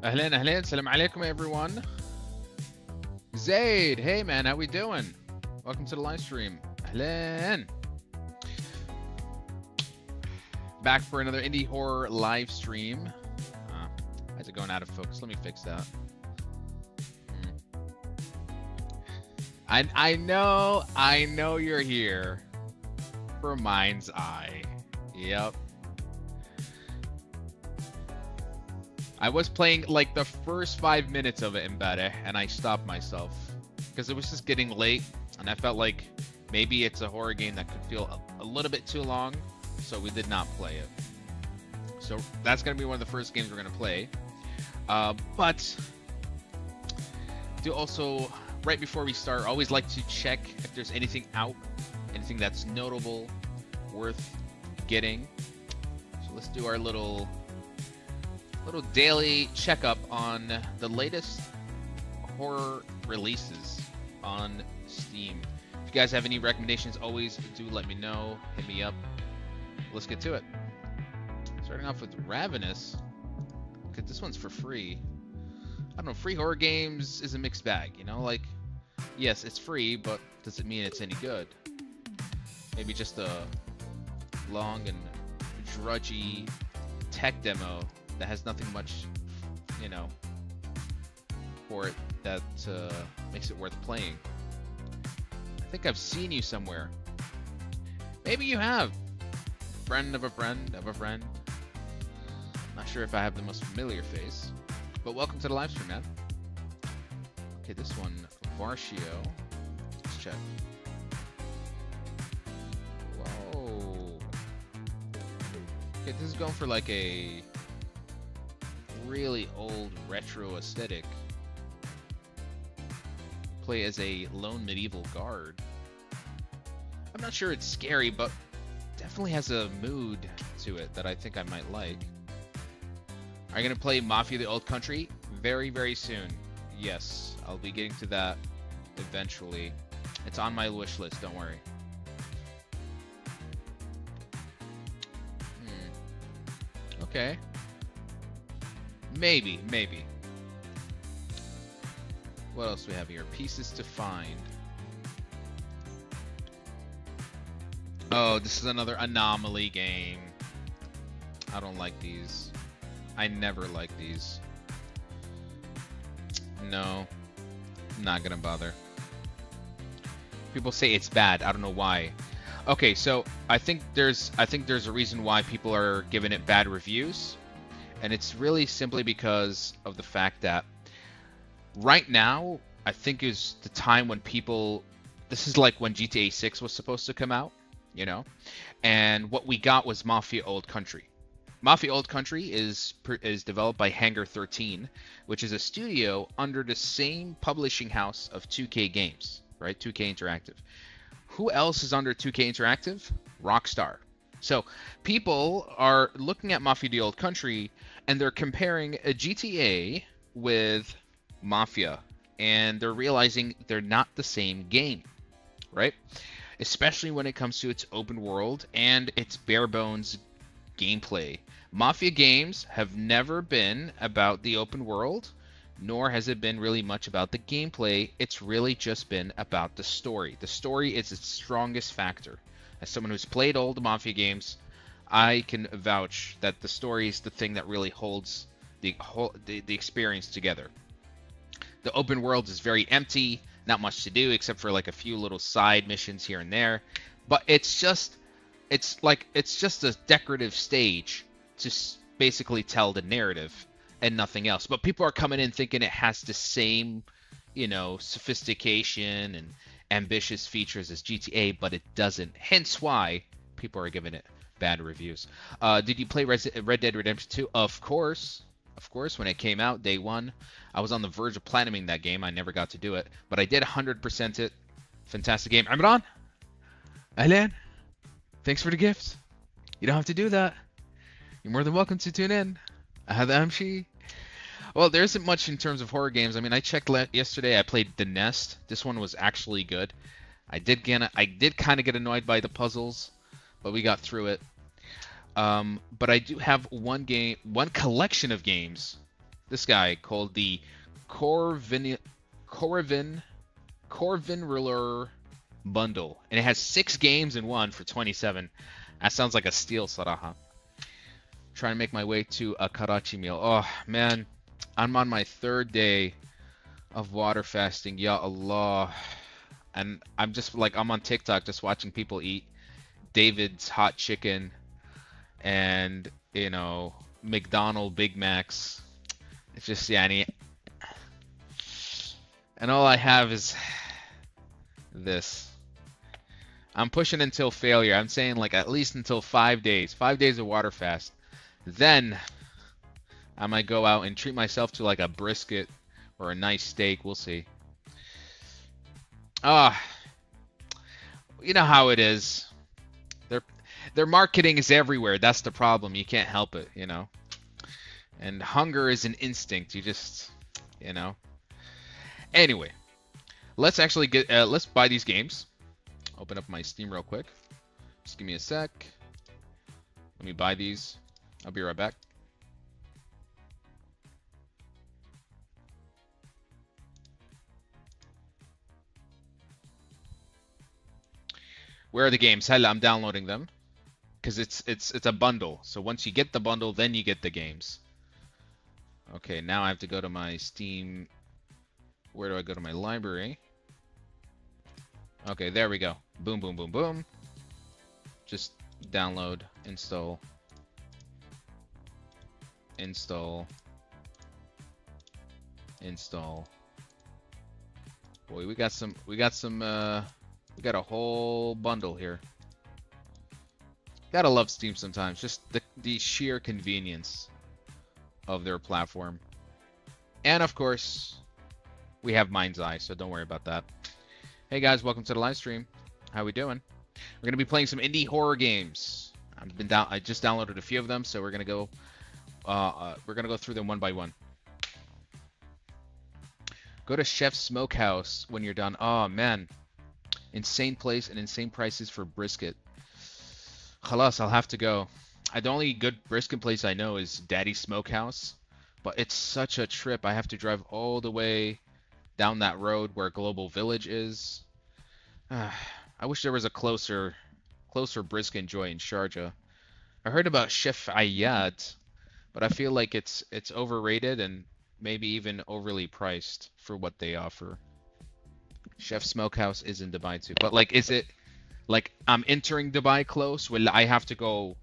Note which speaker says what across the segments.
Speaker 1: Ahlan, ahlan, salam alaikum everyone. Zaid, hey man, how we doing? Welcome to the live stream. Ahlan. Back for another indie horror live stream. How's it going out of focus? Let me fix that. I know you're here for Mind's Eye. Yep. I was playing like the first 5 minutes of it in beta, and I stopped myself because it was just getting late, and I felt like maybe it's a horror game that could feel a little bit too long, so we did not play it. So that's gonna be one of the first games we're gonna play. But do also, right before we start, I always like to check if there's anything out, anything that's notable, worth getting. So let's do our little daily checkup on the latest horror releases on Steam. If you guys have any recommendations, always do let me know. Hit me up. Let's get to it. Starting off with Ravenous. Okay, this one's for free. I don't know, free horror games is a mixed bag, you know? Like, yes, it's free, but does it mean it's any good? Maybe just a long and drudgy tech demo that has nothing much, you know, for it that makes it worth playing. I think I've seen you somewhere. Maybe you have. Friend of a friend of a friend. Not sure if I have the most familiar face, but welcome to the live stream, man. Okay, this one, Varshio. Let's check. Whoa. Okay, this is going for like a really old retro aesthetic. Play as a lone medieval guard. I'm not sure it's scary, but definitely has a mood to it that I think I might like. Are you gonna play Mafia: The Old Country? Very, very soon. Yes, I'll be getting to that eventually. It's on my wish list, don't worry. Okay. Maybe. What else do we have here? Pieces to find. Oh, this is another anomaly game. I don't like these. I never like these. No, I'm not gonna bother. People say it's bad. I don't know why. Okay, so I think there's a reason why people are giving it bad reviews. And it's really simply because of the fact that right now, I think is the time when people, this is like when GTA 6 was supposed to come out, you know? And what we got was Mafia: Old Country. Mafia: Old Country is developed by Hangar 13, which is a studio under the same publishing house of 2K Games, right? 2K Interactive. Who else is under 2K Interactive? Rockstar. So people are looking at Mafia: The Old Country and they're comparing a GTA with Mafia, and they're realizing they're not the same game, right? Especially when it comes to its open world and its bare bones gameplay. Mafia games have never been about the open world, nor has it been really much about the gameplay. It's really just been about the story. The story is its strongest factor. As someone who's played all the Mafia games, I can vouch that the story is the thing that really holds the experience together. The open world is very empty, not much to do except for like a few little side missions here and there. But it's just a decorative stage to basically tell the narrative and nothing else. But people are coming in thinking it has the same, you know, sophistication and ambitious features as GTA, but it doesn't. Hence why people are giving it bad reviews. Did you play Red Dead Redemption 2? Of course. When it came out, day one. I was on the verge of platinuming that game. I never got to do it, but I did 100% it. Fantastic game. Imran? Ahlan? Thanks for the gift. You don't have to do that. You're more than welcome to tune in. هذا أهم شيء. Well, there isn't much in terms of horror games. I mean, I checked yesterday. I played The Nest. This one was actually good. I did kind of get annoyed by the puzzles, but we got through it. But I do have one collection of games this guy called the Corvin Corvin Corvin Ruler bundle, and it has 6 games in one for 27. That sounds like a steal, Saraha. Trying to make my way to a Karachi meal. Oh man, I'm on my 3rd day of water fasting. Ya Allah. And I'm just like, I'm on TikTok just watching people eat David's hot chicken and, you know, McDonald Big Macs. It's just, yeah, and all I have is this. I'm pushing until failure. I'm saying like at least until 5 days. 5 days of water fast. Then I might go out and treat myself to like a brisket or a nice steak. We'll see. Ah, you know how it is. Their marketing is everywhere. That's the problem. You can't help it, you know. And hunger is an instinct. You just, you know. Anyway, let's actually get let's buy these games. Open up my Steam real quick. Just give me a sec. Let me buy these. I'll be right back. Where are the games? Hell, I'm downloading them because it's a bundle. So once you get the bundle, then you get the games. Okay, now I have to go to my Steam. Where do I go to my library? Okay, there we go. Boom, boom, boom, boom. Just download, install, install, install. Boy, we got a whole bundle here. Gotta love Steam sometimes. Just the sheer convenience of their platform. And of course, we have Mind's Eye, so don't worry about that. Hey guys, welcome to the live stream. How we doing? We're gonna be playing some indie horror games. I just downloaded a few of them, so we're gonna go through them one by one. Go to Chef's Smokehouse when you're done. Oh man, insane place and insane prices for brisket. Khalas, I'll have to go. The only good brisket place I know is Daddy's Smokehouse, but it's such a trip. I have to drive all the way down that road where Global Village is. I wish there was a closer brisket joint in Sharjah. I heard about Chef Ayad, but I feel like it's overrated and maybe even overly priced for what they offer. Chef Smokehouse is in Dubai too, but like, is it like I'm entering Dubai close? Will I have to go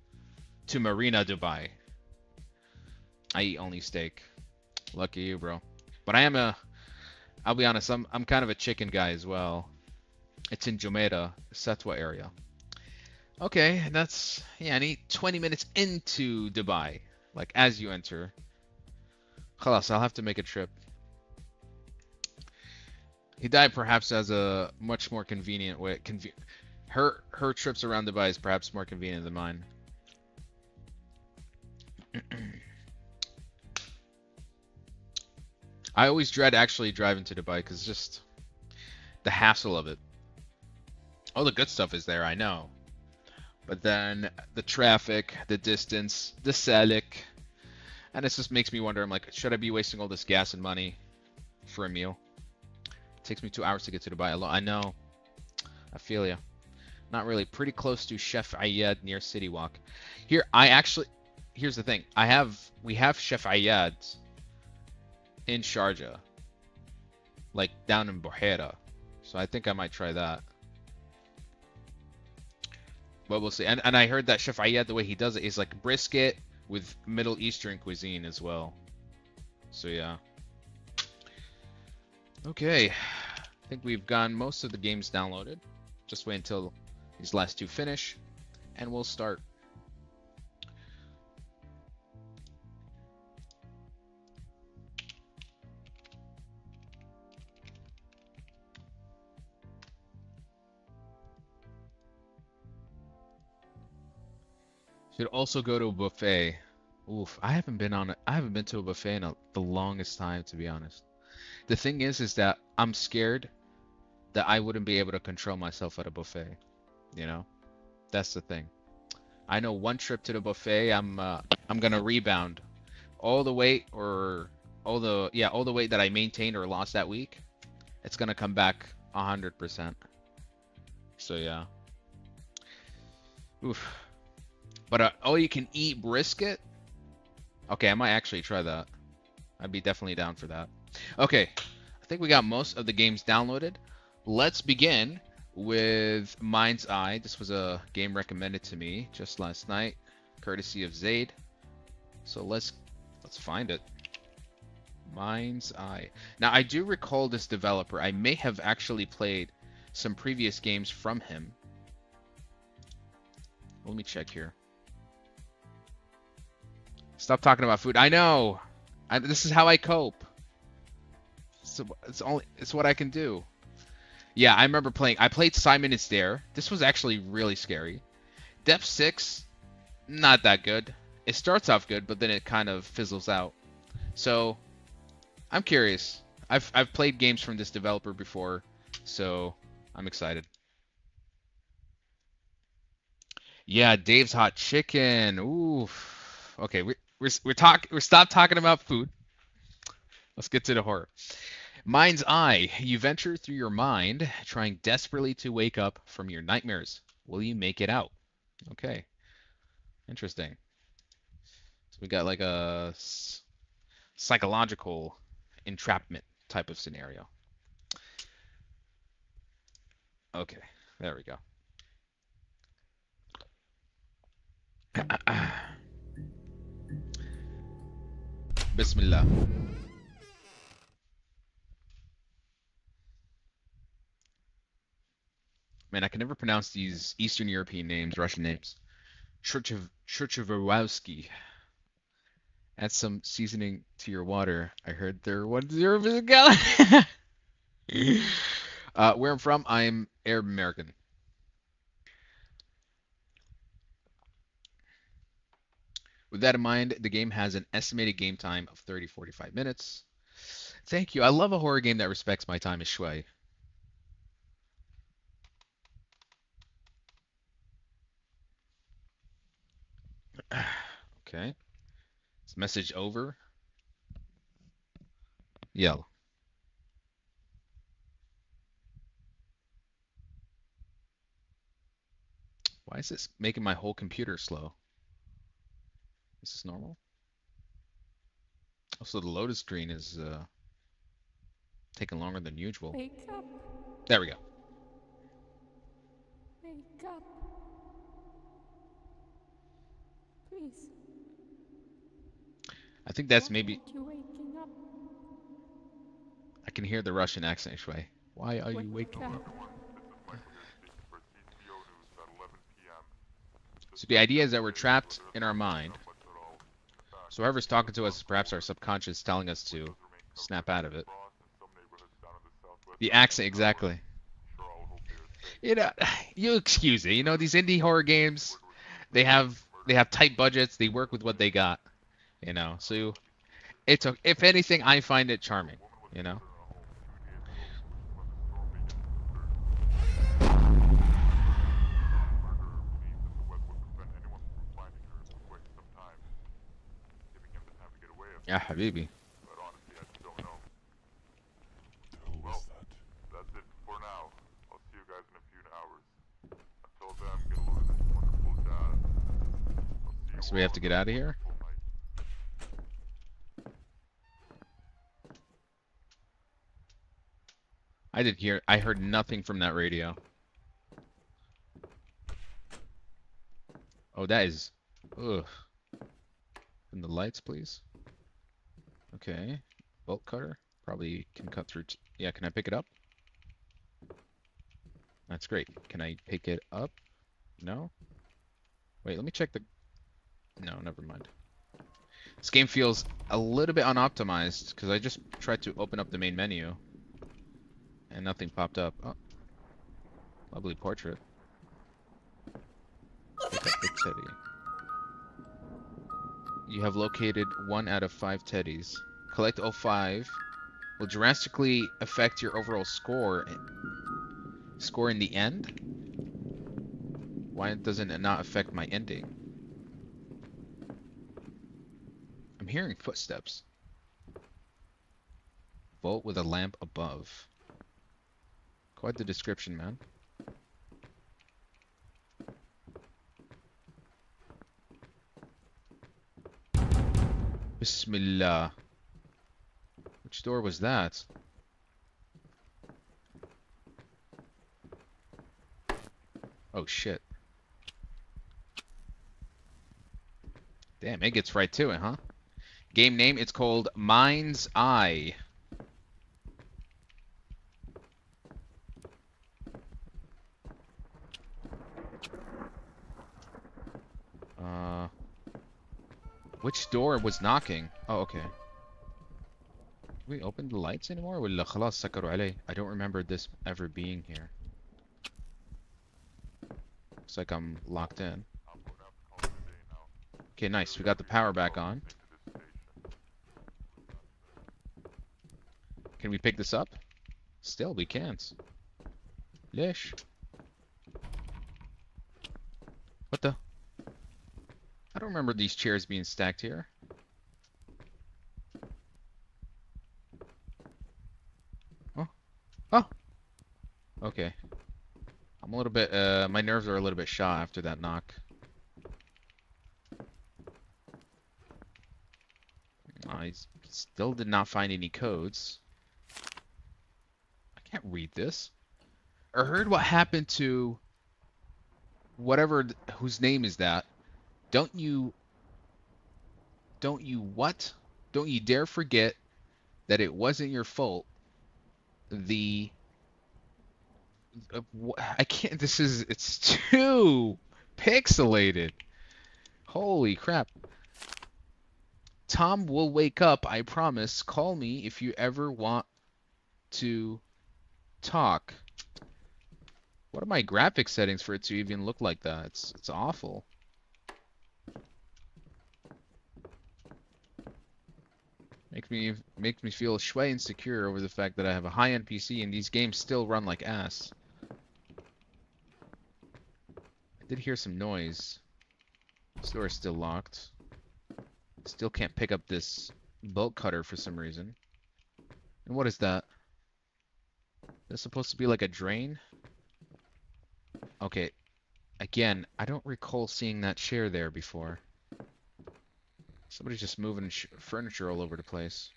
Speaker 1: to Marina Dubai? I eat only steak. Lucky you, bro. But I'll be honest, I'm kind of a chicken guy as well. It's in Jumeirah, Satwa area. Okay, that's, yeah, I need 20 minutes into Dubai. Like, as you enter. Khalas, I'll have to make a trip. Hidayah perhaps has a much more convenient way. Her trips around Dubai is perhaps more convenient than mine. I always dread actually driving to Dubai because just the hassle of it. All the good stuff is there, I know. But then the traffic, the distance, the salik. And it just makes me wonder, I'm like, should I be wasting all this gas and money for a meal? It takes me 2 hours to get to Dubai alone. I know. I feel ya. Not really. Pretty close to Chef Ayad near City Walk. Here's the thing. We have Chef Ayad in Sharjah. Like down in Buhaira. So I think I might try that. But we'll see. And I heard that Chef Ayad, the way he does it is like brisket with Middle Eastern cuisine as well. So yeah. Okay. I think we've gotten most of the games downloaded. Just wait until these last two finish and we'll start. Should also go to a buffet. Oof, I haven't been to a buffet in the longest time, to be honest. The thing is that I'm scared that I wouldn't be able to control myself at a buffet. You know, that's the thing. I know one trip to the buffet, I'm gonna rebound all the weight or all the weight that I maintained or lost that week, it's gonna come back 100%. So yeah. Oof. But all you can eat brisket? Okay, I might actually try that. I'd be definitely down for that. Okay, I think we got most of the games downloaded. Let's begin with Mind's Eye. This was a game recommended to me just last night, courtesy of Zaid. So let's find it. Mind's Eye. Now I do recall this developer. I may have actually played some previous games from him. Let me check here. Stop talking about food. I know. This is how I cope. So it's what I can do. Yeah, I remember playing. I played Simon is There. This was actually really scary. Depth 6, not that good. It starts off good, but then it kind of fizzles out. So I'm curious. I've played games from this developer before, so I'm excited. Yeah, Dave's Hot Chicken. Ooh. Okay, we're stop talking about food. Let's get to the horror. Mind's Eye. You venture through your mind, trying desperately to wake up from your nightmares. Will you make it out? Okay. Interesting. So we got like a psychological entrapment type of scenario. Okay, there we go. Bismillah. Man, I can never pronounce these Eastern European names, Russian names. Churchavowski. Add some seasoning to your water. I heard they're 1-0 a gallon. Where I'm from, I'm Arab American. With that in mind, the game has an estimated game time of 30-45 minutes. Thank you. I love a horror game that respects my time as shui. Okay. Is message over? Yell. Why is this making my whole computer slow? Is this normal? Also, the loaded screen is taking longer than usual.
Speaker 2: Wake up.
Speaker 1: There we go.
Speaker 2: Wake up. Please.
Speaker 1: I think that's
Speaker 2: Why
Speaker 1: maybe...
Speaker 2: aren't you waking up?
Speaker 1: I can hear the Russian accent, Shui. Why are you waking up? So the idea is that we're trapped in our mind. So whoever's talking to us is perhaps our subconscious telling us to snap out of it. The accent, exactly. You know, you excuse it. You know, these indie horror games, they have tight budgets. They work with what they got. You know, so it's if anything, I find it charming. You know. Yeah, Habibi. So we have to get out of here? I heard nothing from that radio. Oh, that is, ugh. And the lights, please. Okay. Bolt cutter. Probably can cut through, yeah, can I pick it up? That's great. Can I pick it up? No? Wait, let me check the, no, never mind. This game feels a little bit unoptimized because I just tried to open up the main menu and nothing popped up. Oh, lovely portrait. Pick up the teddy. You have located 1 out of 5 teddies. Collect all 5 will drastically affect your overall score in the end. Why doesn't it not affect my ending? I'm hearing footsteps. bolt with a lamp above. Quite the description, man. Bismillah. Which door was that? Oh shit. Damn, it gets right to it, huh? Game name, it's called Mind's Eye. Which door was knocking? Oh, okay. Did we open the lights anymore? ولا خلاص سكروا عليه? I don't remember this ever being here. Looks like I'm locked in. Okay, nice. We got the power back on. Can we pick this up? Still, we can't. Lish. What the? I don't remember these chairs being stacked here. Oh. Oh. Okay. I'm a little bit, my nerves are a little bit shot after that knock. I still did not find any codes. I can't read this. I heard what happened to whatever, whose name is that? Don't you what? Don't you dare forget that it wasn't your fault. I can't, it's too pixelated. Holy crap. Tom will wake up, I promise. Call me if you ever want to talk. What are my graphic settings for it to even look like that? It's awful. Makes me feel shway insecure over the fact that I have a high-end PC and these games still run like ass. I did hear some noise. This door is still locked. Still can't pick up this bolt cutter for some reason. And what is that? That's supposed to be like a drain? Okay. Again, I don't recall seeing that chair there before. Somebody's just moving furniture all over the place.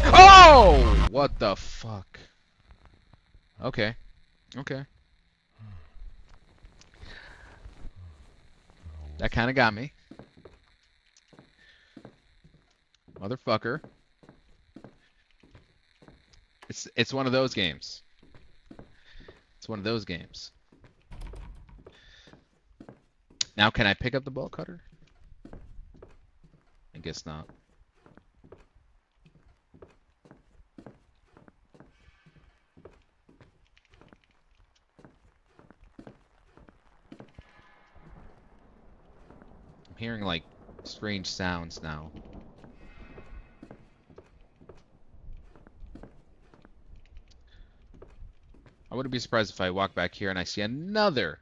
Speaker 1: Oh! What the fuck? Okay. Okay. That kind of got me. Motherfucker. It's one of those games. It's one of those games. Now can I pick up the bolt cutter? I guess not. I'm hearing like strange sounds now. I wouldn't be surprised if I walk back here and I see another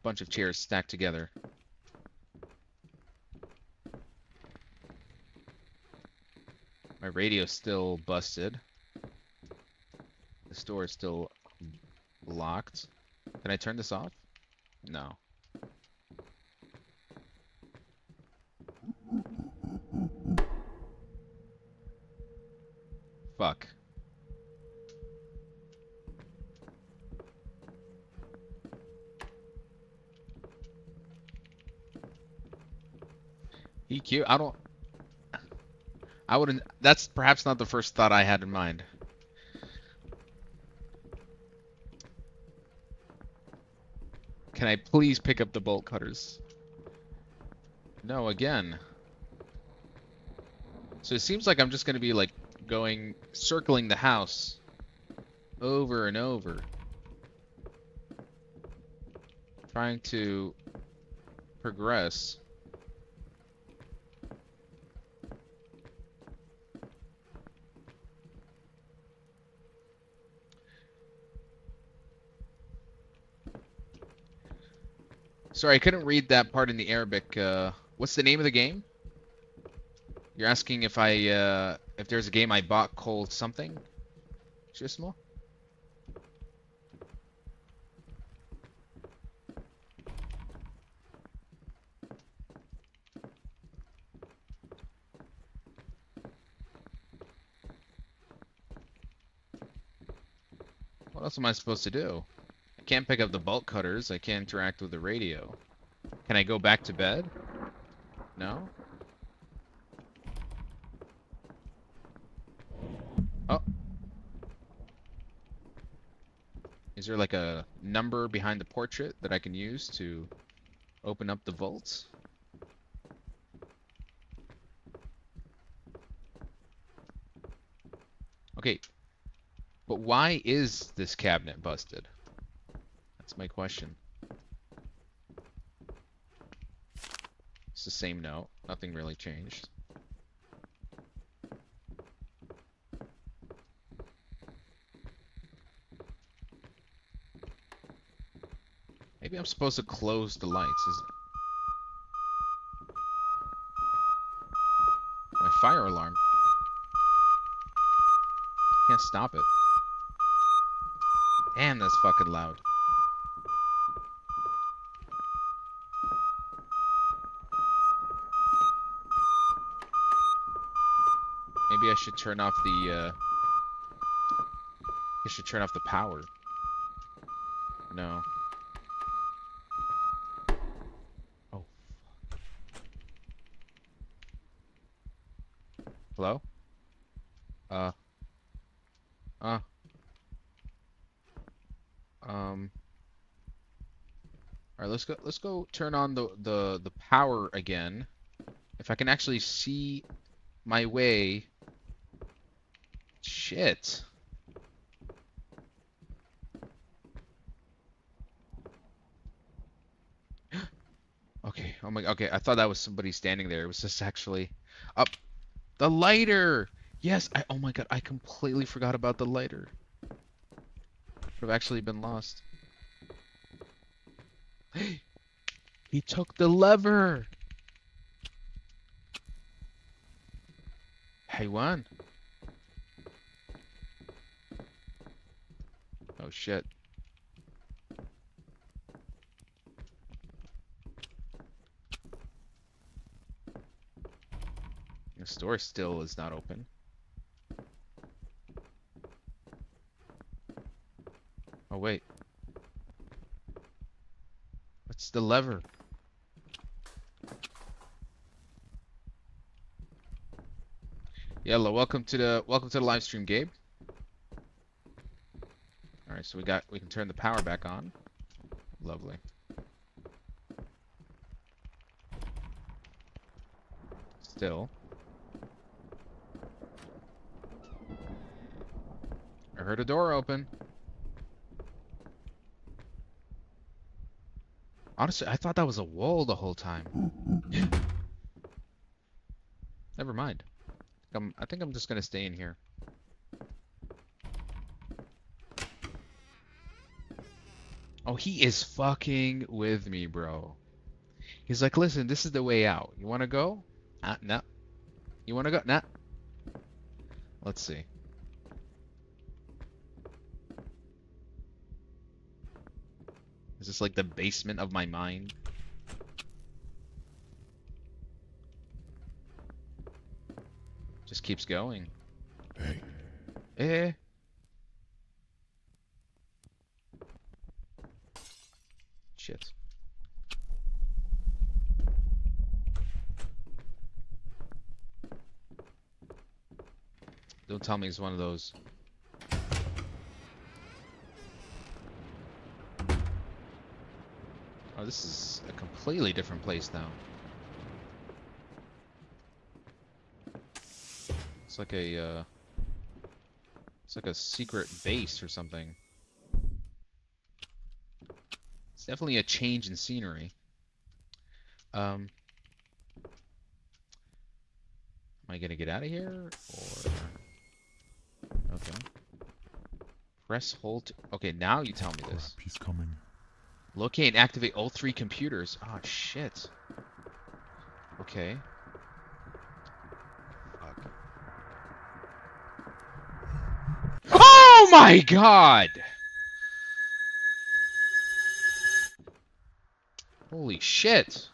Speaker 1: bunch of chairs stacked together. My radio's still busted. This door is still locked. Can I turn this off? No. Fuck. EQ? I wouldn't. That's perhaps not the first thought I had in mind. Can I please pick up the bolt cutters? No, again. So it seems like I'm just gonna be like circling the house over and over, trying to progress. Sorry, I couldn't read that part in the Arabic. What's the name of the game? You're asking if if there's a game I bought called something? Shismo? What else am I supposed to do? I can't pick up the bolt cutters. I can't interact with the radio. Can I go back to bed? No? Oh. Is there like a number behind the portrait that I can use to open up the vaults? Okay, but why is this cabinet busted? That's my question. It's the same note. Nothing really changed. Maybe I'm supposed to close the lights. My fire alarm. Can't stop it. Damn, that's fucking loud. Maybe I should turn off the, I should turn off the power. No. Oh. Hello? Uh. Alright, let's go turn on the power again. If I can actually see my way. Shit. Okay, oh my, okay, I thought that was somebody standing there. It was just actually up the lighter. Yes, oh my god, I completely forgot about the lighter. Could have actually been lost. He took the lever. Hey, won. Oh shit. The store still is not open. Oh wait. What's the lever? Yellow, welcome to the live stream, Gabe. All right, so we can turn the power back on. Lovely. Still. I heard a door open. Honestly, I thought that was a wall the whole time. Never mind. I think I'm just gonna stay in here. Oh, he is fucking with me, bro. He's like, listen, this is the way out. You wanna go? No. You wanna go? Nah. Let's see. Is this like the basement of my mind? Just keeps going.
Speaker 3: Hey.
Speaker 1: Eh. Shit. Don't tell me it's one of those. Oh, this is a completely different place now. It's like a secret base or something. It's definitely a change in scenery. Am I gonna get out of here or? Okay. Press hold. Okay, now you tell me this.
Speaker 3: Crap, he's coming.
Speaker 1: Locate and activate all 3 computers. Oh shit. Okay. Oh my god! Holy shit.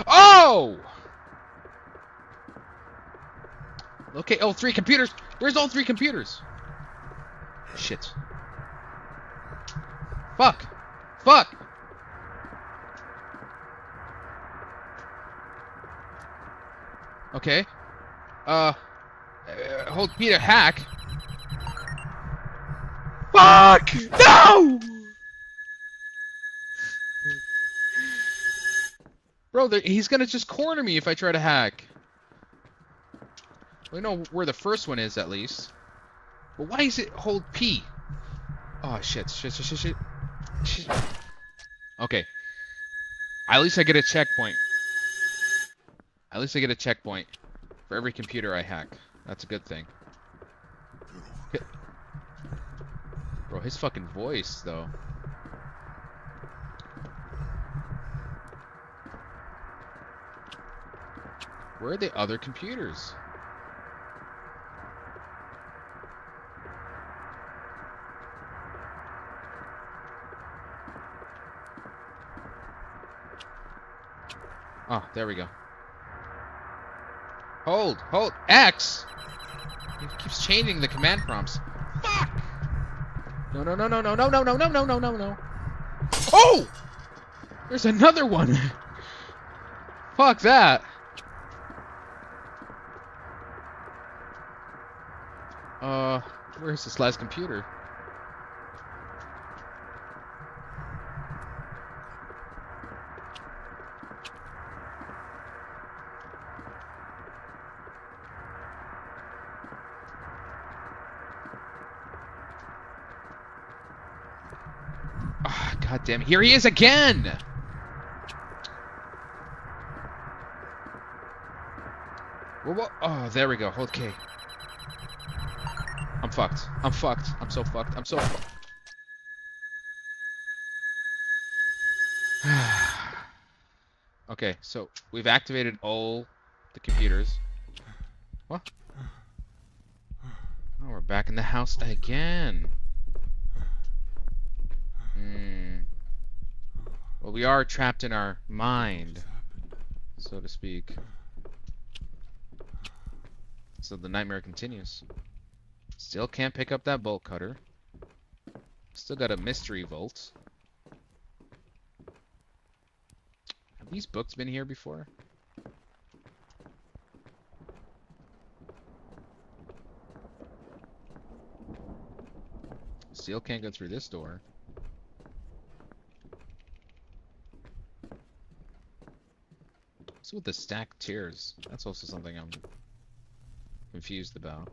Speaker 1: Oh! Okay, oh, 3 computers. Where's all 3 computers? Shit. Fuck. Fuck. Okay. Hold P to hack. Fuck! No! Bro, he's gonna just corner me if I try to hack. We know where the first one is, at least. But why is it hold P? Oh, shit. Shit. Okay. At least I get a checkpoint. At least I get a checkpoint for every computer I hack. That's a good thing. Bro, his fucking voice, though. Where are the other computers? Oh, there we go. Hold, X! He keeps changing the command prompts. Fuck! No. Oh! There's another one! Fuck that! Where's this last computer? Ah, god damn it. Here he is again! Whoa. Oh, there we go. Okay. I'm fucked. I'm so fucked. Okay, so we've activated all the computers. What? Oh, we're back in the house again. Well, we are trapped in our mind, so to speak. So the nightmare continues. Still can't pick up that bolt cutter. Still got a mystery vault. Have these books been here before? Still can't go through this door. What's with the stacked tiers? That's also something I'm confused about.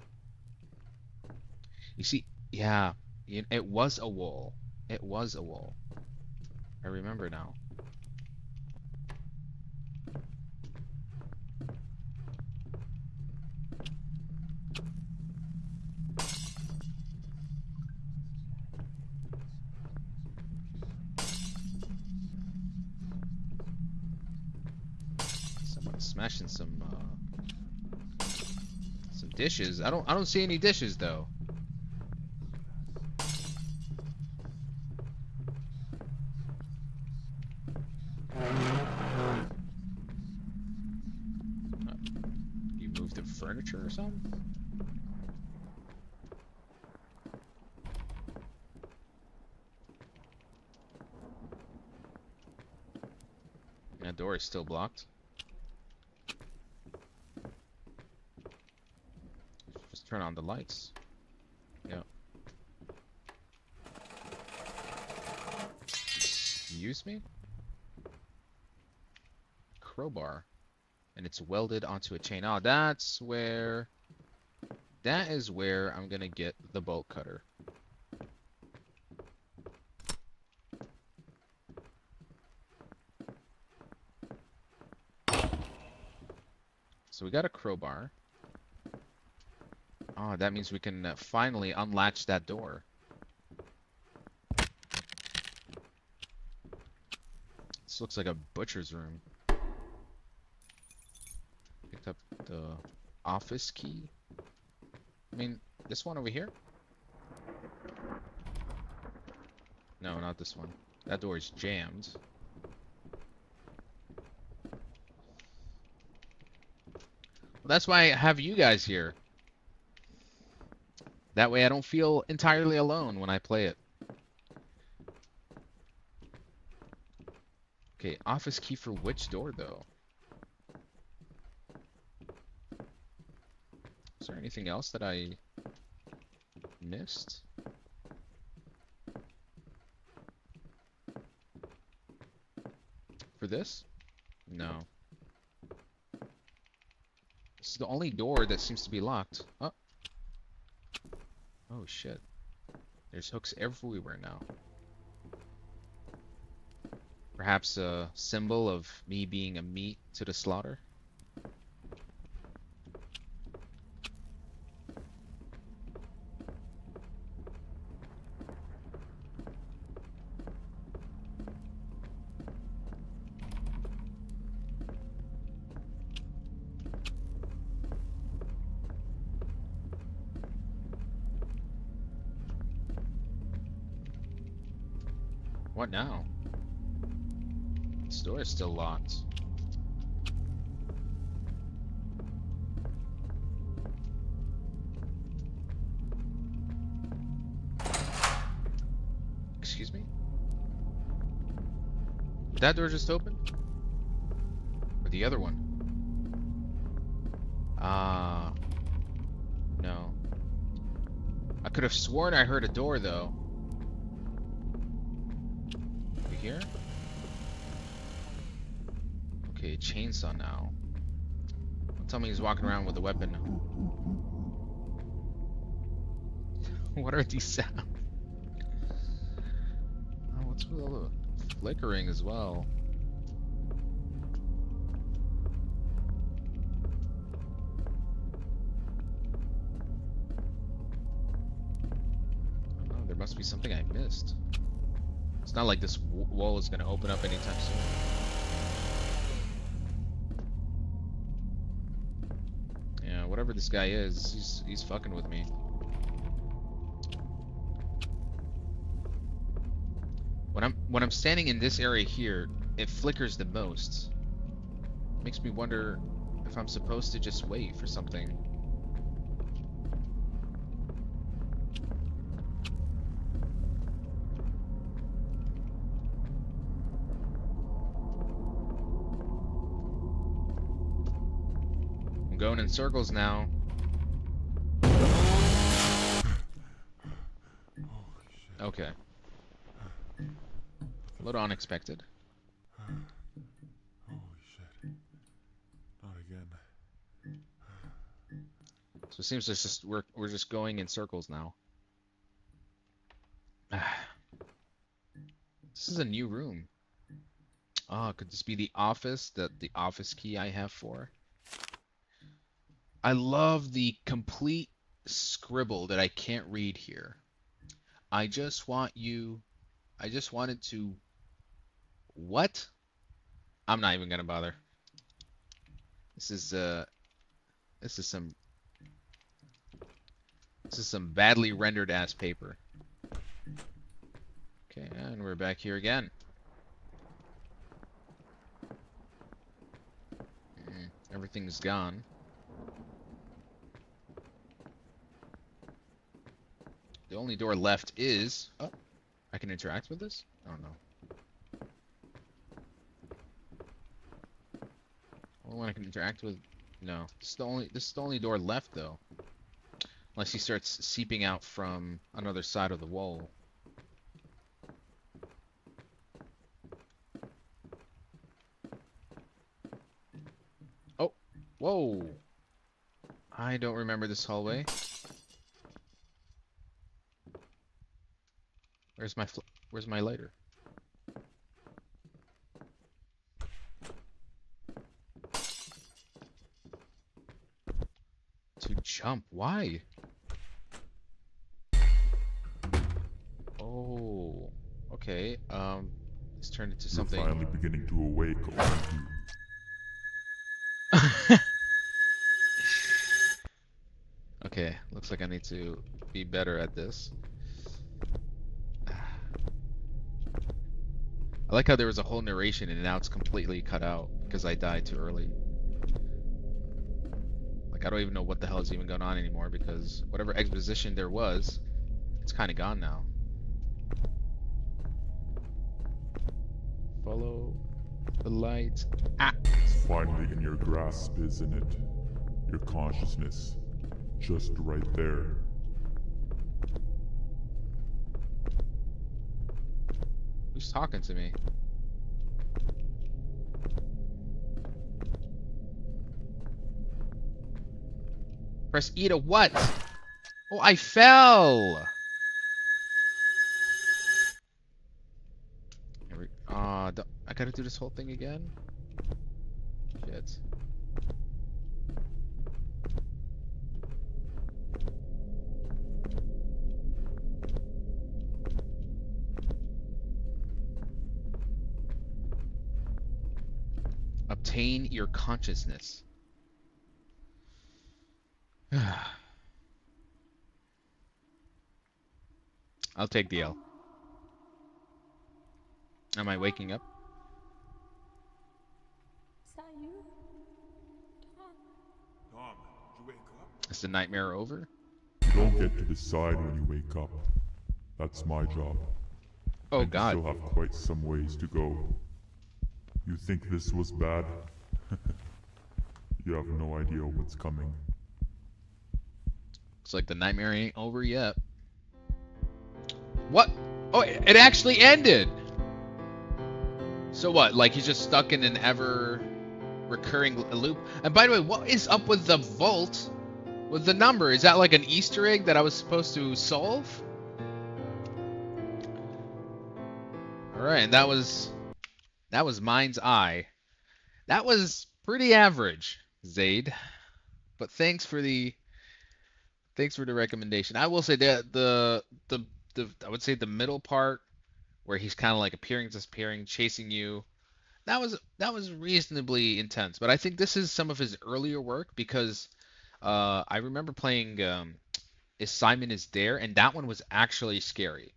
Speaker 1: You see, yeah, it was a wall. It was a wall. I remember now. Someone smashing some dishes. I don't see any dishes though. You moved the furniture or something? That door is still blocked. Just turn on the lights. Yeah. Excuse me? Crowbar. And it's welded onto a chain. Oh, that's where... That is where I'm gonna get the bolt cutter. So we got a crowbar. Oh, that means we can finally unlatch that door. This looks like a butcher's room. picked up the office key. I mean, this one over here? No, not this one. That door is jammed. Well, that's why I have you guys here. That way I don't feel entirely alone when I play it. Okay, office key for which door, though? Is there anything else that I missed? For this? No. This is the only door that seems to be locked. Oh. Oh shit. There's hooks everywhere now. Perhaps a symbol of me being a meat to the slaughter? What now? This door is still locked. Excuse me? Did that door just open? Or the other one? Ah. No. I could have sworn I heard a door, though. You here? Okay, chainsaw now. Don't tell me he's walking around with a weapon. What are these sounds? Oh, what's with all the flickering as well? Oh, there must be something I missed. It's not like this wall is going to open up anytime soon. Yeah, whatever this guy is, he's fucking with me. When I'm standing in this area here, it flickers the most. Makes me wonder if I'm supposed to just wait for something. I'm going in circles now. Okay. A little unexpected.
Speaker 3: Holy shit. Not again.
Speaker 1: So it seems it's just we're just going in circles now. This is a new room. Oh, could this be the office that the office key I have for? I love the complete scribble that I can't read here. I just wanted to... What? I'm not even gonna bother. This is some badly rendered ass paper. Okay, and we're back here again. Everything's gone. The only door left is... Oh, I can interact with this? Oh no. Only one I can interact with... No. This is the only door left, though. Unless he starts seeping out from another side of the wall. Oh! Whoa! I don't remember this hallway. Where's my lighter? To jump? Why? Oh, okay. It's turned into something.
Speaker 3: You're finally beginning to awake, aren't you?
Speaker 1: Okay, looks like I need to be better at this. I like how there was a whole narration and now it's completely cut out because I died too early. Like, I don't even know what the hell is even going on anymore because whatever exposition there was, it's kind of gone now. Follow the light. Ah!
Speaker 3: It's finally in your grasp, isn't it? Your consciousness. Just right there.
Speaker 1: Who's talking to me? Press E to what? Oh, I fell! I gotta do this whole thing again? Shit. Obtain your consciousness. I'll take the L. Am I waking up?
Speaker 2: Is that you? Tom.
Speaker 3: Tom, did you wake up?
Speaker 1: Is the nightmare over?
Speaker 3: You don't get to decide when you wake up. That's my job.
Speaker 1: Oh
Speaker 3: And you
Speaker 1: god.
Speaker 3: still have quite some ways to go. You think this was bad? You have no idea what's coming.
Speaker 1: Looks like the nightmare ain't over yet. What? Oh, it actually ended! So what, like he's just stuck in an ever recurring loop? And by the way, what is up with the vault with the number? Is that like an Easter egg that I was supposed to solve? Alright, and that was Mind's Eye. That was pretty average, Zaid. But thanks for the recommendation. I will say that the I would say the middle part where he's kind of like appearing, disappearing, chasing you. That was reasonably intense. But I think this is some of his earlier work because I remember playing Is Simon Is There, and that one was actually scary.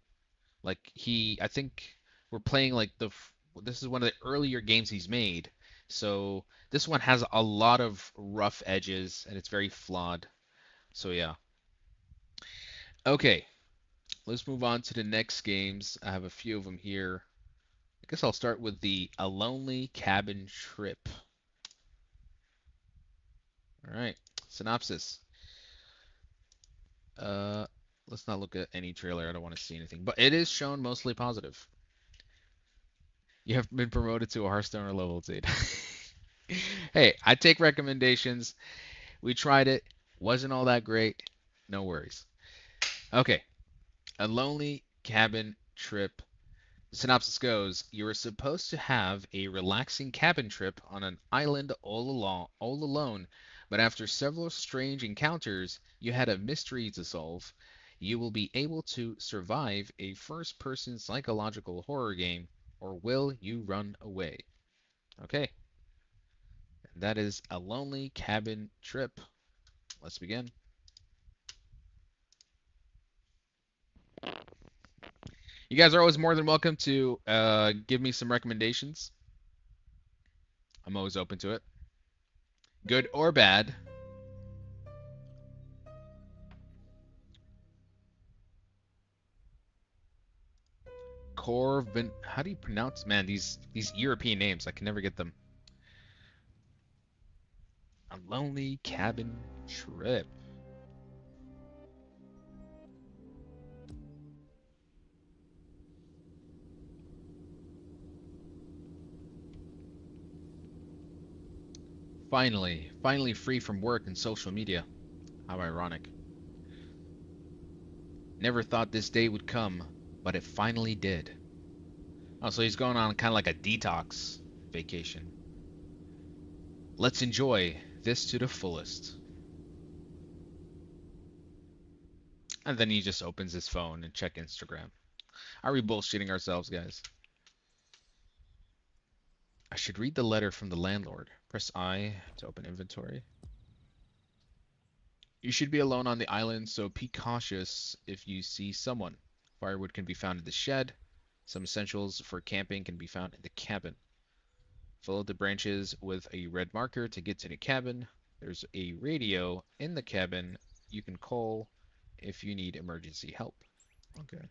Speaker 1: Like I think we're playing like this is one of the earlier games he's made. So this one has a lot of rough edges and it's very flawed. So yeah. Okay, let's move on to the next games. I have a few of them here. I guess I'll start with the A Lonely Cabin Trip. All right, synopsis. Uh, let's not look at any trailer. I don't want to see anything, but it is shown mostly positive. You have been promoted to a Hearthstoner level 8. Hey, I take recommendations. We tried it. Wasn't all that great. No worries. Okay. A Lonely Cabin Trip. The synopsis goes, you were supposed to have a relaxing cabin trip on an island all alone, but after several strange encounters, you had a mystery to solve. You will be able to survive a first-person psychological horror game, or will you run away? Okay, that is A Lonely Cabin Trip. Let's begin. You guys are always more than welcome to give me some recommendations. I'm always open to it. Good or bad. Corvin. How do you pronounce? Man, these European names, I can never get them. A Lonely Cabin Trip. Finally free from work and social media. How ironic. Never thought this day would come, but it finally did. Oh, so he's going on kind of like a detox vacation. Let's enjoy this to the fullest. And then he just opens his phone and check Instagram. Are we bullshitting ourselves, guys? I should read the letter from the landlord. Press I to open inventory. You should be alone on the island, so be cautious if you see someone. Firewood can be found in the shed. Some essentials for camping can be found in the cabin. Follow the branches with a red marker to get to the cabin. There's a radio in the cabin you can call if you need emergency help. Okay.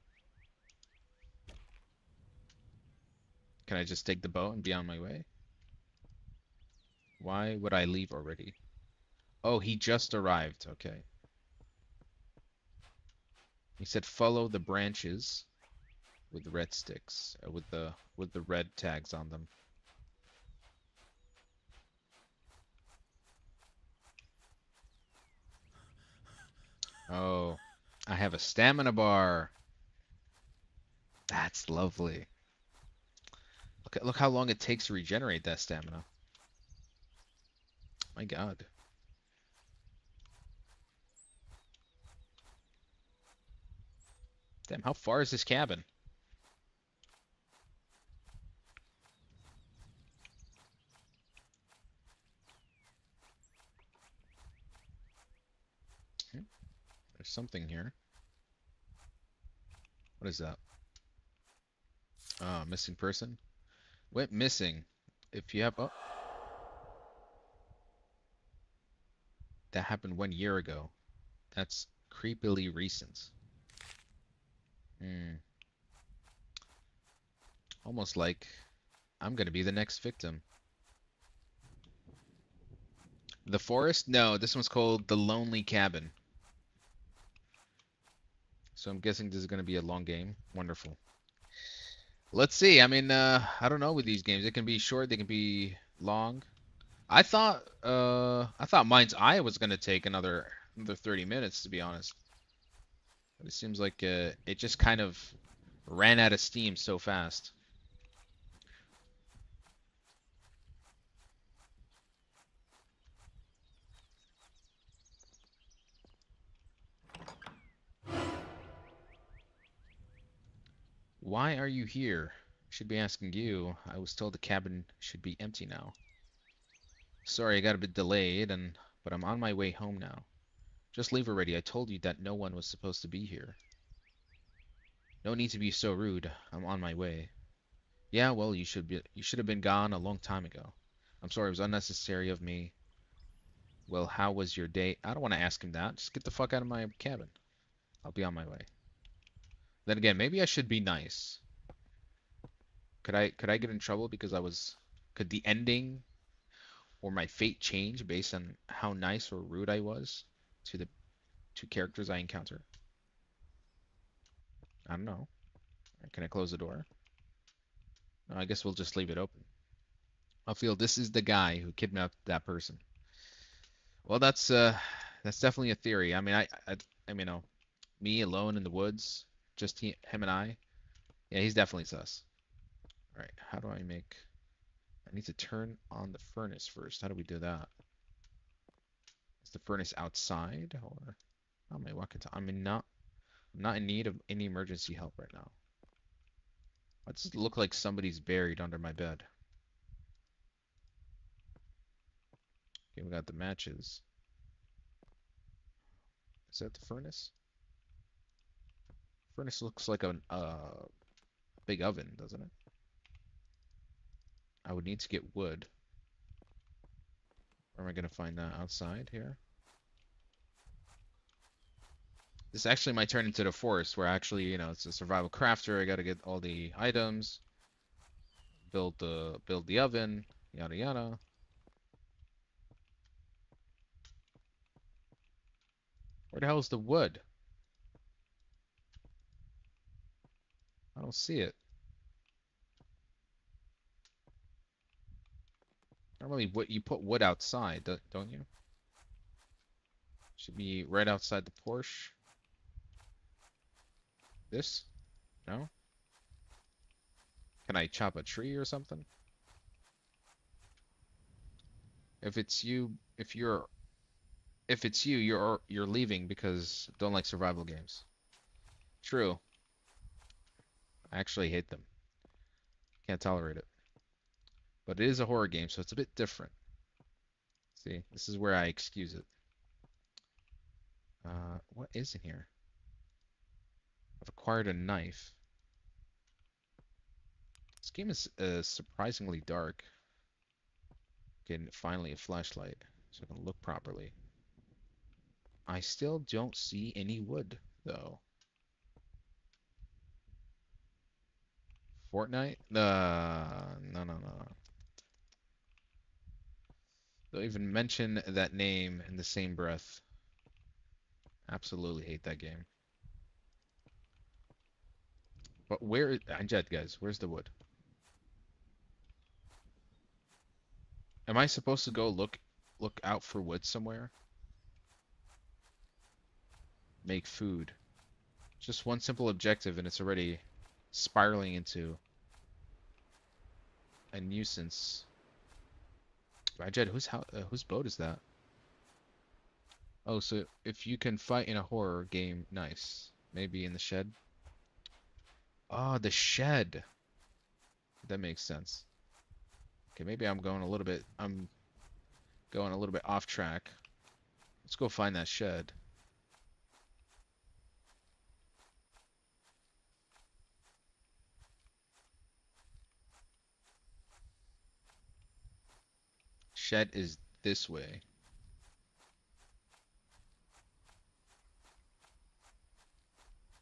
Speaker 1: Can I just take the boat and be on my way? Why would I leave already? Oh, he just arrived. Okay. He said follow the branches with the red sticks, with the red tags on them. Oh, I have a stamina bar. That's lovely. Look how long it takes to regenerate that stamina. My God. Damn, how far is this cabin? Hmm, there's something here. What is that? Missing person? Went missing. If you have... Oh, that happened 1 year ago. That's creepily recent. Hmm. Almost like I'm gonna be the next victim. The forest? No, this one's called The Lonely Cabin. So I'm guessing this is gonna be a long game. Wonderful. Let's see. I mean, I don't know with these games. They can be short, they can be long. I thought Mind's Eye was gonna take another 30 minutes to be honest. But it seems like it just kind of ran out of steam so fast. Why are you here? Should be asking you. I was told the cabin should be empty now. Sorry, I got a bit delayed but I'm on my way home now. Just leave already. I told you that no one was supposed to be here. No need to be so rude. I'm on my way. Yeah, well, you should have been gone a long time ago. I'm sorry, it was unnecessary of me. Well, how was your day? I don't want to ask him that. Just get the fuck out of my cabin. I'll be on my way. Then again, maybe I should be nice. Could I get in trouble because could the ending or my fate change based on how nice or rude I was to the two characters I encounter? I don't know. Can I close the door? No, I guess we'll just leave it open. I feel this is the guy who kidnapped that person. Well, that's definitely a theory. I mean, I mean, me alone in the woods, just him and I. Yeah, he's definitely sus. All right, how do I make? I need to turn on the furnace first. How do we do that? Is the furnace outside or? How am I walking to? I'm not in need of any emergency help right now. Why does it look like somebody's buried under my bed? Okay, we got the matches. Is that the furnace? Furnace looks like a big oven, doesn't it? I would need to get wood. Where am I gonna find that? Outside here? This actually might turn into the forest where actually, it's a survival crafter. I gotta get all the items, build the oven, yada yada. Where the hell is the wood? I don't see it. Normally, you put wood outside, don't you? Should be right outside the Porsche. This? No? Can I chop a tree or something? If it's you, if it's you, you're leaving because don't like survival games. True. I actually hate them. Can't tolerate it. But it is a horror game, so it's a bit different. See, this is where I excuse it. What is in here? I've acquired a knife. This game is surprisingly dark. Getting finally a flashlight so I can look properly. I still don't see any wood, though. Fortnite? No, no, no. Don't even mention that name in the same breath. Absolutely hate that game. But where, Anjad, guys, where's the wood? Am I supposed to go look out for wood somewhere? Make food. Just one simple objective and it's already spiraling into a nuisance. Anjad, whose boat is that? Oh, so if you can fight in a horror game, nice. Maybe in the shed. Oh, the shed. That makes sense. Okay, maybe I'm going a little bit off track. Let's go find that shed. Shed is this way.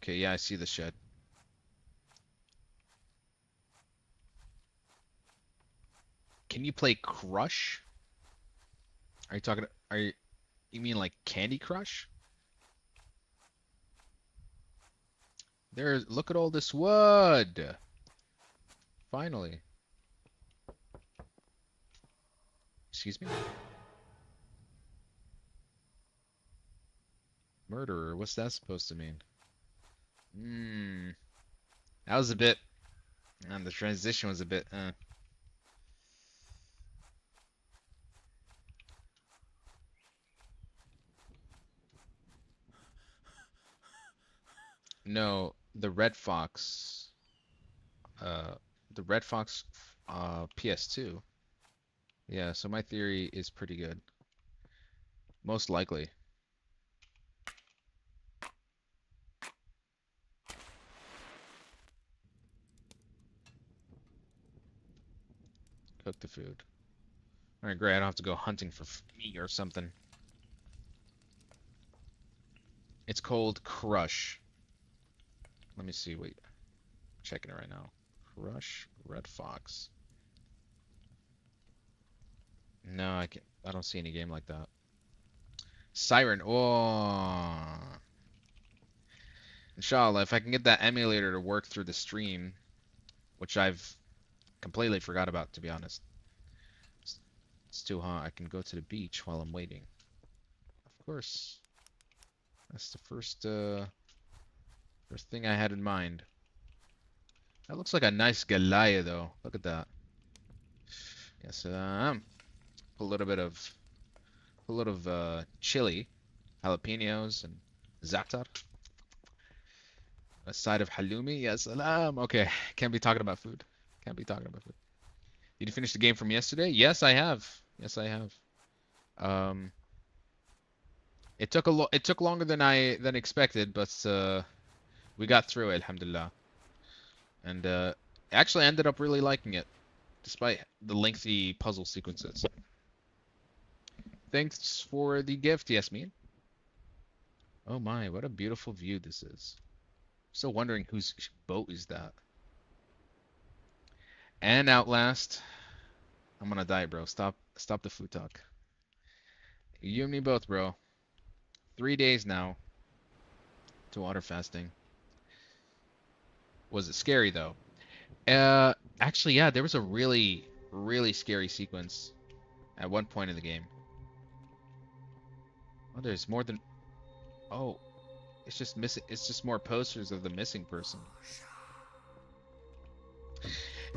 Speaker 1: Okay, yeah, I see the shed. Can you play Crush? Are you talking? You mean like Candy Crush? Look at all this wood. Finally. Excuse me? Murderer, what's that supposed to mean? That was a bit, and the transition was a bit, No, uh, the Red Fox, PS2. Yeah, so my theory is pretty good. Most likely. Cook the food. Alright, great. I don't have to go hunting for meat or something. It's called Crush. Let me see. Wait. I'm checking it right now. Crush Red Fox. No, I don't see any game like that. Siren. Oh. Inshallah, if I can get that emulator to work through the stream, which I've completely forgot about, to be honest. It's too hot. I can go to the beach while I'm waiting. Of course. That's the first thing I had in mind. That looks like a nice galaya, though. Look at that. Yes, put a little of chili, jalapenos, and za'atar. A side of halloumi. Yes, salam. Okay, can't be talking about food. Can't be talking about food. Did you finish the game from yesterday? Yes, I have. Yes, I have. It took longer than expected, but we got through it, alhamdulillah. And actually ended up really liking it, despite the lengthy puzzle sequences. Thanks for the gift, Yasmin. Oh my, what a beautiful view this is. Still wondering whose boat is that. And Outlast. I'm gonna die, bro. Stop the food talk. You and me both, bro. 3 days now to water fasting. Was it scary though? Actually, yeah, there was a really, really scary sequence at one point in the game. Oh, there's more than. Oh, it's just missing. It's just more posters of the missing person.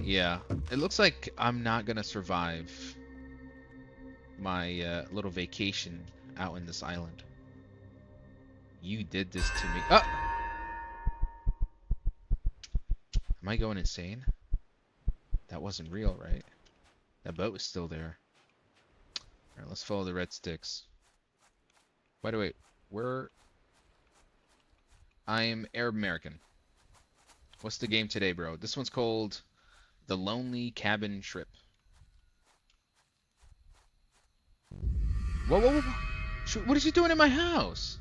Speaker 1: Yeah, it looks like I'm not gonna survive my little vacation out in this island. You did this to me. Oh! Am I going insane? That wasn't real, right? That boat was still there. Alright, let's follow the red sticks. By the way, where I'm Arab American. What's the game today, bro? This one's called The Lonely Cabin Trip. Whoa, whoa, whoa. What is he doing in my house?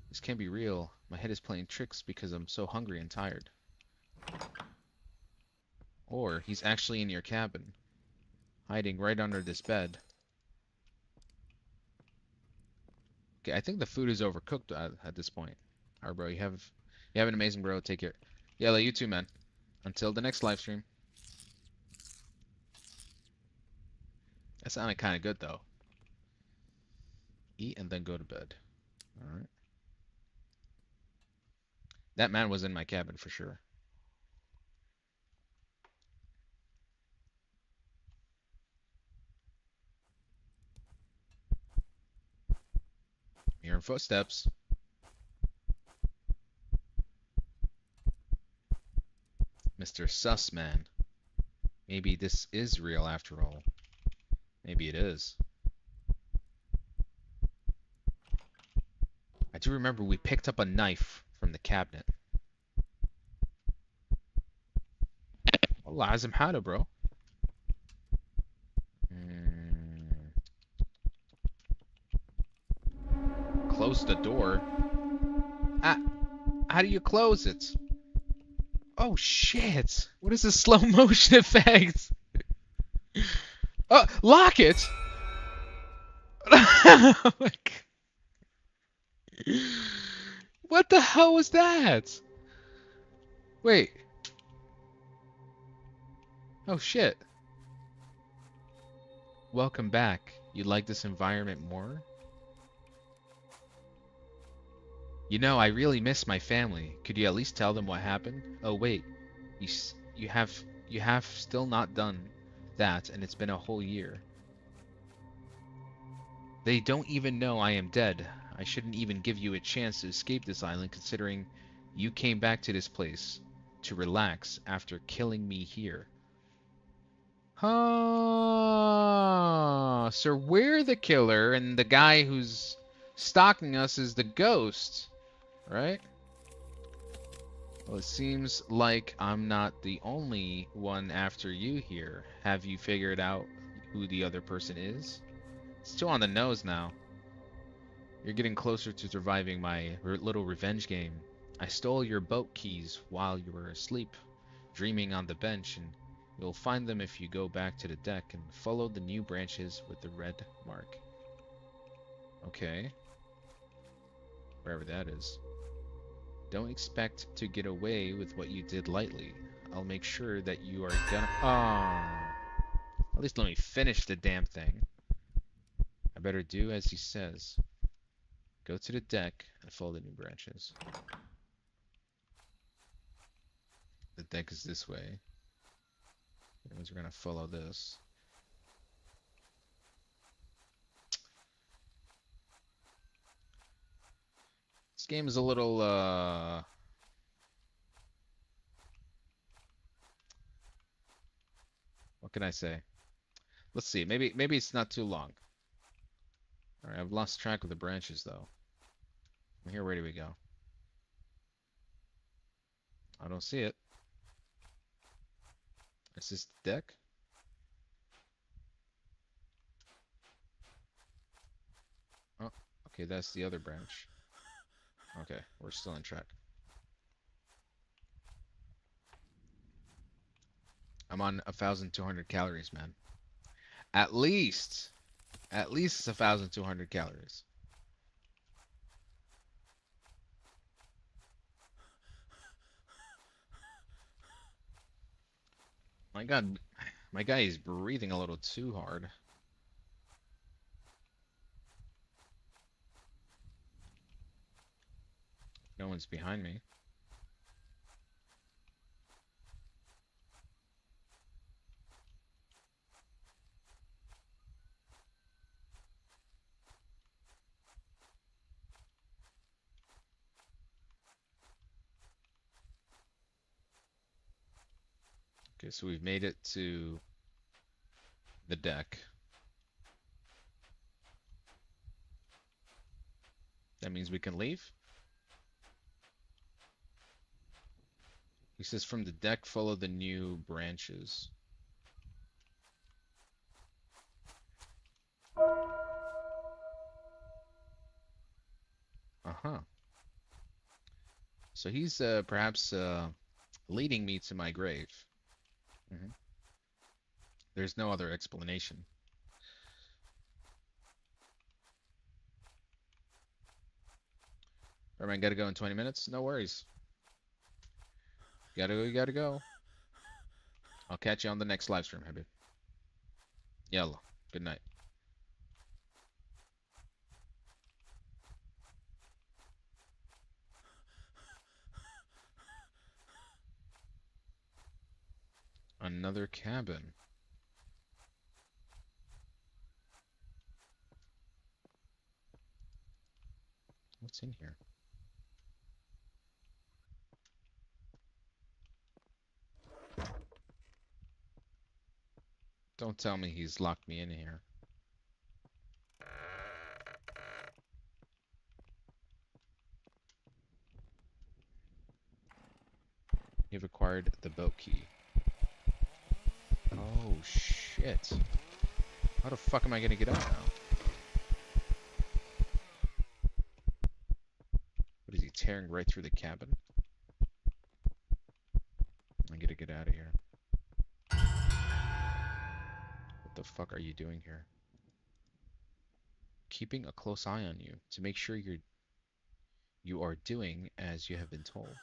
Speaker 1: This can't be real. My head is playing tricks because I'm so hungry and tired. Or he's actually in your cabin, hiding right under this bed. Okay, I think the food is overcooked at this point. Alright, bro, you have an amazing bro. Take care. Yeah, you too, man. Until the next live stream. That sounded kind of good though. Eat and then go to bed. All right. That man was in my cabin for sure. Hearing footsteps. Mr. Sussman. Maybe this is real after all. Maybe it is. I do remember we picked up a knife from the cabinet. Oh, Lazim Hada, bro. Close the door. Ah, how do you close it? Oh shit! What is this slow motion effect? Lock it! Oh my God. What the hell was that? Wait. Oh shit. Welcome back. You like this environment more? You know, I really miss my family. Could you at least tell them what happened? Oh wait. You have still not done that, and it's been a whole year. They don't even know I am dead. I shouldn't even give you a chance to escape this island, considering you came back to this place to relax after killing me here. Huh. So we're the killer, and the guy who's stalking us is the ghost, right? Well, it seems like I'm not the only one after you here. Have you figured out who the other person is? It's too on the nose now. You're getting closer to surviving my little revenge game. I stole your boat keys while you were asleep, dreaming on the bench, and you'll find them if you go back to the deck and follow the new branches with the red mark. Okay. Wherever that is. Don't expect to get away with what you did lightly. I'll make sure that you are gonna... Oh. At least let me finish the damn thing. I better do as he says. Go to the deck and follow the new branches. The deck is this way. That means we're gonna follow this. This game is a little what can I say? Let's see. Maybe it's not too long. Alright, I've lost track of the branches though. From here, where do we go? I don't see it. Is this the deck? Oh, okay, that's the other branch. Okay, we're still on track. I'm on 1,200 calories, man. At least it's 1,200 calories. My God, my guy is breathing a little too hard. No one's behind me. Okay, so we've made it to the deck. That means we can leave. He says from the deck, follow the new branches. Uh-huh. So he's perhaps leading me to my grave. Hmm. There's no other explanation. Alright, gotta go in 20 minutes? No worries. Gotta go, you gotta go. I'll catch you on the next live stream, Habib. Yalla. Good night. Another cabin. What's in here? Don't tell me he's locked me in here. You've acquired the boat key. Oh, shit. How the fuck am I gonna get out now? What is he, tearing right through the cabin? I gotta get out of here. What the fuck are you doing here? Keeping a close eye on you to make sure you are doing as you have been told.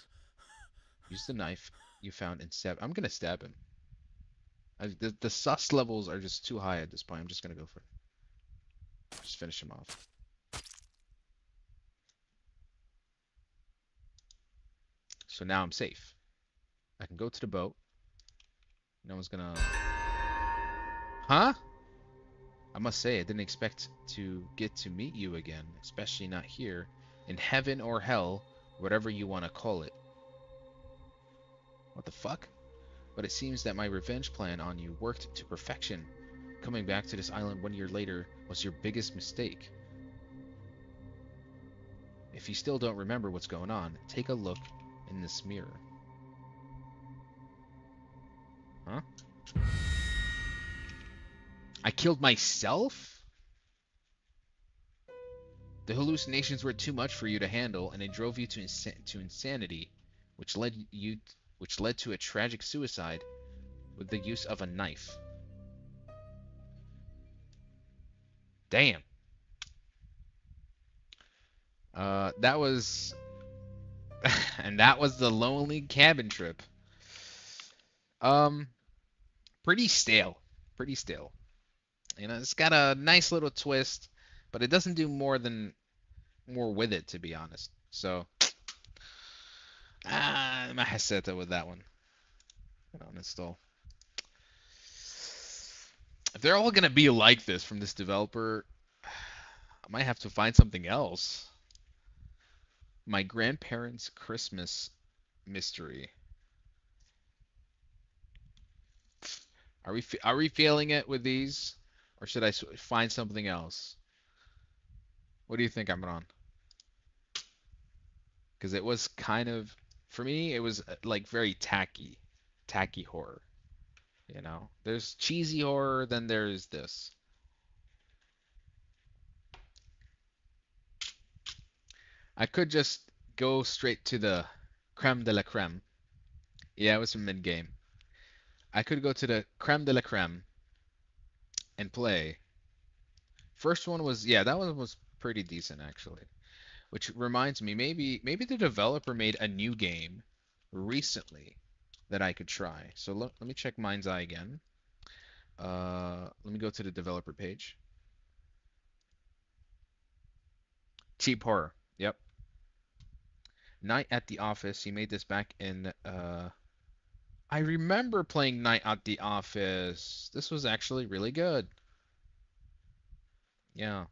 Speaker 1: Use the knife you found and stab. I'm gonna stab him. The sus levels are just too high at this point. I'm just gonna go for it. Just finish him off. So now I'm safe. I can go to the boat. No one's gonna... Huh? I must say, I didn't expect to get to meet you again, especially not here, in heaven or hell, whatever you want to call it. What the fuck? But it seems that my revenge plan on you worked to perfection. Coming back to this island 1 year later was your biggest mistake. If you still don't remember what's going on, take a look in this mirror. Huh? I killed myself? The hallucinations were too much for you to handle, and it drove you to insanity, which led to a tragic suicide with the use of a knife. Damn. That was... and that was the lonely cabin trip. Pretty stale. Pretty stale. You know, it's got a nice little twist, but it doesn't do more with it, to be honest. So, my heseta with that one. Uninstall. If they're all gonna be like this from this developer, I might have to find something else. My grandparents' Christmas mystery. Are we feeling it with these, or should I find something else? What do you think, I'm on? Because it was kind of, for me, it was like very tacky horror. You know, there's cheesy horror, then there's this. I could just go straight to the creme de la creme. Yeah, it was from mid-game. I could go to the creme de la creme and play. First one was, yeah, that one was pretty decent actually. Which reminds me, maybe the developer made a new game recently that I could try. So let me check Mind's Eye again. Let me go to the developer page. Cheap horror. Yep. Night at the Office. He made this back in I remember playing Night at the Office. This was actually really good. Yeah.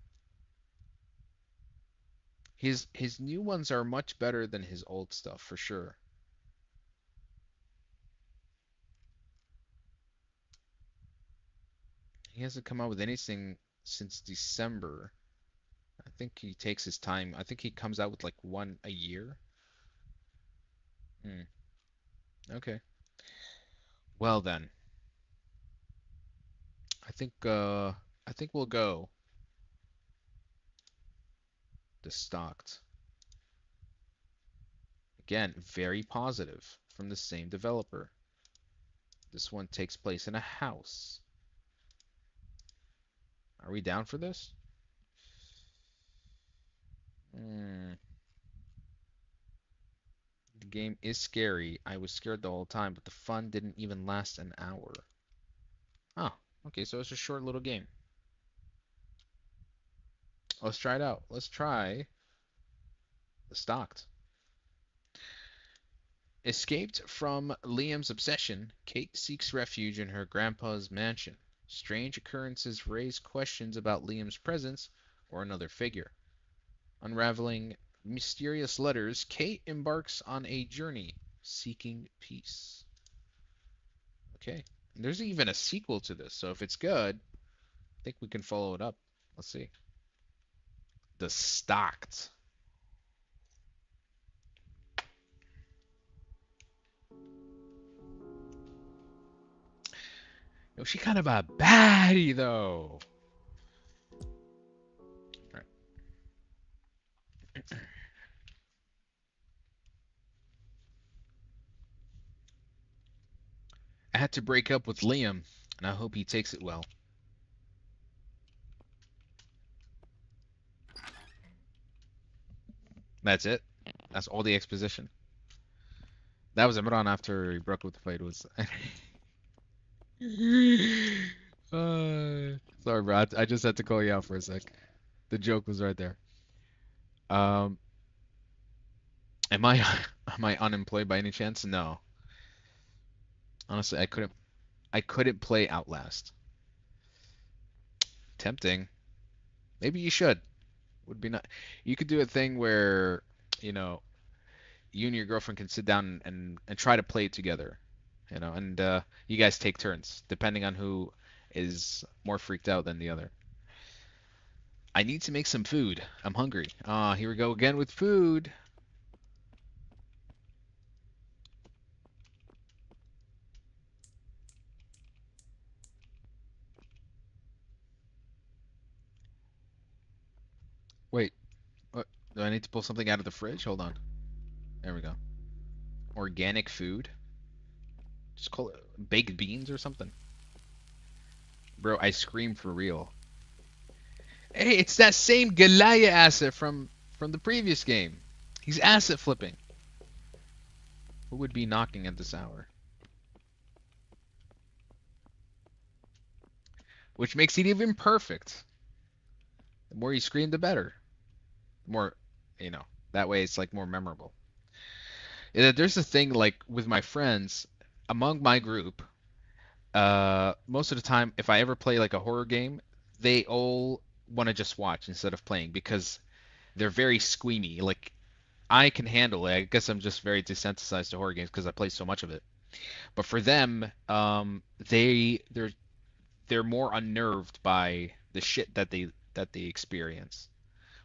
Speaker 1: His new ones are much better than his old stuff for sure. He hasn't come out with anything since December. I think he takes his time. I think he comes out with like one a year. Hmm. Okay. Well then, I think we'll go the Stalked. Again, very positive from the same developer. This one takes place in a house. Are we down for this? Hmm. The game is scary. I was scared the whole time, but the fun didn't even last an hour. Oh, okay, so it's a short little game. Let's try it out. Let's try the Stalked. Escaped from Liam's obsession, Kate seeks refuge in her grandpa's mansion. Strange occurrences raise questions about Liam's presence or another figure. Unraveling mysterious letters, Kate embarks on a journey seeking peace. Okay. And there's even a sequel to this, so if it's good, I think we can follow it up. Let's see. The Stalked. Yo, she kind of a baddie though. All right. I had to break up with Liam, and I hope he takes it well. That's it. That's all the exposition. That was Imran after he broke up with the fight. Was sorry, bro. I just had to call you out for a sec. The joke was right there. Um, am I am I unemployed by any chance? No. Honestly, I couldn't play Outlast. Tempting. Maybe you should. Would be not. You could do a thing where, you know, you and your girlfriend can sit down and try to play it together. And you guys take turns, depending on who is more freaked out than the other. I need to make some food. I'm hungry. Ah, here we go again with food. Wait, what? Do I need to pull something out of the fridge? Hold on. There we go. Organic food. Just call it baked beans or something. Bro, I scream for real. Hey, it's that same Galaya asset from the previous game. He's asset flipping. Who would be knocking at this hour? Which makes it even perfect. The more you scream, the better. The more, that way it's like more memorable. There's a thing like with my friends among my group. Most of the time, if I ever play like a horror game, they all want to just watch instead of playing because they're very squeamy. Like I can handle it. I guess I'm just very desensitized to horror games because I play so much of it. But for them, they're more unnerved by the shit that they experience,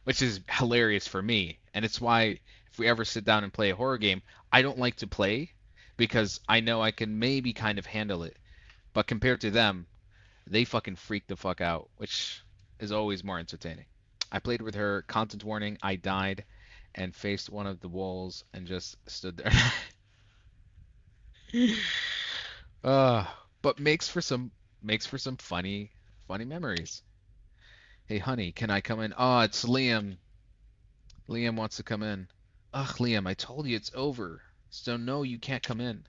Speaker 1: which is hilarious for me. And it's why if we ever sit down and play a horror game, I don't like to play because I know I can maybe kind of handle it. But compared to them, they fucking freak the fuck out, which is always more entertaining. I played with her, content warning, I died and faced one of the walls and just stood there. uh, but makes for some funny memories. Hey honey, can I come in? Oh, it's Liam. Liam wants to come in. Ugh, Liam, I told you it's over. So no, you can't come in.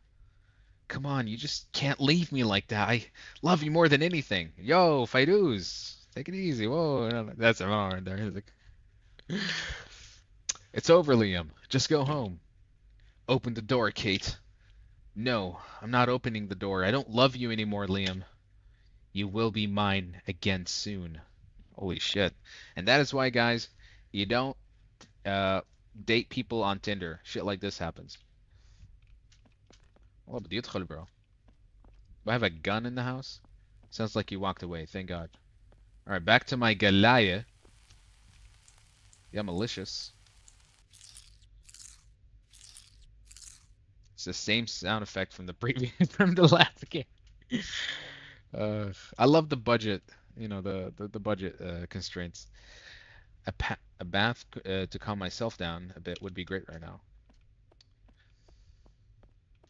Speaker 1: Come on, you just can't leave me like that. I love you more than anything. Yo, Fairuz, take it easy. Whoa, no, no, that's him right there. He's like, it's over, Liam. Just go home. Open the door, Kate. No, I'm not opening the door. I don't love you anymore, Liam. You will be mine again soon. Holy shit. And that is why, guys, you don't uh, date people on Tinder. Shit like this happens. Oh, بدي يدخل, bro. Do I have a gun in the house? Sounds like you walked away. Thank God. All right, back to my Galaya. Yeah, malicious. It's the same sound effect from the previous from the last game. I love the budget, you know, the budget constraints. A bath to calm myself down a bit would be great right now.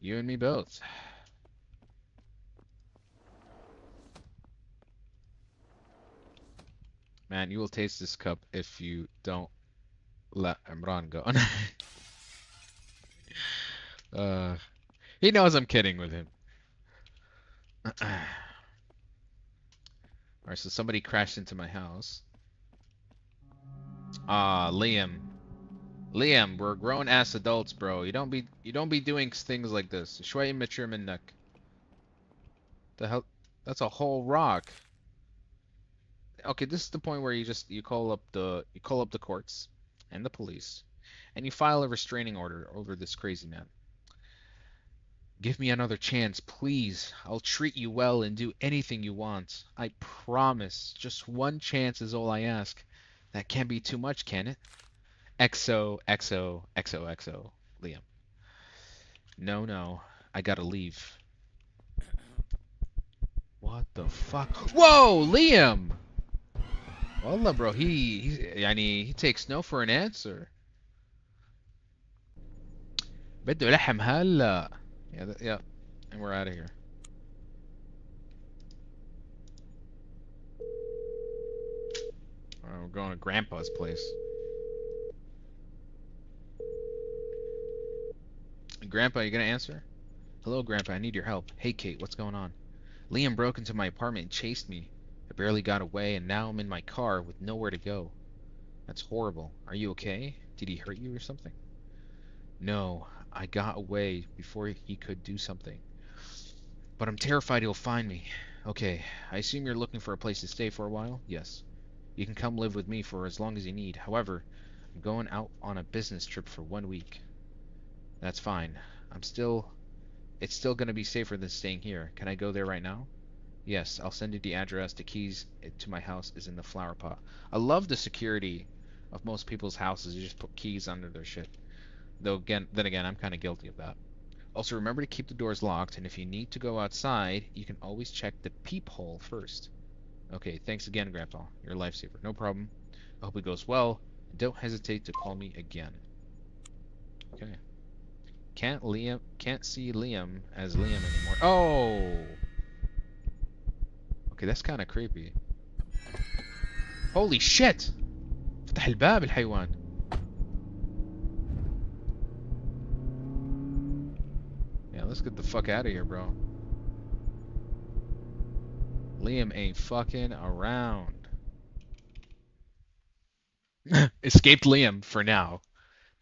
Speaker 1: You and me both. Man, you will taste this cup if you don't let Imran go. uh, he knows I'm kidding with him. Alright, so somebody crashed into my house. Ah, Liam. Liam, we're grown ass adults, bro. You don't be doing things like this. شوي immature منك. The hell? That's a whole rock. Okay, this is the point where you call up the courts and the police and you file a restraining order over this crazy man. Give me another chance, please. I'll treat you well and do anything you want. I promise. Just one chance is all I ask. That can't be too much, can it? XO, XO, XO, XO, Liam. No, no. I gotta leave. What the fuck? Whoa, Liam! Wallah, bro, he takes no for an answer. بده لحم هلا. Yeah, and we're out of here. We're going to Grandpa's place. Grandpa, you gonna answer? Hello, Grandpa, I need your help. Hey, Kate, what's going on? Liam broke into my apartment and chased me. I barely got away, and now I'm in my car with nowhere to go. That's horrible. Are you okay? Did he hurt you or something? No, I got away before he could do something. But I'm terrified he'll find me. Okay, I assume you're looking for a place to stay for a while? Yes. You can come live with me for as long as you need. However, I'm going out on a business trip for 1 week. That's fine. It's still gonna be safer than staying here. Can I go there right now? Yes, I'll send you the address. The keys to my house is in the flower pot. I love the security of most people's houses. You just put keys under their shit. Though then again, I'm kind of guilty of that. Also, remember to keep the doors locked, and if you need to go outside, you can always check the peephole first. Okay, thanks again, Grandpa. You're a lifesaver. No problem. I hope it goes well. And don't hesitate to call me again. Okay. Can't see Liam as Liam anymore. Oh! Okay, that's kind of creepy. Holy shit! فتح الباب الحيوان. Yeah, let's get the fuck out of here, bro. Liam ain't fucking around. Escaped Liam for now.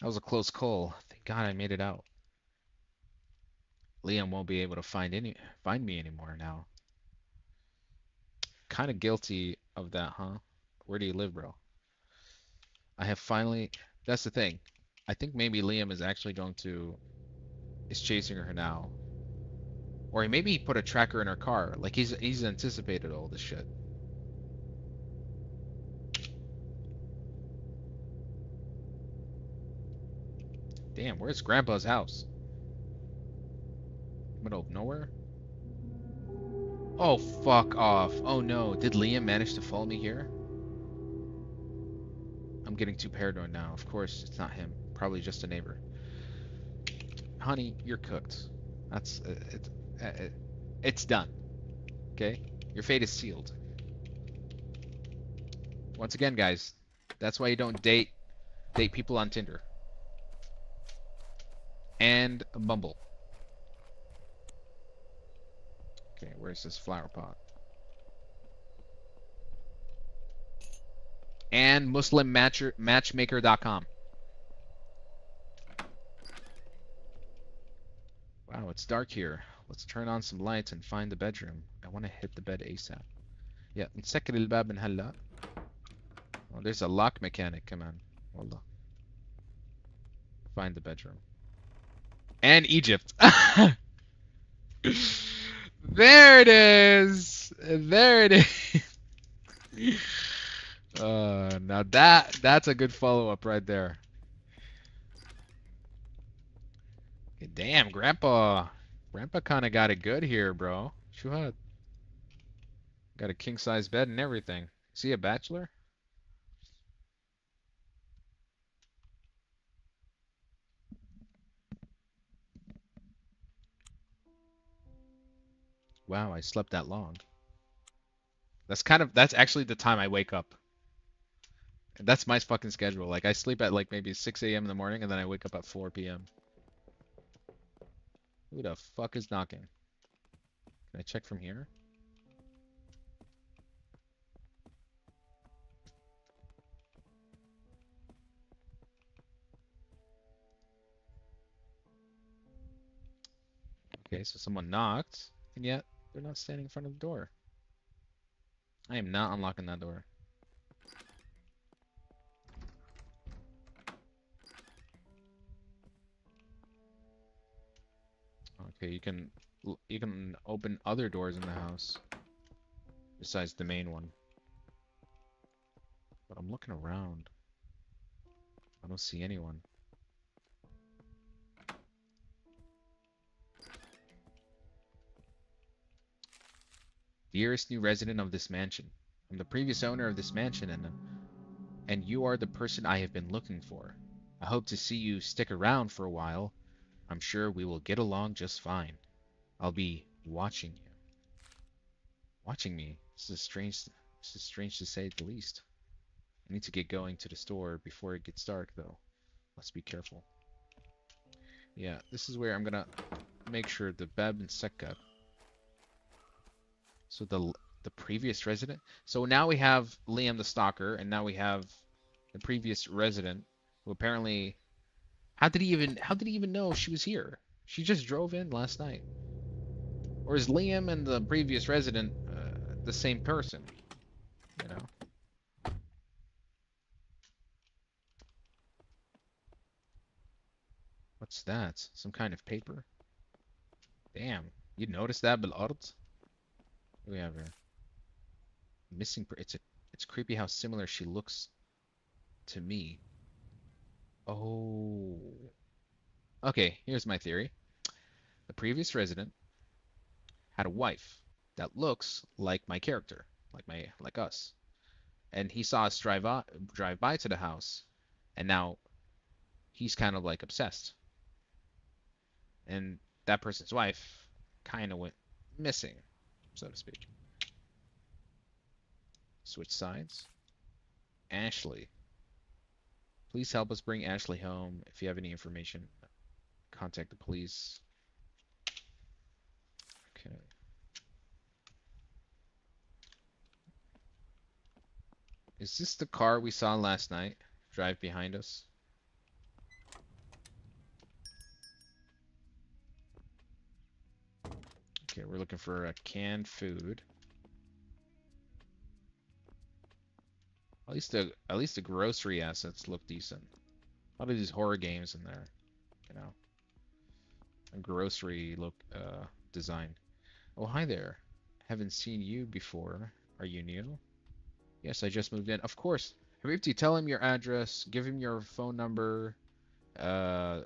Speaker 1: That was a close call. Thank God I made it out. Liam won't be able to find me anymore now. Kind of guilty of that, huh? Where do you live, bro? I have finally. That's the thing. I think maybe Liam is actually is chasing her now. Or maybe he put a tracker in her car. Like he's anticipated all this shit. Damn, where's Grandpa's house? Middle of nowhere? Oh, fuck off. Oh no, did Liam manage to follow me here? I'm getting too paranoid now. Of course, it's not him. Probably just a neighbor. Honey, you're cooked. That's it's done. Okay? Your fate is sealed. Once again, guys, that's why you don't date people on Tinder. And Bumble. Okay, where's this flower pot? And MuslimMatchmaker.com. Wow, it's dark here. Let's turn on some lights and find the bedroom. I want to hit the bed ASAP. Yeah, نسكر الباب من هلا. Oh, there's a lock mechanic. Come on. Wallah. Find the bedroom. And Egypt. There it is. There it is. Now that's a good follow-up right there. Damn, Grandpa. Grandpa kind of got it good here, bro. Shuhad. Got a king-size bed and everything. Is he a bachelor? Wow, I slept that long. That's actually the time I wake up. That's my fucking schedule. Like I sleep at like maybe 6 a.m. in the morning and then I wake up at 4 p.m. Who the fuck is knocking? Can I check from here? Okay, so someone knocked, and yet they're not standing in front of the door. I am not unlocking that door. Okay, you can open other doors in the house besides the main one. But I'm looking around. I don't see anyone. Dearest new resident of this mansion, I'm the previous owner of this mansion and you are the person I have been looking for. I hope to see you stick around for a while. I'm sure we will get along just fine. I'll be watching you. Watching me? This is strange to say the least. I need to get going to the store before it gets dark though. Let's be careful. Yeah, this is where I'm gonna make sure the Beb and Sekka. So the previous resident. So now we have Liam the stalker, and now we have the previous resident, who apparently how did he even know she was here? She just drove in last night. Or is Liam and the previous resident the same person? You know? What's that? Some kind of paper? Damn, you noticed that, Bilard? What do we have here? Missing. It's creepy how similar she looks to me. Oh. Okay, here's my theory. The previous resident had a wife that looks like my character, like us. And he saw us drive by to the house, and now he's kind of like obsessed. And that person's wife kind of went missing, so to speak. Switch sides. Ashley. Please help us bring Ashley home. If you have any information, contact the police. Okay. Is this the car we saw last night? Drive behind us? Okay, we're looking for a canned food. At least the grocery assets look decent. A lot of these horror games in there, you know. A grocery look design. Oh, hi there. Haven't seen you before. Are you new? Yes, I just moved in. Of course. Habibti, tell him your address, give him your phone number, uh,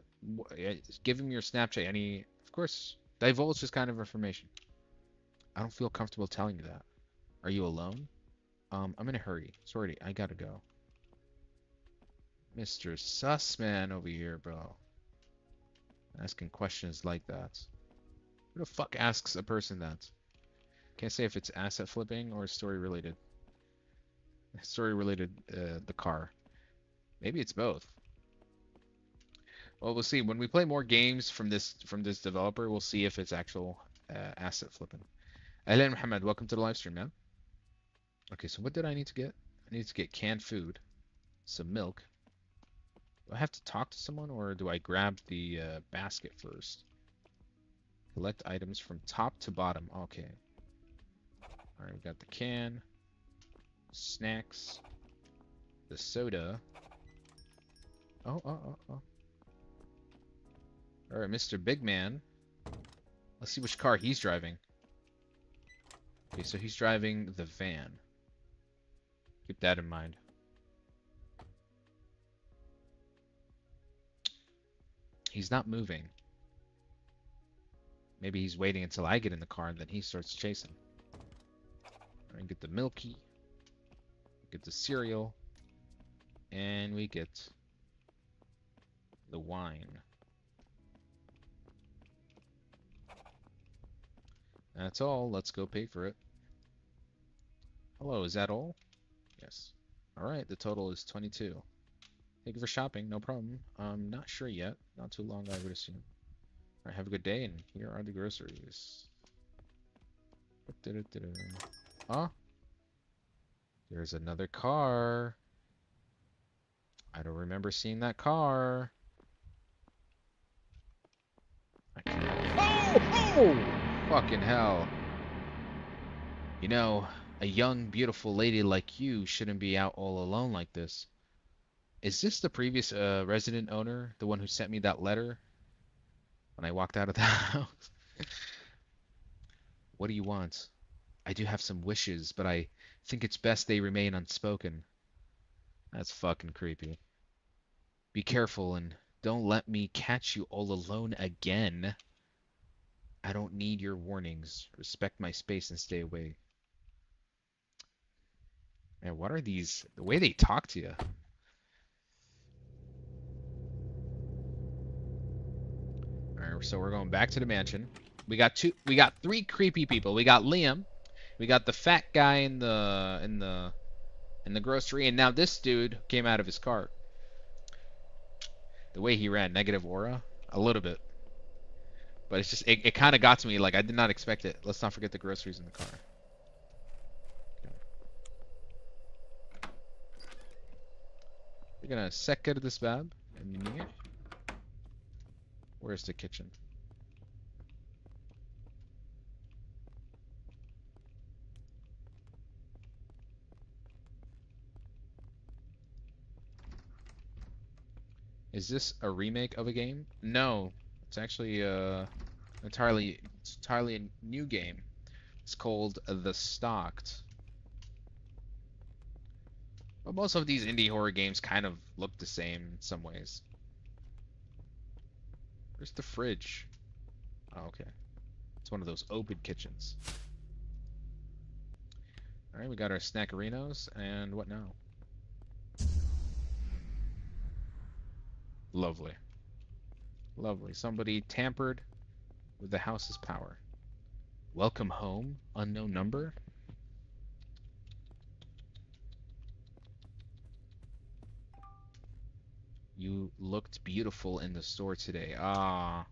Speaker 1: give him your Snapchat, of course, divulge this kind of information. I don't feel comfortable telling you that. Are you alone? I'm in a hurry. Sorry, I gotta go. Mr. Sussman over here, bro. Asking questions like that. Who the fuck asks a person that? Can't say if it's asset flipping or story related. Story related, the car. Maybe it's both. Well, we'll see. When we play more games from this developer, we'll see if it's actual asset flipping. Ahlan Muhammad, welcome to the live stream, man. Okay, so what did I need to get? I need to get canned food, some milk. Do I have to talk to someone or do I grab the basket first? Collect items from top to bottom. Okay. Alright, we got the can, snacks, the soda. Oh. Alright, Mr. Big Man. Let's see which car he's driving. Okay, so he's driving the van. Keep that in mind. He's not moving. Maybe he's waiting until I get in the car and then he starts chasing. Alright, get the milky. Get the cereal. And we get the wine. That's all. Let's go pay for it. Hello, is that all? Yes. Alright, the total is 22. Thank you for shopping, no problem. I'm not sure yet. Not too long, I would assume. Alright, have a good day, and here are the groceries. Huh? There's another car. I don't remember seeing that car. I can't. Oh! Fucking hell. You know, a young, beautiful lady like you shouldn't be out all alone like this. Is this the previous resident owner? The one who sent me that letter when I walked out of the house? What do you want? I do have some wishes, but I think it's best they remain unspoken. That's fucking creepy. Be careful and don't let me catch you all alone again. I don't need your warnings. Respect my space and stay away. Man, what are these? The way they talk to you. Alright, so we're going back to the mansion. We got three creepy people. We got Liam. We got the fat guy in the grocery, and now this dude came out of his car. The way he ran, negative aura, a little bit. But it's just it kind of got to me. Like I did not expect it. Let's not forget the groceries in the car. We're gonna second this bab. Where's the kitchen? Is this a remake of a game? No, it's actually entirely a new game. It's called The Stalked. But most of these indie horror games kind of look the same in some ways. Where's the fridge? Oh, okay. It's one of those open kitchens. Alright, we got our snackerinos, and what now? Lovely. Lovely. Somebody tampered with the house's power. Welcome home, unknown number? You looked beautiful in the store today. Ah.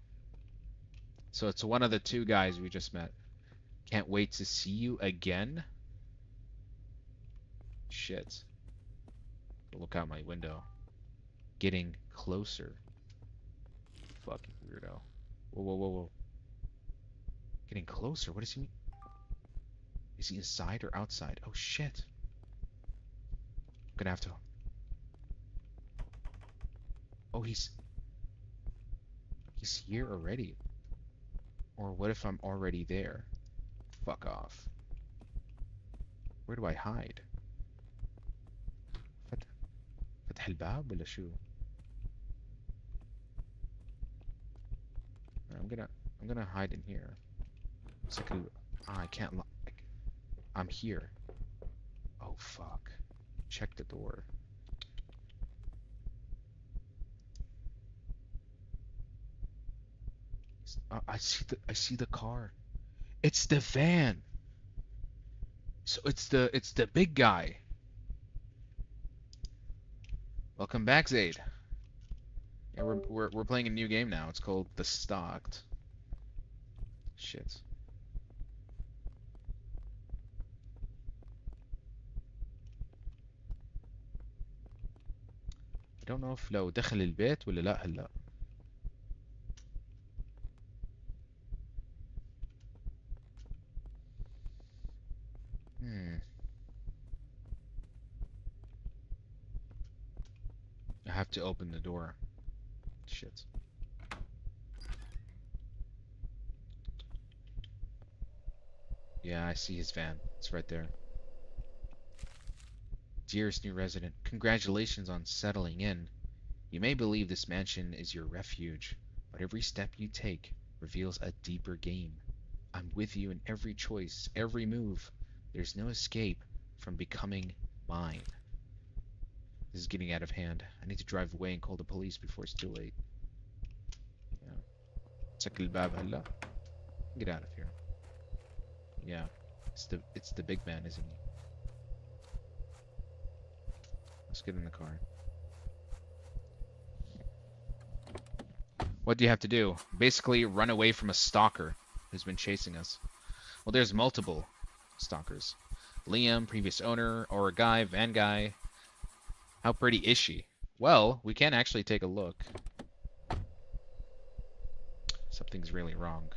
Speaker 1: So it's one of the two guys we just met. Can't wait to see you again. Shit. Look out my window. Getting closer. Fucking weirdo. Whoa, whoa, whoa, whoa. Getting closer? What does he mean? Is he inside or outside? Oh shit. I'm gonna have to... Oh, he's here already. Or what if I'm already there? Fuck off. Where do I hide? فتح الباب ولا شو? I'm gonna hide in here. So I can't lock. I'm here. Oh fuck. Check the door. I see the car. It's the van. So it's the big guy. Welcome back, Zaid. Yeah, we're playing a new game now. It's called The Stalked. Shit. I don't know if لو دخل البيت ولا لا هلا. I have to open the door. Shit. Yeah, I see his van. It's right there. Dearest new resident, congratulations on settling in. You may believe this mansion is your refuge, but every step you take reveals a deeper game. I'm with you in every choice, every move. There's no escape from becoming mine. This is getting out of hand. I need to drive away and call the police before it's too late. Yeah. Check الباب هلا. Get out of here. Yeah. It's the big man, isn't he? Let's get in the car. What do you have to do? Basically, run away from a stalker who's been chasing us. Well, there's multiple stalkers. Liam, previous owner, or a guy, van guy. How pretty is she? Well, we can actually take a look. Something's really wrong.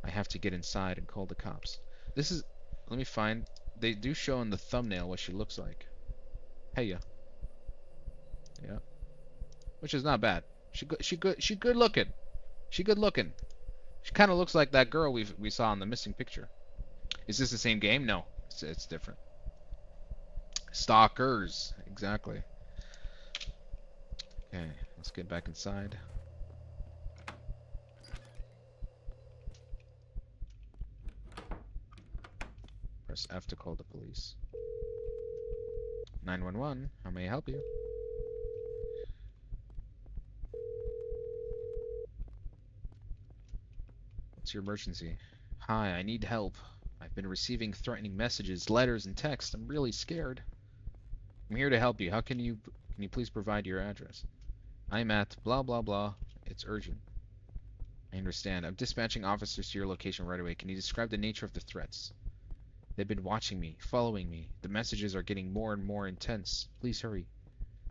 Speaker 1: I have to get inside and call the cops. This is... Let me find... They do show in the thumbnail what she looks like. Hey, yeah. Yeah. Which is not bad. She good looking. She good looking. She kind of looks like that girl we saw in the missing picture. Is this the same game? No, it's different. Stalkers, exactly. Okay, let's get back inside. Press F to call the police. 911, how may I help you? What's your emergency? Hi, I need help. I've been receiving threatening messages, letters, and texts. I'm really scared. I'm here to help you. Can you please provide your address? I'm at blah blah blah. It's urgent. I understand. I'm dispatching officers to your location right away. Can you describe the nature of the threats? They've been watching me, following me. The messages are getting more and more intense. Please hurry.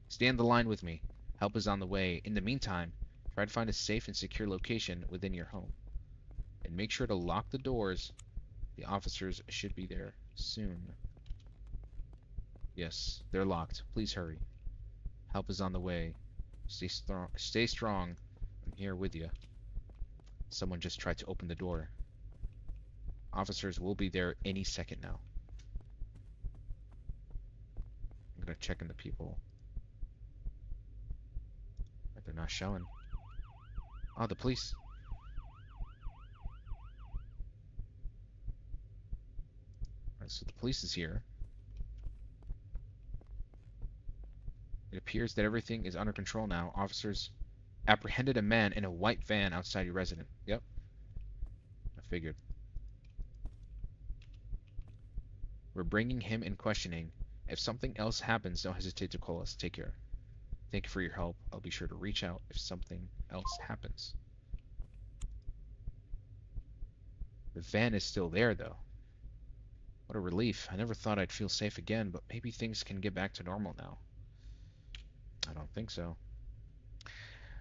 Speaker 1: Stay on the line with me. Help is on the way. In the meantime, try to find a safe and secure location within your home. And make sure to lock the doors. The officers should be there soon. Yes, they're locked. Please hurry. Help is on the way. Stay strong. Stay strong. I'm here with you. Someone just tried to open the door. Officers will be there any second now. I'm gonna check in the people. They're not showing. Oh, the police. Alright, so the police is here. It appears that everything is under control now. Officers apprehended a man in a white van outside your residence. Yep. I figured. We're bringing him in questioning. If something else happens, don't hesitate to call us. Take care. Thank you for your help. I'll be sure to reach out if something else happens. The van is still there, though. What a relief. I never thought I'd feel safe again, but maybe things can get back to normal now. I don't think so.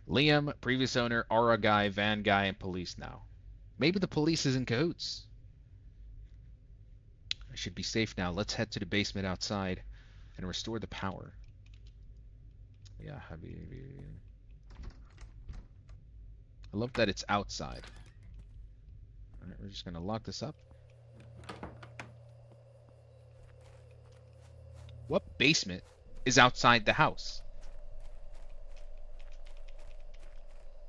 Speaker 1: Liam, previous owner, aura guy, van guy, and police now. Maybe the police is in cahoots. I should be safe now. Let's head to the basement outside and restore the power. Yeah, habibi. I love that it's outside. Alright, we're just gonna lock this up. What basement is outside the house?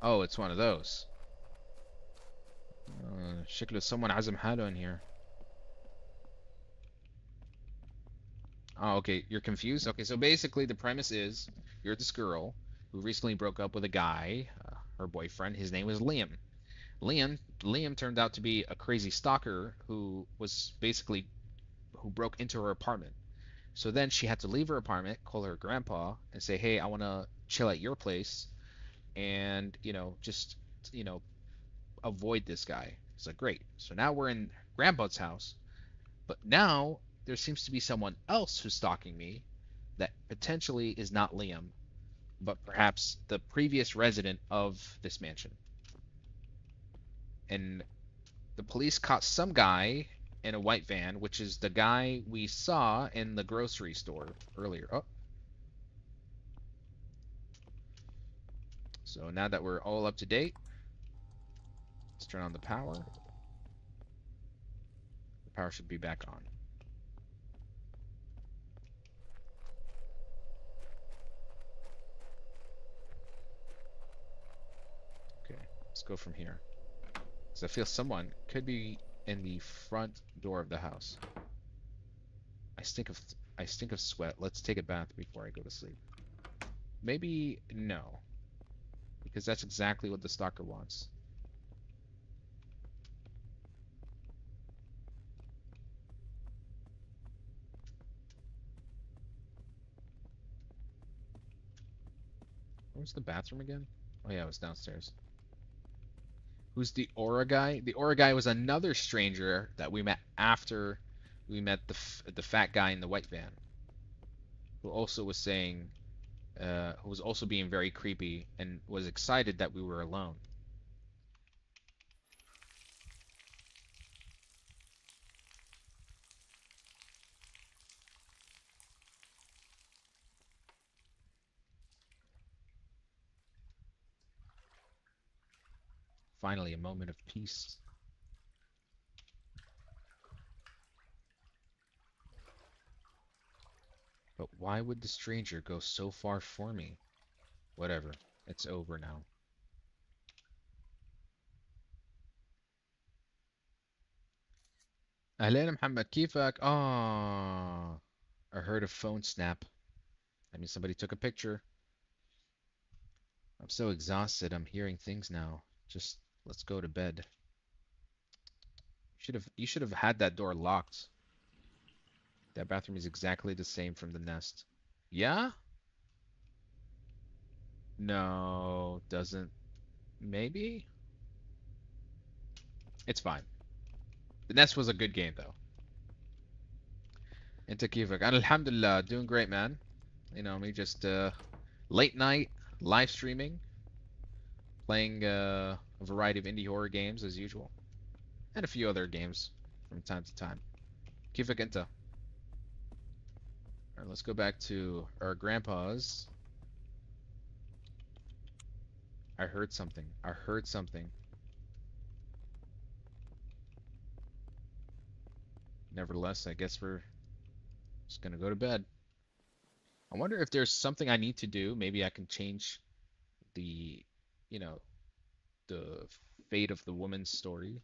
Speaker 1: Oh, it's one of those. شكله someone عزم حاله in here. Oh, okay, you're confused? Okay, so basically the premise is you're this girl who recently broke up with a guy, her boyfriend. His name was Liam. Liam turned out to be a crazy stalker who broke into her apartment. So then she had to leave her apartment, call her grandpa, and say, "Hey, I want to chill at your place, and just avoid this guy." It's like, great. So now we're in grandpa's house, but now there seems to be someone else who's stalking me that potentially is not Liam, but perhaps the previous resident of this mansion. And the police caught some guy in a white van, which is the guy we saw in the grocery store earlier. Oh. So now that we're all up to date, let's turn on the power. The power should be back on. Okay, let's go from here. So I feel someone could be in the front door of the house. I stink of I stink of sweat. Let's take a bath before I go to sleep. Maybe no, because that's exactly what the stalker wants. Where's the bathroom again? Oh yeah, it was downstairs. Who's the Aura guy? The Aura guy was another stranger that we met after we met the fat guy in the white van, who also was saying, who was also being very creepy and was excited that we were alone. Finally, a moment of peace. But why would the stranger go so far for me? Whatever, it's over now. أهلين محمد كيفك؟ I heard a phone snap. I mean, somebody took a picture. I'm so exhausted. I'm hearing things now. Just let's go to bed. You should have had that door locked. That bathroom is exactly the same from the nest. Yeah? No, doesn't. Maybe? It's fine. The nest was a good game though. Into Kivak. Alhamdulillah, doing great, man. You know, me just late night live streaming, playing a variety of indie horror games as usual, and a few other games from time to time. Kivak Inta. Alright, let's go back to our grandpa's. I heard something. I heard something. Nevertheless, I guess we're just gonna go to bed. I wonder if there's something I need to do. Maybe I can change the, you know, the fate of the woman's story.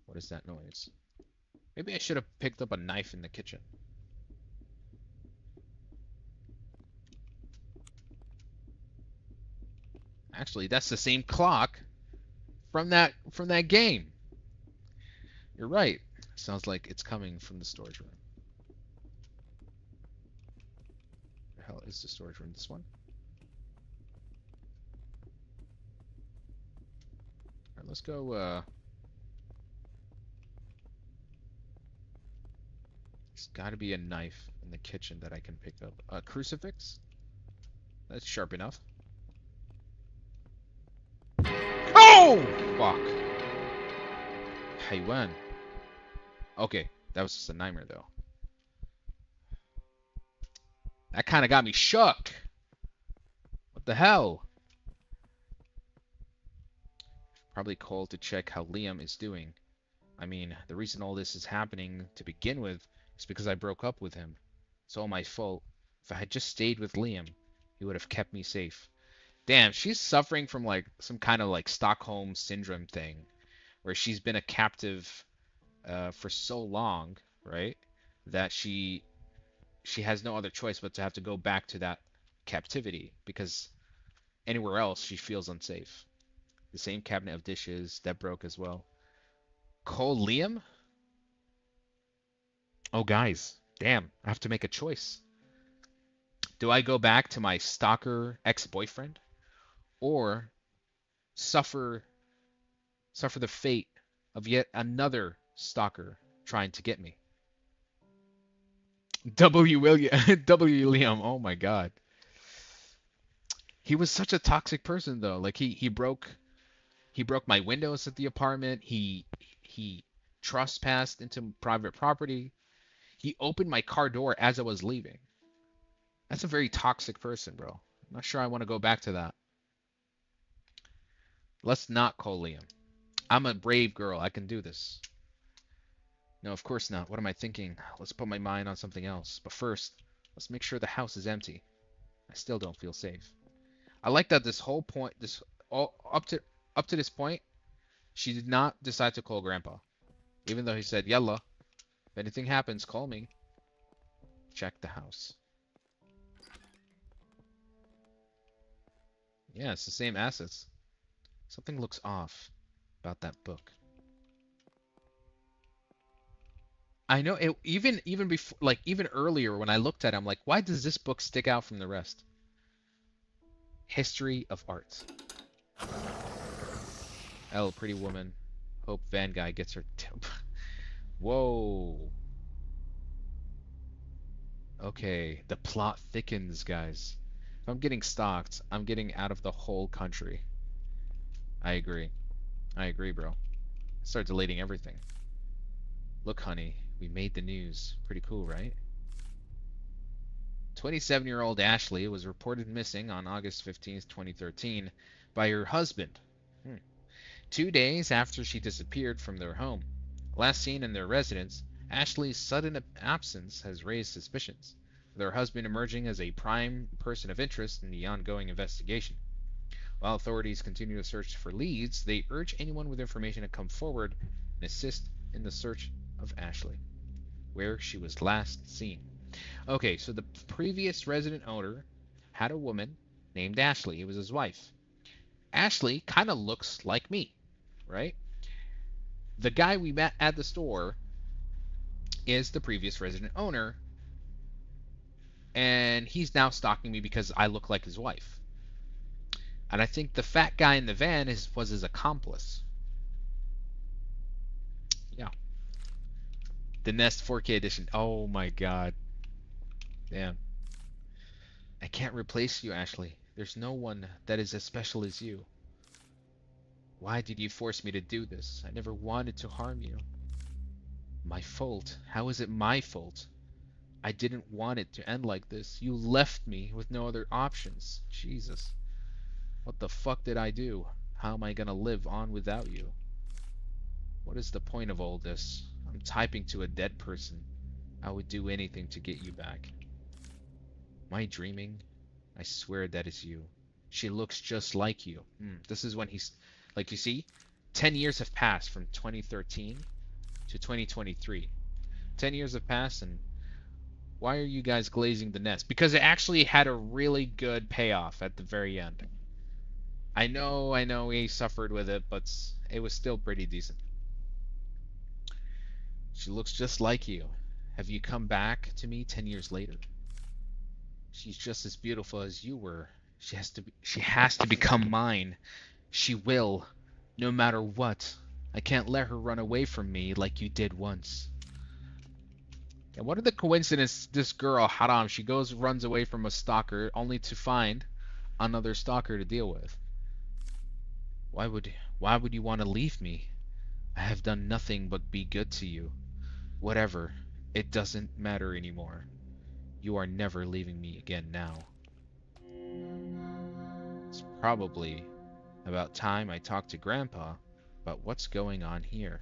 Speaker 1: What is that noise? Maybe I should have picked up a knife in the kitchen. Actually, that's the same clock from that game. You're right. Sounds like it's coming from the storage room. Where the hell is the storage room? This one? Alright, let's go, there's gotta be a knife in the kitchen that I can pick up. A crucifix? That's sharp enough. Oh! Fuck. Haywan. Okay, that was just a nightmare though. That kind of got me shook. What the hell? Probably called to check how Liam is doing. I mean, the reason all this is happening to begin with is because I broke up with him. It's all my fault. If I had just stayed with Liam, he would have kept me safe. Damn, she's suffering from like some kind of like Stockholm syndrome thing, where she's been a captive for so long, right? That she has no other choice but to have to go back to that captivity because anywhere else she feels unsafe. The same cabinet of dishes that broke as well. Cole Liam? Oh, guys, damn, I have to make a choice. Do I go back to my stalker ex-boyfriend or suffer suffer the fate of yet another stalker trying to get me? W. William, W. Liam. Oh my God. He was such a toxic person though. Like he broke my windows at the apartment. He trespassed into private property. He opened my car door as I was leaving. That's a very toxic person, bro. I'm not sure I want to go back to that. Let's not call Liam. I'm a brave girl. I can do this. No, of course not. What am I thinking? Let's put my mind on something else. But first, let's make sure the house is empty. I still don't feel safe. I like that this whole point, this all up to this point, she did not decide to call Grandpa, even though he said, "Yalla, if anything happens, call me." Check the house. Yeah, it's the same assets. Something looks off about that book. I know it even before, like even earlier when I looked at it, I'm like, why does this book stick out from the rest? History of Art. Elle, Pretty Woman. Hope Van Guy gets her. Whoa. Okay, the plot thickens, guys. If I'm getting stalked, I'm getting out of the whole country. I agree. I agree, bro. Start deleting everything. Look, honey, we made the news. Pretty cool, right? 27-year-old Ashley was reported missing on August 15th, 2013 by her husband. 2 days after she disappeared from their home. Last seen in their residence, Ashley's sudden absence has raised suspicions, with her husband emerging as a prime person of interest in the ongoing investigation. While authorities continue to search for leads, they urge anyone with information to come forward and assist in the search of Ashley, where she was last seen. Okay, so the previous resident owner had a woman named Ashley. It was his wife. Ashley kind of looks like me, right? The guy we met at the store is the previous resident owner, and he's now stalking me because I look like his wife. And I think the fat guy in the van was his accomplice. Yeah. The Nest 4K edition. Oh my god. Damn. I can't replace you, Ashley. There's no one that is as special as you. Why did you force me to do this? I never wanted to harm you. My fault? How is it my fault? I didn't want it to end like this. You left me with no other options. Jesus. What the fuck did I do? How am I gonna live on without you? What is the point of all this? I'm typing to a dead person. I would do anything to get you back. Am I dreaming? I swear that is you. She looks just like you. This is when he's... Like, you see? 10 years have passed from 2013 to 2023. 10 years have passed, and why are you guys glazing the nest? Because it actually had a really good payoff at the very end. I know he suffered with it, but it was still pretty decent. She looks just like you. Have you come back to me 10 years later? She's just as beautiful as you were. She has to become mine. She will, no matter what. I can't let her run away from me like you did once. And what are the coincidences? This girl, Haram, she runs away from a stalker only to find another stalker to deal with. Why would you want to leave me? I have done nothing but be good to you. Whatever, it doesn't matter anymore. You are never leaving me again now. It's probably about time I talked to Grandpa about what's going on here.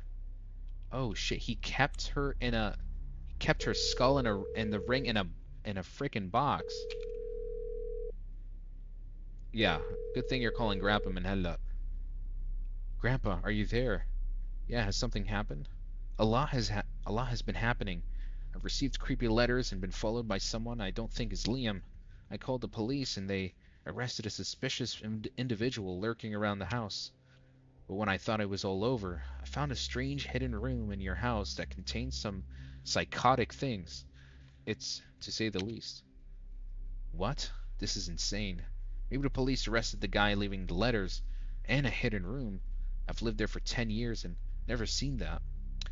Speaker 1: Oh shit, he kept her skull in the ring in a freaking box. Yeah, good thing you're calling Grandpa Manhella. Grandpa, are you there? Yeah, has something happened? A lot has been happening. I've received creepy letters and been followed by someone I don't think is Liam. I called the police and they arrested a suspicious individual lurking around the house. But when I thought it was all over, I found a strange hidden room in your house that contains some psychotic things. It's, to say the least. What? This is insane. Maybe the police arrested the guy leaving the letters and a hidden room. I've lived there for 10 years and never seen that.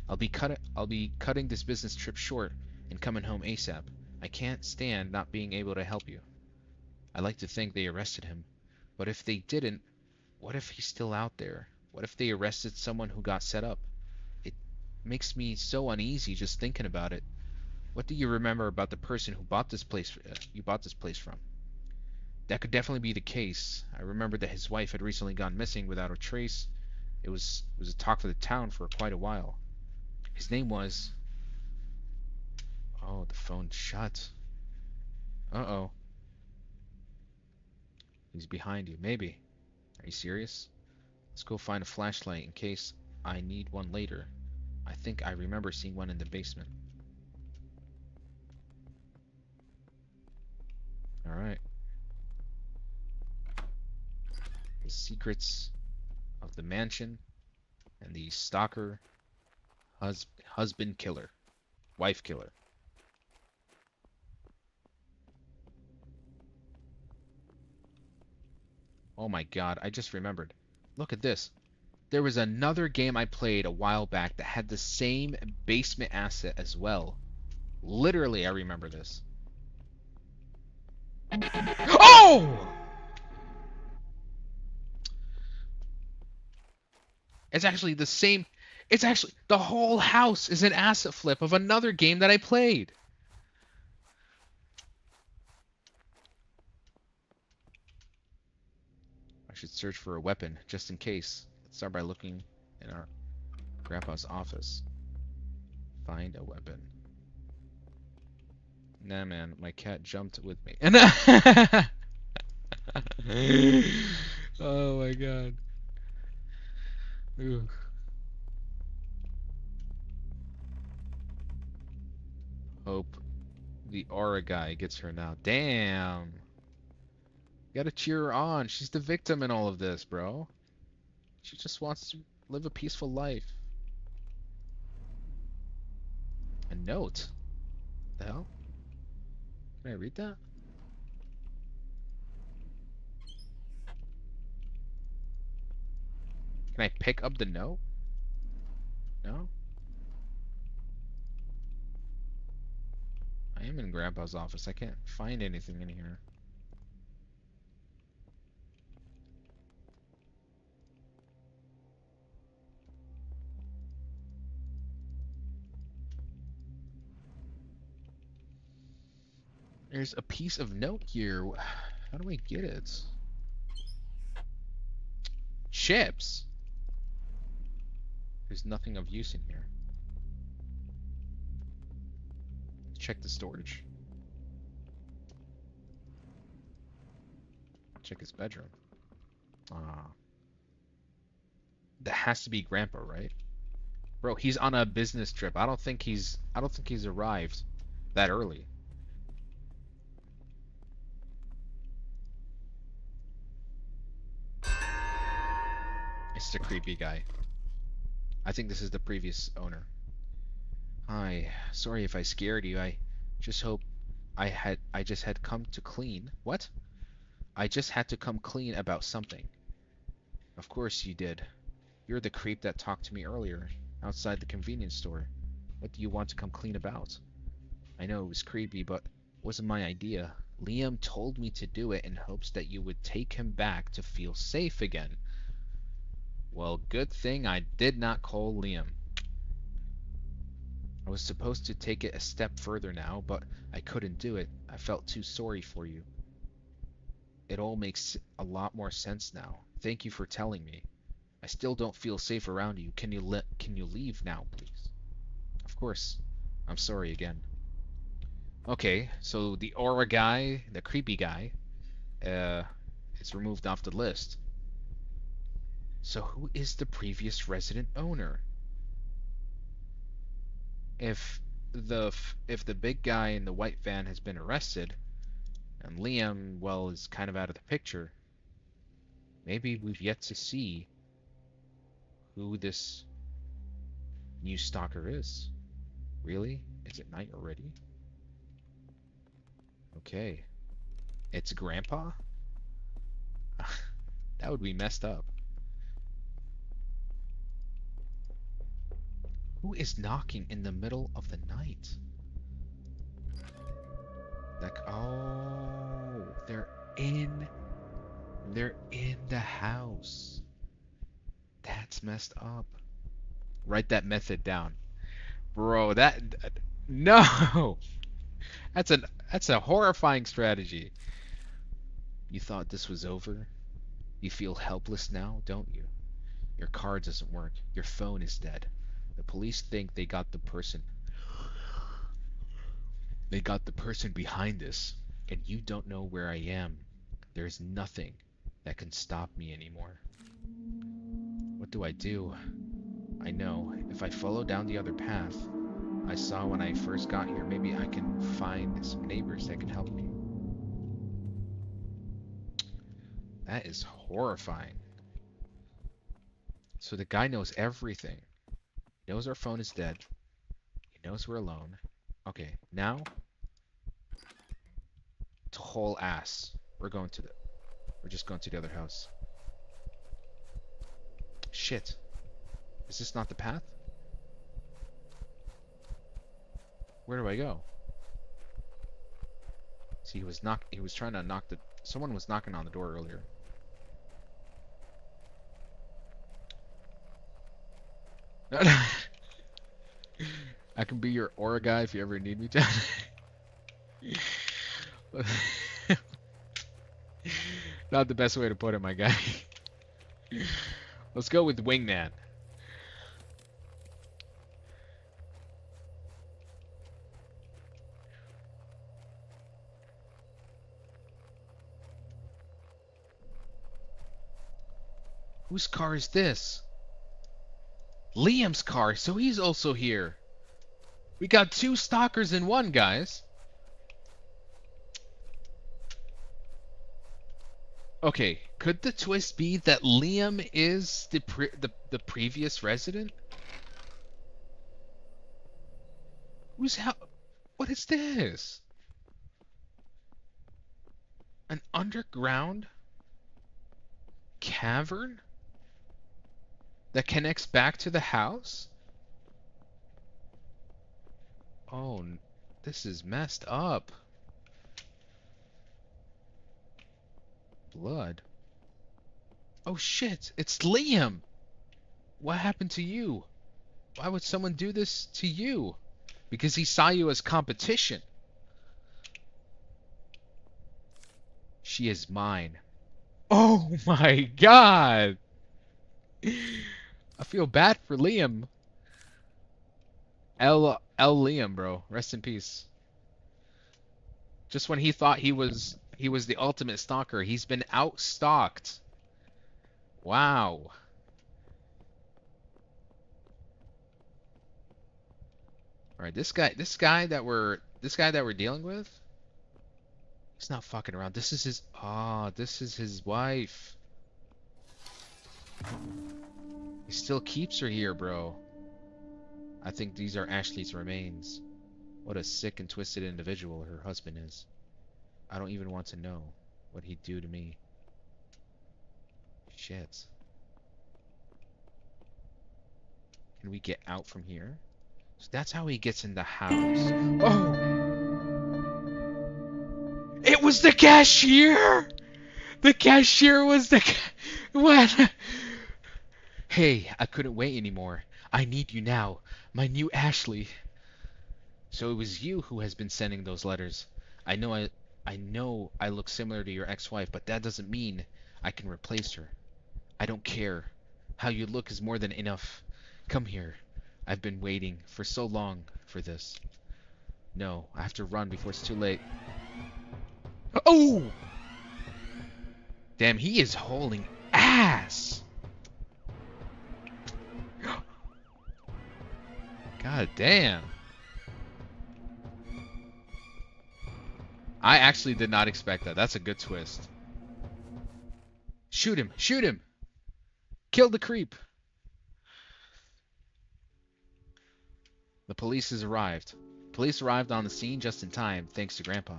Speaker 1: I'll be cutting this business trip short and coming home ASAP. I can't stand not being able to help you. I like to think they arrested him, but if they didn't, what if he's still out there? What if they arrested someone who got set up? It makes me so uneasy just thinking about it. What do you remember about the person who bought this place? You bought this place from? That could definitely be the case. I remember that his wife had recently gone missing without a trace. It was a talk for the town for quite a while. His name was... Oh, the phone shut. Uh-oh. He's behind you. Maybe. Are you serious? Let's go find a flashlight in case I need one later. I think I remember seeing one in the basement. Alright. The secrets of the mansion and the stalker husband killer. Wife killer. Oh my god, I just remembered. Look at this. There was another game I played a while back that had the same basement asset as well. Literally, I remember this. Oh! It's actually the same. It's actually the whole house is an asset flip of another game that I played. I should search for a weapon just in case. Let's start by looking in our grandpa's office. Find a weapon. Nah, man, my cat jumped with me. Oh my god. Ooh. Hope the aura guy gets her now. Damn. You gotta cheer her on. She's the victim in all of this, bro. She just wants to live a peaceful life. A note? The hell? Can I read that? Can I pick up the note? No? I am in Grandpa's office. I can't find anything in here. There's a piece of note here. How do I get it? Chips? There's nothing of use in here. Check the storage. Check his bedroom. Ah. That has to be Grandpa, right? Bro, he's on a business trip. I don't think he's arrived that early. It's the creepy guy. I think this is the previous owner. Hi, sorry if I scared you. I just hope I just had come to clean. What? I just had to come clean about something. Of course you did. You're the creep that talked to me earlier, outside the convenience store. What do you want to come clean about? I know it was creepy, but it wasn't my idea. Liam told me to do it in hopes that you would take him back to feel safe again. Well, good thing I did not call Liam. I was supposed to take it a step further now, but I couldn't do it. I felt too sorry for you. It all makes a lot more sense now. Thank you for telling me. I still don't feel safe around you. Can you leave now, please? Of course. I'm sorry again. Okay, so the aura guy, the creepy guy, is removed off the list. So who is the previous resident owner? If the big guy in the white van has been arrested, and Liam, well, is kind of out of the picture, maybe we've yet to see who this new stalker is. Really? Is it night already? Okay. It's Grandpa? That would be messed up. Who is knocking in the middle of the night? Like, oh, they're in the house. That's messed up. Write that method down. Bro, no. That's a horrifying strategy. You thought this was over? You feel helpless now, don't you? Your car doesn't work. Your phone is dead. The police think they got the person. They got the person behind this, and you don't know where I am. There's nothing that can stop me anymore. What do I do? I know. If I follow down the other path I saw when I first got here, maybe I can find some neighbors that can help me. That is horrifying. So the guy knows everything. He knows our phone is dead. He knows we're alone. Okay, now to whole ass. We're just going to the other house. Shit. Is this not the path? Where do I go? See, he was trying to knock someone was knocking on the door earlier. I can be your aura guy if you ever need me to. Not the best way to put it, my guy. Let's go with wingman. Whose car is this? Liam's car, so he's also here. We got two stalkers in one, guys. Okay, could the twist be that Liam is the previous resident? What is this? An underground cavern that connects back to the house? Oh, this is messed up. Blood. Oh shit, it's Liam! What happened to you? Why would someone do this to you? Because he saw you as competition. She is mine. Oh my god! I feel bad for Liam. L Liam, bro. Rest in peace. Just when he thought he was the ultimate stalker, he's been out-stalked. Wow. All right, this guy that we're dealing with, he's not fucking around. This is his wife. He still keeps her here, bro. I think these are Ashley's remains. What a sick and twisted individual her husband is. I don't even want to know what he'd do to me. Shit. Can we get out from here? So that's how he gets in the house. Oh! It was the cashier! The cashier was what? Hey, I couldn't wait anymore. I need you now. My new Ashley. So it was you who has been sending those letters. I know I look similar to your ex-wife, but that doesn't mean I can replace her. I don't care. How you look is more than enough. Come here. I've been waiting for so long for this. No, I have to run before it's too late. Oh! Damn, he is hauling ass! God damn. I actually did not expect that. That's a good twist. Shoot him! Shoot him! Kill the creep! The police has arrived. Police arrived on the scene just in time, thanks to Grandpa.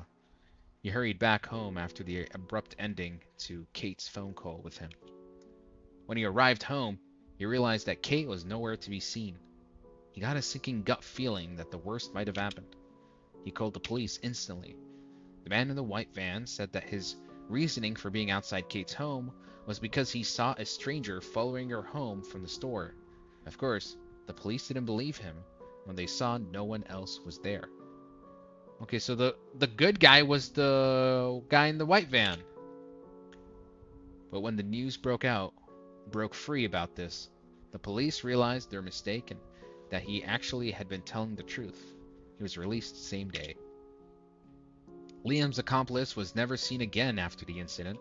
Speaker 1: He hurried back home after the abrupt ending to Kate's phone call with him. When he arrived home, he realized that Kate was nowhere to be seen. He got a sinking gut feeling that the worst might have happened. He called the police instantly. The man in the white van said that his reasoning for being outside Kate's home was because he saw a stranger following her home from the store. Of course, the police didn't believe him when they saw no one else was there. Okay, so the good guy was the guy in the white van. But when the news broke free about this, the police realized their mistake and that he actually had been telling the truth. He was released the same day. Liam's accomplice was never seen again after the incident.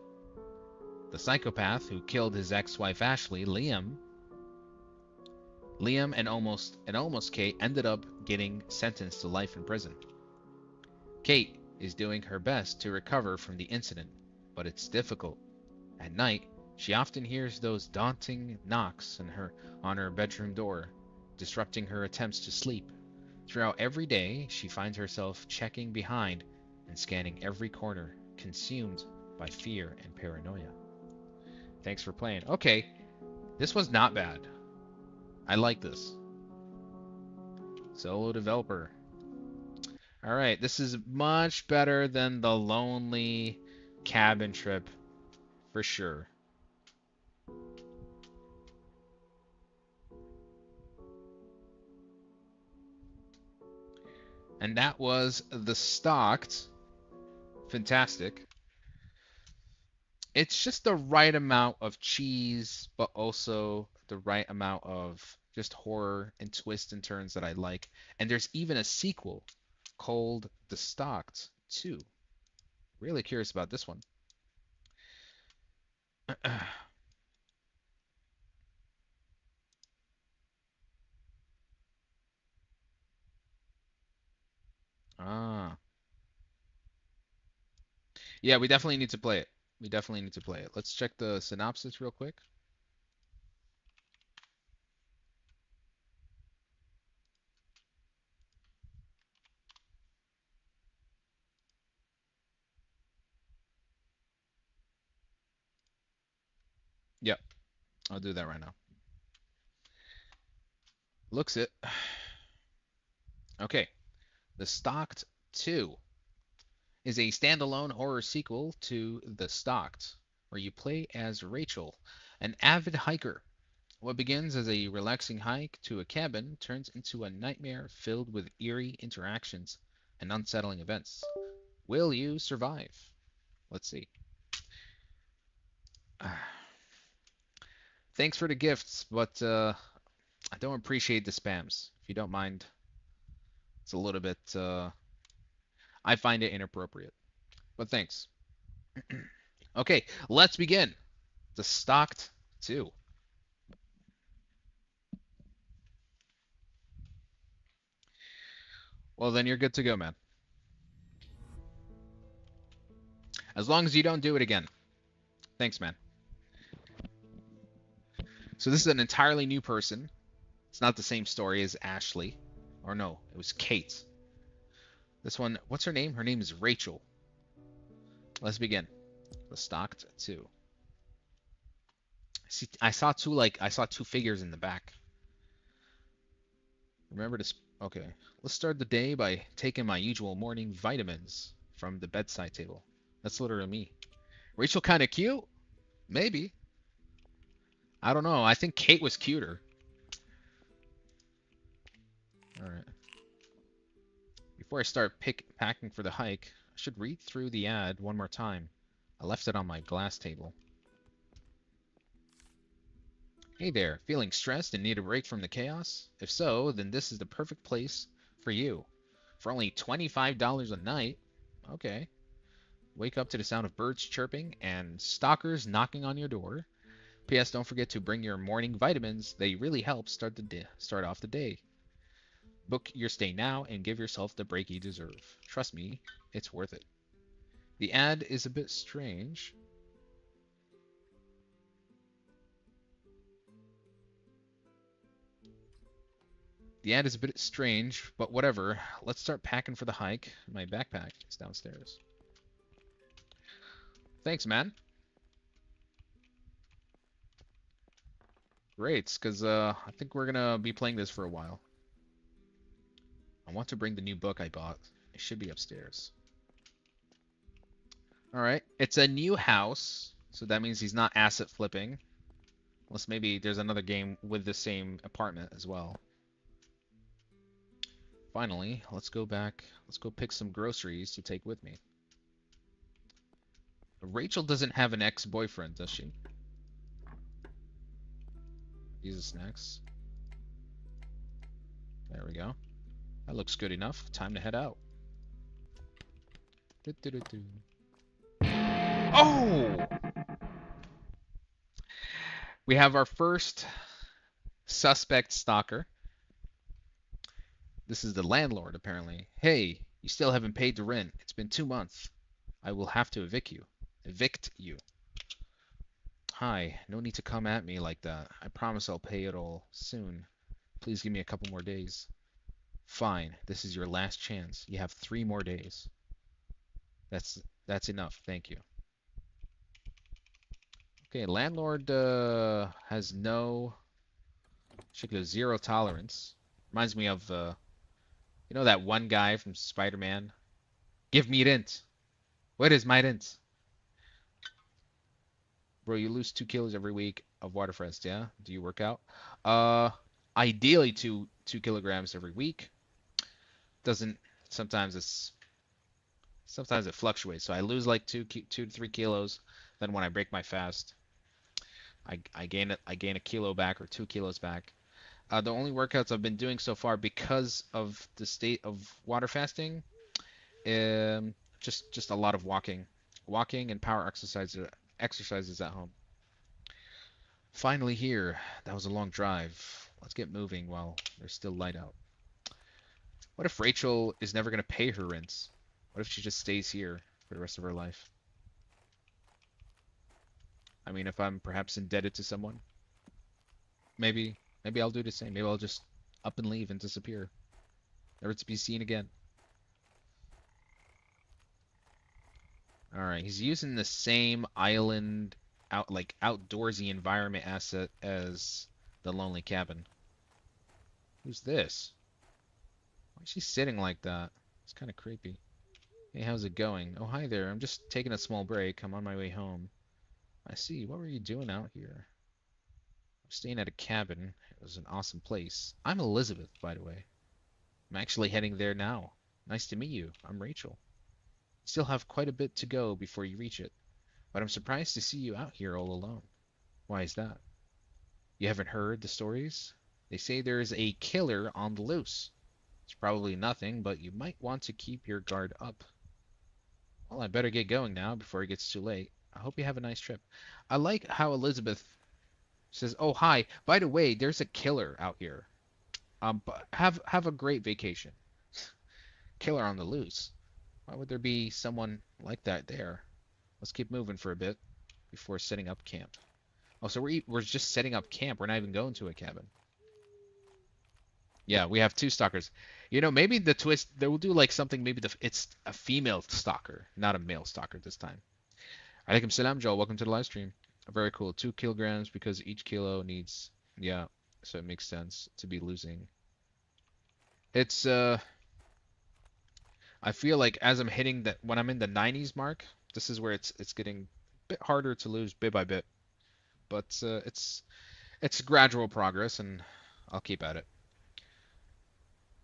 Speaker 1: The psychopath who killed his ex-wife Ashley, Liam, Liam and almost Kate ended up getting sentenced to life in prison. Kate is doing her best to recover from the incident, but it's difficult. At night, she often hears those daunting knocks on her bedroom door, disrupting her attempts to sleep. Throughout every day, she finds herself checking behind and scanning every corner, consumed by fear and paranoia. Thanks for playing. Okay, this was not bad. I like this. Solo developer. All right, this is much better than the lonely cabin trip for sure. And that was the Stalked. Fantastic. It's just the right amount of cheese, but also the right amount of just horror and twists and turns that I like. And there's even a sequel called The Stalked 2. Really curious about this one. Ah. Yeah, we definitely need to play it. We definitely need to play it. Let's check the synopsis real quick. Yep, I'll do that right now. Looks it. Okay, The Stalked 2 is a standalone horror sequel to The Stalked, where you play as Rachel, an avid hiker. What begins as a relaxing hike to a cabin turns into a nightmare filled with eerie interactions and unsettling events. Will you survive? Let's see. Thanks for the gifts, but I don't appreciate the spams. If you don't mind, it's a little bit. I find it inappropriate. But thanks. Okay, let's begin. The Stalked 2. Well, then you're good to go, man. As long as you don't do it again. Thanks, man. So this is an entirely new person. It's not the same story as Ashley. Or no, it was Kate. This one, what's her name? Her name is Rachel. Let's begin. The Stalked 2. See, I saw two figures in the back. Remember to okay. Let's start the day by taking my usual morning vitamins from the bedside table. That's literally me. Rachel kind of cute? Maybe. I don't know. I think Kate was cuter. All right. Before I start packing for the hike, I should read through the ad one more time. I left it on my glass table. Hey there, feeling stressed and need a break from the chaos? If so, then this is the perfect place for you. For only $25 a night, okay. Wake up to the sound of birds chirping and stalkers knocking on your door. P.S. Don't forget to bring your morning vitamins. They really help start off the day. Book your stay now and give yourself the break you deserve. Trust me, it's worth it. The ad is a bit strange. The ad is a bit strange, but whatever. Let's start packing for the hike. My backpack is downstairs. Thanks, man. Great, because I think we're gonna be playing this for a while. I want to bring the new book I bought. It should be upstairs. Alright, it's a new house, so that means he's not asset flipping. Unless maybe there's another game with the same apartment as well. Finally, let's go back. Let's go pick some groceries to take with me. Rachel doesn't have an ex-boyfriend, does she? These are snacks. There we go. That looks good enough. Time to head out. Oh! We have our first Suspect stalker. This is the landlord, apparently. Hey, you still haven't paid the rent. It's been 2 months. I will have to evict you. Evict you. Hi, no need to come at me like that. I promise I'll pay it all soon. Please give me a couple more days. Fine, this is your last chance. You have 3 more days. That's enough. Thank you. Okay, landlord has no should go zero tolerance. Reminds me of you know that one guy from Spider-Man? Give me rent. What is my rent? Bro, you lose 2 kilos every week of water fast, yeah? Do you work out? Uh, ideally 2 kilograms every week. Doesn't sometimes it's sometimes it fluctuates. So I lose like 2 to 3 kilos. Then when I break my fast, I gain a kilo back or 2 kilos back. The only workouts I've been doing so far because of the state of water fasting, just a lot of walking and power exercises at home. Finally here. That was a long drive. Let's get moving while there's still light out. What if Rachel is never going to pay her rents? What if she just stays here for the rest of her life? I mean, if I'm perhaps indebted to someone, maybe I'll do the same. Maybe I'll just up and leave and disappear, never to be seen again. All right, he's using the same island outdoorsy environment asset as the Lonely Cabin. Who's this? Why is she sitting like that? It's kind of creepy. Hey, how's it going? Oh, hi there. I'm just taking a small break. I'm on my way home. I see. What were you doing out here? I'm staying at a cabin. It was an awesome place. I'm Elizabeth, by the way. I'm actually heading there now. Nice to meet you. I'm Rachel. You still have quite a bit to go before you reach it, but I'm surprised to see you out here all alone. Why is that? You haven't heard the stories? They say there is a killer on the loose. It's probably nothing, but you might want to keep your guard up. Well, I better get going now before it gets too late. I hope you have a nice trip. I like how Elizabeth says, "Oh, hi. By the way, there's a killer out here. But have a great vacation." Killer on the loose. Why would there be someone like that there? Let's keep moving for a bit before setting up camp. Oh, so we're just setting up camp. We're not even going to a cabin. Yeah, we have two stalkers. You know, maybe the twist they will do like something. Maybe it's a female stalker, not a male stalker this time. Alaikum salam, Joel. Welcome to the live stream. Very cool. 2 kilograms because each kilo needs. Yeah, so it makes sense to be losing. It's I feel like as I'm hitting that when I'm in the 90s mark, this is where it's getting a bit harder to lose bit by bit. But it's gradual progress, and I'll keep at it.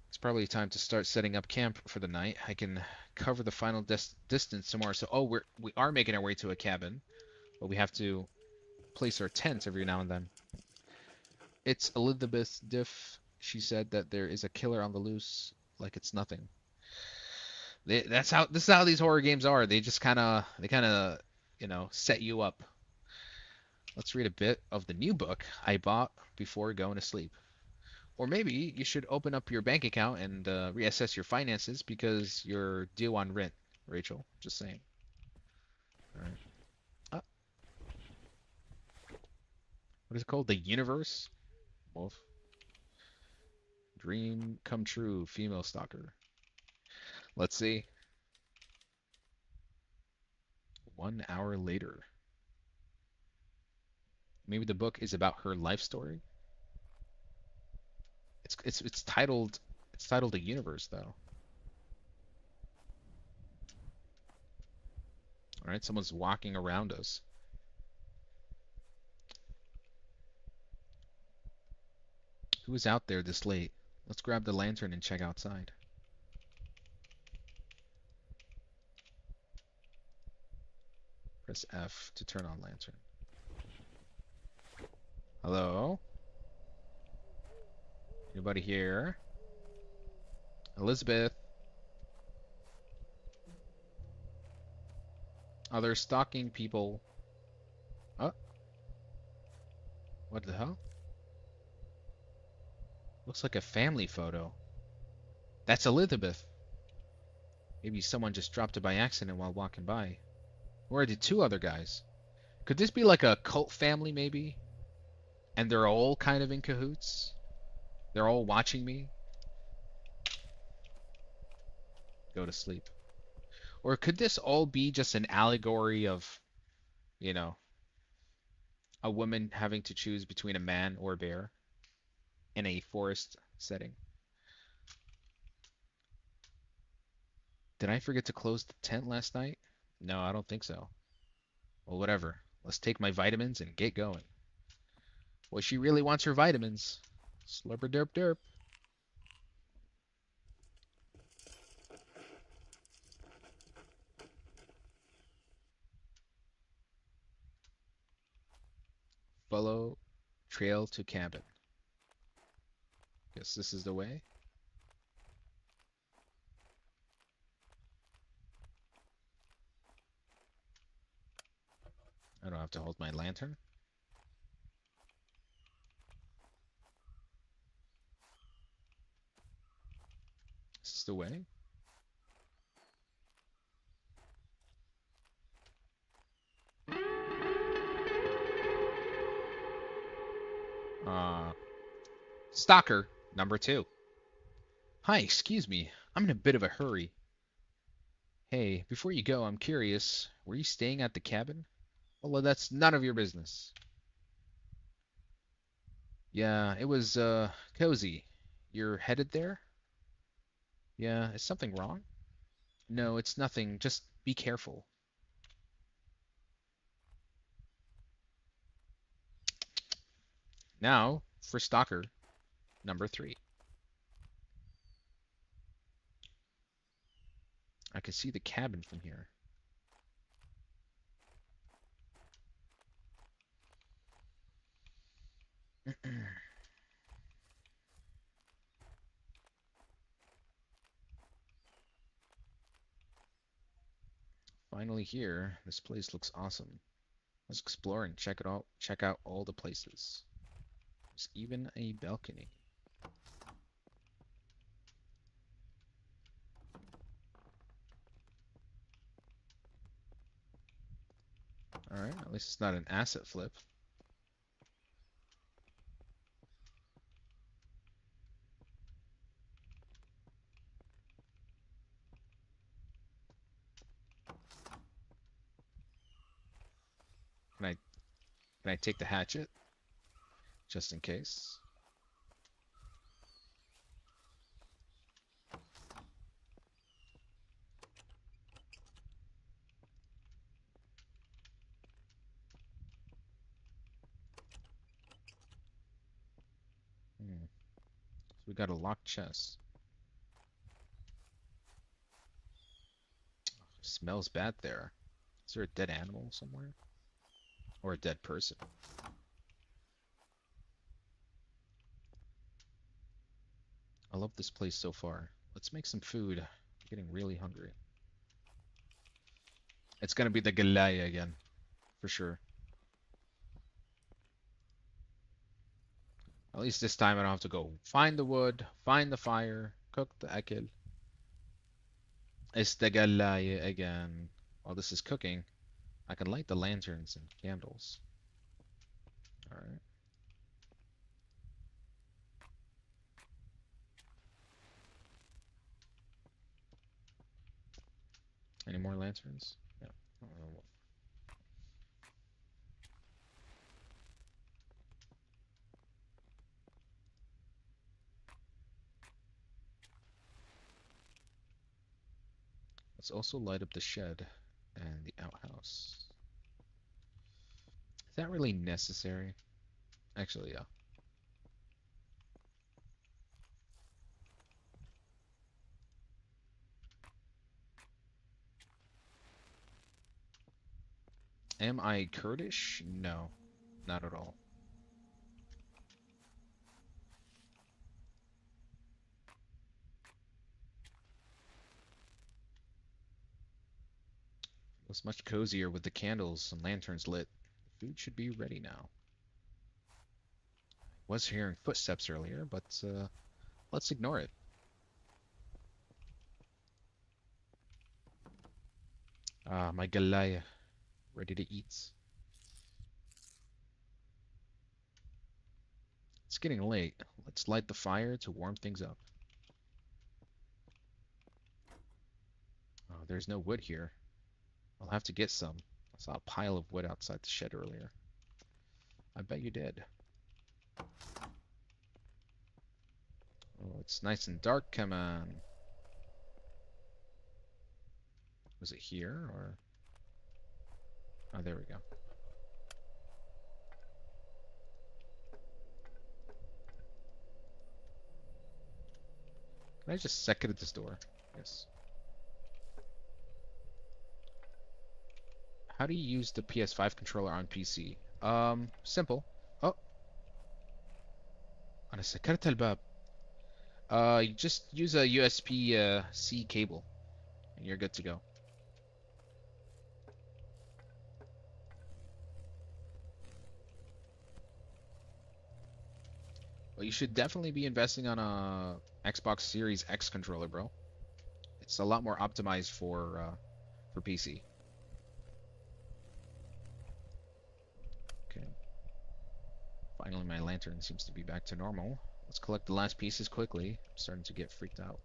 Speaker 1: It's probably time to start setting up camp for the night. I can cover the final distance tomorrow. So, oh, we are making our way to a cabin, but we have to place our tent every now and then. It's Elizabeth Diff. She said that there is a killer on the loose, like it's nothing. This is how these horror games are. They kind of set you up. Let's read a bit of the new book I bought before going to sleep. Or maybe you should open up your bank account and reassess your finances because you're due on rent, Rachel. Just saying. All right. Ah, what is it called? The Universe? Wolf. Dream come true, female stalker. Let's see. 1 hour later. Maybe the book is about her life story. It's titled The Universe though. All right, someone's walking around us. Who is out there this late? Let's grab the lantern and check outside. Press F to turn on lantern. Hello? Anybody here? Elizabeth? Other stalking people. Oh, what the hell? Looks like a family photo. That's Elizabeth. Maybe someone just dropped it by accident while walking by. Or are the two other guys? Could this be like a cult family, maybe? And they're all kind of in cahoots? They're all watching me go to sleep. Or could this all be just an allegory of, you know, a woman having to choose between a man or a bear in a forest setting? Did I forget to close the tent last night? No, I don't think so. Well, whatever. Let's take my vitamins and get going. Well, she really wants her vitamins. Slurper derp derp. Follow trail to cabin. Guess this is the way. I don't have to hold my lantern. This is the way. Uh, Stalker, number 2. Hi, excuse me. I'm in a bit of a hurry. Hey, before you go, I'm curious. Were you staying at the cabin? Well, that's none of your business. Yeah, it was, cozy. You're headed there? Yeah, is something wrong? No, it's nothing. Just be careful. Now, for Stalker, number 3. I can see the cabin from here. Finally here. This place looks awesome. Let's explore and check out all the places. There's even a balcony. Alright, at least it's not an asset flip. Can I can I take the hatchet? Just in case. Hmm. So we got a locked chest. Smells bad there. Is there a dead animal somewhere? Or a dead person? I love this place so far. Let's make some food. I'm getting really hungry. It's gonna be the Galaya again, for sure. At least this time I don't have to go find the wood, find the fire, cook the akil. It's the Galaya again. While this is cooking, I can light the lanterns and candles. Alright. Any more lanterns? Yeah. Let's also light up the shed and the outhouse. Is that really necessary? Actually, yeah. Am I Kurdish? No, not at all. It's much cozier with the candles and lanterns lit. Food should be ready now. was hearing footsteps earlier, but let's ignore it. Ah, my galaya, ready to eat. It's getting late. Let's light the fire to warm things up. Oh, there's no wood here. I'll have to get some. I saw a pile of wood outside the shed earlier. I bet you did. Oh, it's nice and dark. Come on. Was it here or? Oh, there we go. Can I just second at this door? Yes. How do you use the PS5 controller on PC? Simple. Oh, أنا سكرت الباب. You just use a USB C cable, and you're good to go. Well, you should definitely be investing on a Xbox Series X controller, bro. It's a lot more optimized for PC. Okay. Finally, my lantern seems to be back to normal. Let's collect the last pieces quickly. I'm starting to get freaked out.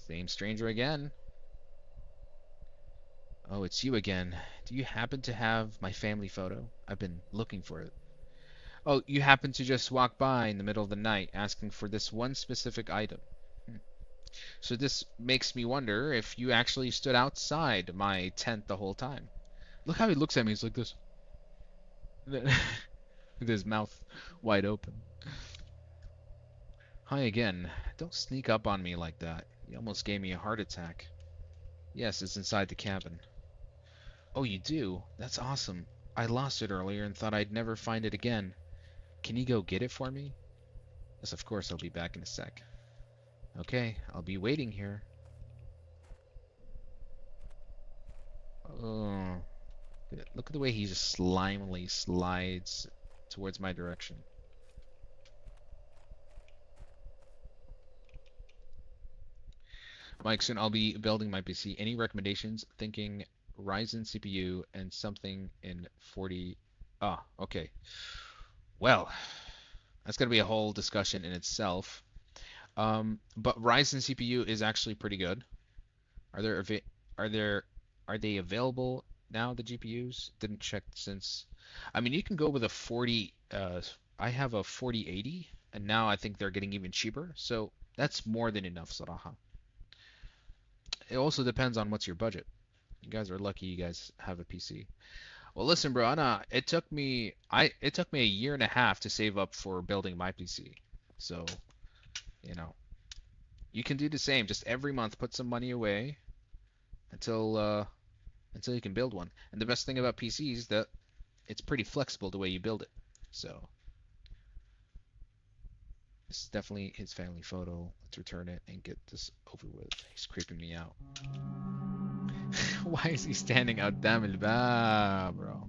Speaker 1: Same stranger again. Oh, it's you again. Do you happen to have my family photo? I've been looking for it. Oh, you happen to just walk by in the middle of the night asking for this one specific item. Hmm. So this makes me wonder if you actually stood outside my tent the whole time. Look how he looks at me. He's like this. With his mouth wide open. Hi again. Don't sneak up on me like that. You almost gave me a heart attack. Yes, it's inside the cabin. Oh, you do? That's awesome. I lost it earlier and thought I'd never find it again. Can you go get it for me? Yes, of course, I'll be back in a sec. Okay, I'll be waiting here. Oh, look at the way he just slimily slides towards my direction. Mike, soon I'll be building my PC. Any recommendations? Thinking Ryzen CPU and something in 40. Ah, okay. Well, that's going to be a whole discussion in itself. But Ryzen CPU is actually pretty good. Are there are there are they available now, the GPUs? Didn't check since. I mean, you can go with a 40. I have a 4080, and now I think they're getting even cheaper. So that's more than enough, Saraha. It also depends on what's your budget. You guys are lucky you guys have a PC. Well, listen, bro, Anna, it took me a year and a half to save up for building my PC. So, you know, you can do the same. Just every month put some money away until until you can build one. And the best thing about PCs is that it's pretty flexible the way you build it. So, this is definitely his family photo. Let's return it and get this over with. He's creeping me out. Why is he standing out damn el bab, bro?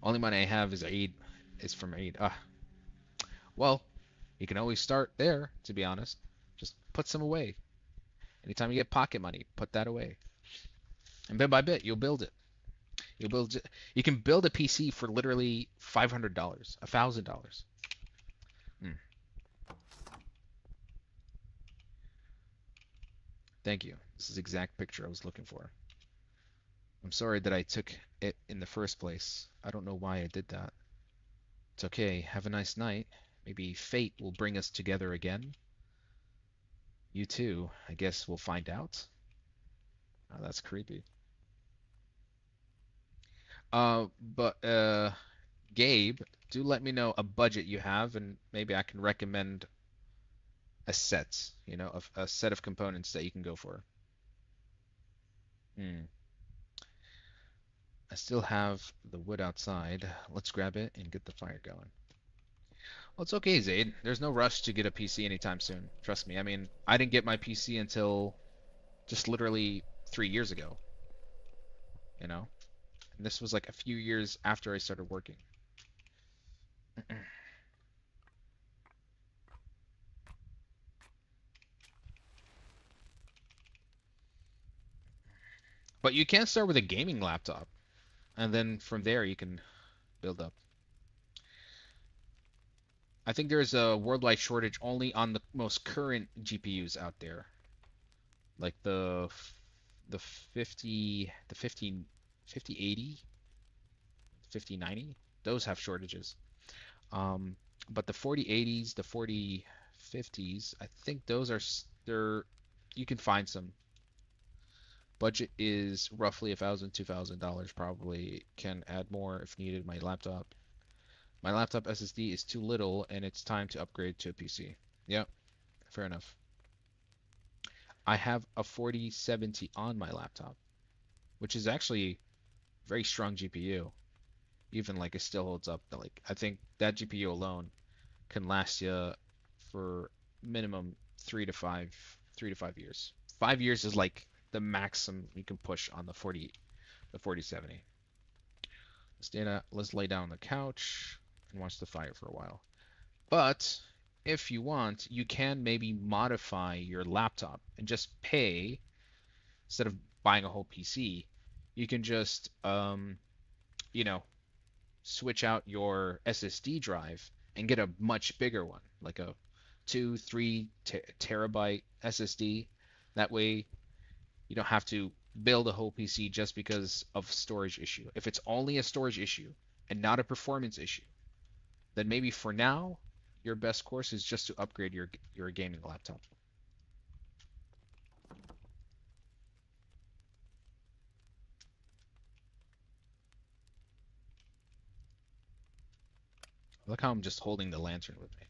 Speaker 1: Only money I have is Eid. Is from Eid. Ah, well, you can always start there, to be honest. Just put some away. Anytime you get pocket money, put that away. And bit by bit, you'll build it. You can build a PC for literally $500, $1,000. Hmm. Thank you. This is the exact picture I was looking for. I'm sorry that I took it in the first place. I don't know why I did that. It's okay. Have a nice night. Maybe fate will bring us together again. You too. I guess we'll find out. Oh, that's creepy. But Gabe, do let me know a budget you have, and maybe I can recommend a set, a set of components that you can go for. Hmm. I still have the wood outside. Let's grab it and get the fire going. Well, it's okay, Zaid. There's no rush to get a PC anytime soon. Trust me. I mean, I didn't get my PC until just literally 3 years ago, you know? And this was like a few years after I started working. But you can start with a gaming laptop, and then from there you can build up. I think there's a worldwide shortage only on the most current GPUs out there, like the 5080, 5090. Those have shortages. Um, but the 4080s, the 4050s, I think those are they're you can find some. Budget is roughly $1,000, $2,000. Probably can add more if needed. My laptop SSD is too little, and it's time to upgrade to a PC. Yep, fair enough. I have a 4070 on my laptop, which is actually very strong GPU. Even like it still holds up. Like I think that GPU alone can last you for minimum 3 to 5 years. 5 years is like the maximum you can push on the 4070. Let's lay down on the couch and watch the fire for a while. But if you want, you can maybe modify your laptop and just pay instead of buying a whole PC. You can just you know, switch out your SSD drive and get a much bigger one, like a 2, 3 terabyte SSD. That way, you don't have to build a whole PC just because of storage issue. If it's only a storage issue and not a performance issue, then maybe for now, your best course is just to upgrade your gaming laptop. Look how I'm just holding the lantern with me.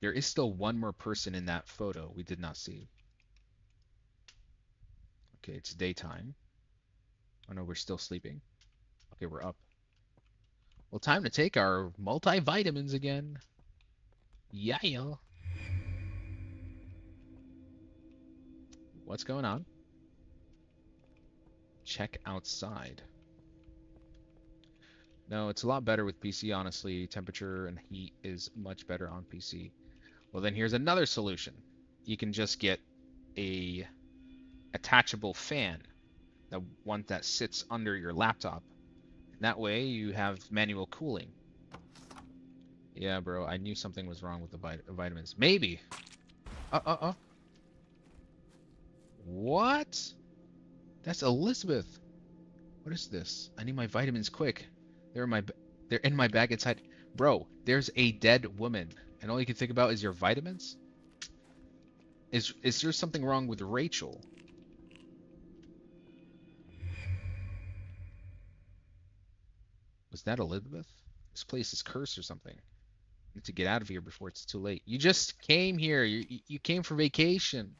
Speaker 1: There is still one more person in that photo we did not see. Okay, it's daytime. Oh no, we're still sleeping. Okay, we're up. Well, time to take our multivitamins again. Yeah. What's going on? Check outside. No, it's a lot better with PC, honestly. Temperature and heat is much better on PC. Well, then here's another solution. You can just get a attachable fan, the one that sits under your laptop. That way you have manual cooling. Yeah, bro, I knew something was wrong with the vitamins. Maybe. What? That's Elizabeth. What is this? I need my vitamins quick. They're in my they're in my bag inside. Bro, there's a dead woman, and all you can think about is your vitamins? Is there something wrong with Rachel? Was that Elizabeth? This place is cursed or something. I need to get out of here before it's too late. You just came here. You came for vacation.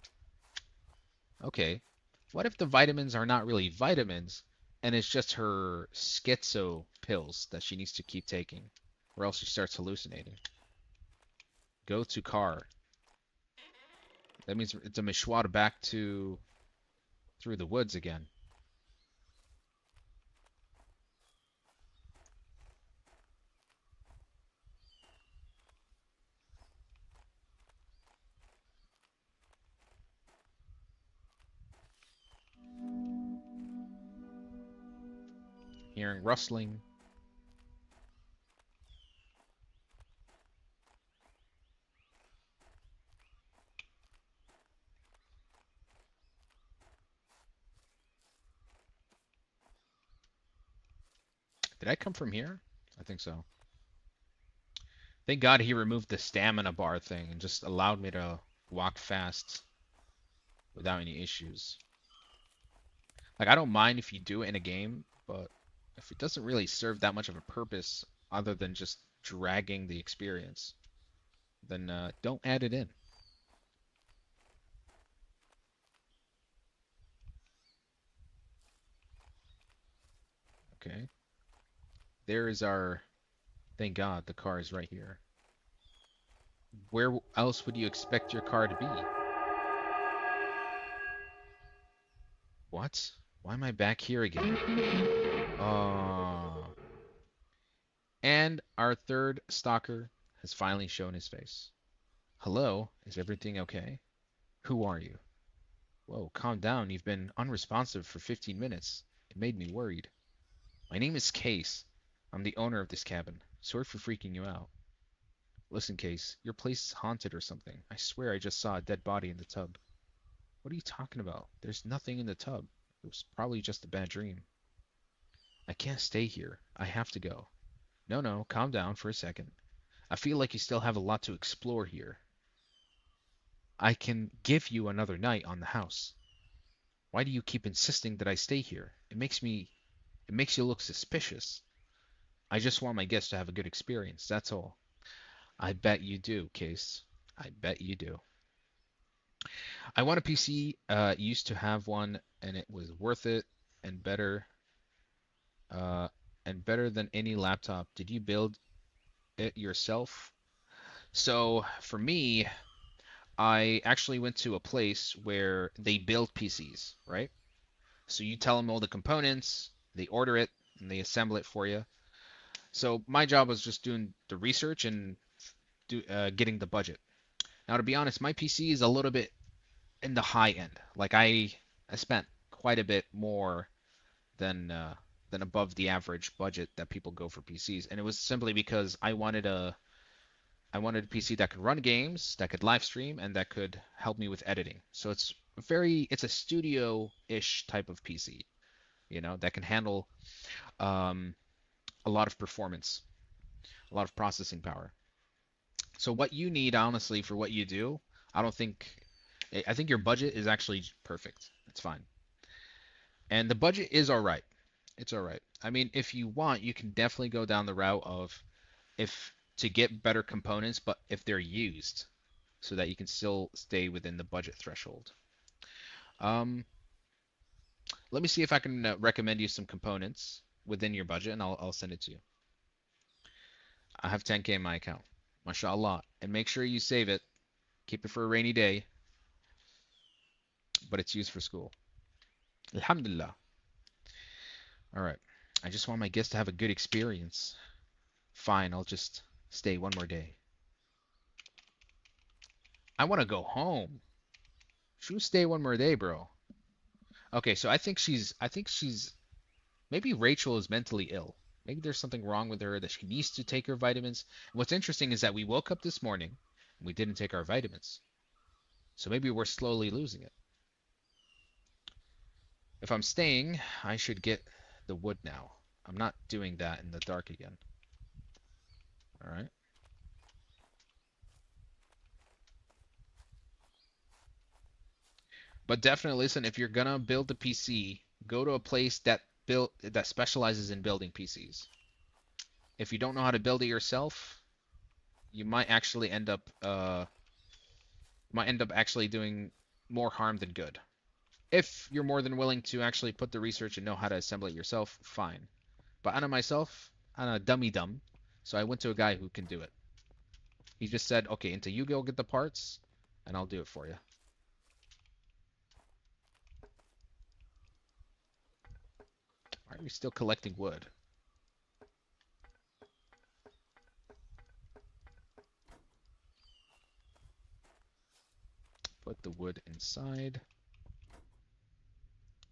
Speaker 1: Okay. What if the vitamins are not really vitamins, and it's just her schizo pills that she needs to keep taking, or else she starts hallucinating? Go to car. That means it's a mishwada back to through the woods again. Hearing rustling. Did I come from here? I think so. Thank God he removed the stamina bar thing and just allowed me to walk fast without any issues. Like, I don't mind if you do it in a game, but if it doesn't really serve that much of a purpose other than just dragging the experience, then don't add it in. Okay. There is our... Thank God the car is right here. Where else would you expect your car to be? What? Why am I back here again? Uh, and our third stalker has finally shown his face. Hello, is everything okay? Who are you? Whoa, calm down. You've been unresponsive for 15 minutes. It made me worried. My name is Case. I'm the owner of this cabin. Sorry for freaking you out. Listen, Case, your place is haunted or something. I swear I just saw a dead body in the tub. What are you talking about? There's nothing in the tub. It was probably just a bad dream. I can't stay here. I have to go. No, no, calm down for a second. I feel like you still have a lot to explore here. I can give you another night on the house. Why do you keep insisting that I stay here? It makes you look suspicious. I just want my guests to have a good experience, that's all. I bet you do, Case. I bet you do. I want a PC. Used to have one, and it was worth it and better, uh, and better than any laptop. Did you build it yourself? So for me, I actually went to a place where they build PCs, right? So you tell them all the components, they order it, and they assemble it for you. So my job was just doing the research and getting the budget. Now, to be honest, my PC is a little bit in the high end. Like I spent quite a bit more than uh, than above the average budget that people go for PCs, and it was simply because I wanted a PC that could run games, that could live stream, and that could help me with editing. So it's a studio-ish type of PC, that can handle um, a lot of performance, a lot of processing power. So what you need, honestly, for what you do, I don't think, I think your budget is actually perfect. It's fine. And the budget is all right. It's all right. I mean, if you want, you can definitely go down the route of if to get better components, but if they're used, so that you can still stay within the budget threshold. Um, Let me see if I can recommend you some components within your budget, and I'll send it to you. I have 10K in my account. MashaAllah. And make sure you save it. Keep it for a rainy day, but it's used for school. Alhamdulillah. All right. I just want my guests to have a good experience. Fine, I'll just stay one more day. I want to go home. Should we stay one more day, bro? Okay, so I think she's maybe Rachel is mentally ill. Maybe there's something wrong with her that she needs to take her vitamins. And what's interesting is that we woke up this morning and we didn't take our vitamins. So maybe we're slowly losing it. If I'm staying, I should get the wood now. I'm not doing that in the dark again. All right. But definitely listen, if you're gonna build a PC, go to a place that specializes in building PCs. If you don't know how to build it yourself, you might end up actually doing more harm than good. If you're more than willing to actually put the research and know how to assemble it yourself, fine. But Anna myself, I'm a dummy dumb, so I went to a guy who can do it. He just said, okay, until you go get the parts, and I'll do it for you. Why are we still collecting wood? Put the wood inside.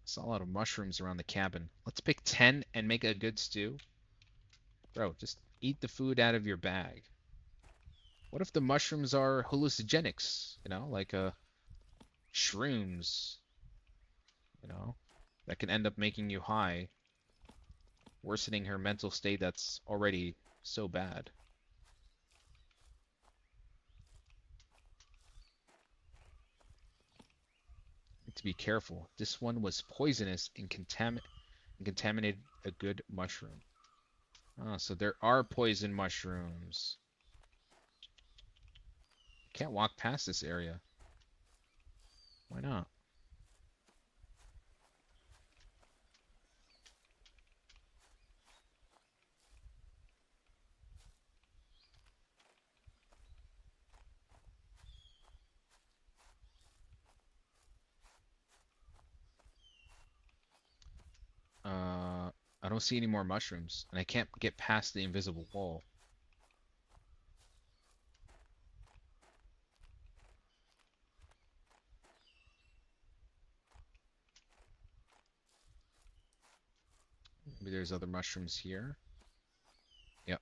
Speaker 1: Saw a lot of mushrooms around the cabin. Let's pick 10 and make a good stew. Bro, just eat the food out of your bag. What if the mushrooms are hallucinogenics? Like shrooms, that can end up making you high, worsening her mental state that's already so bad. Need to be careful. This one was poisonous and contaminated a good mushroom. Ah, so there are poison mushrooms. Can't walk past this area. Why not? I don't see any more mushrooms, and I can't get past the invisible wall. Maybe there's other mushrooms here. Yep.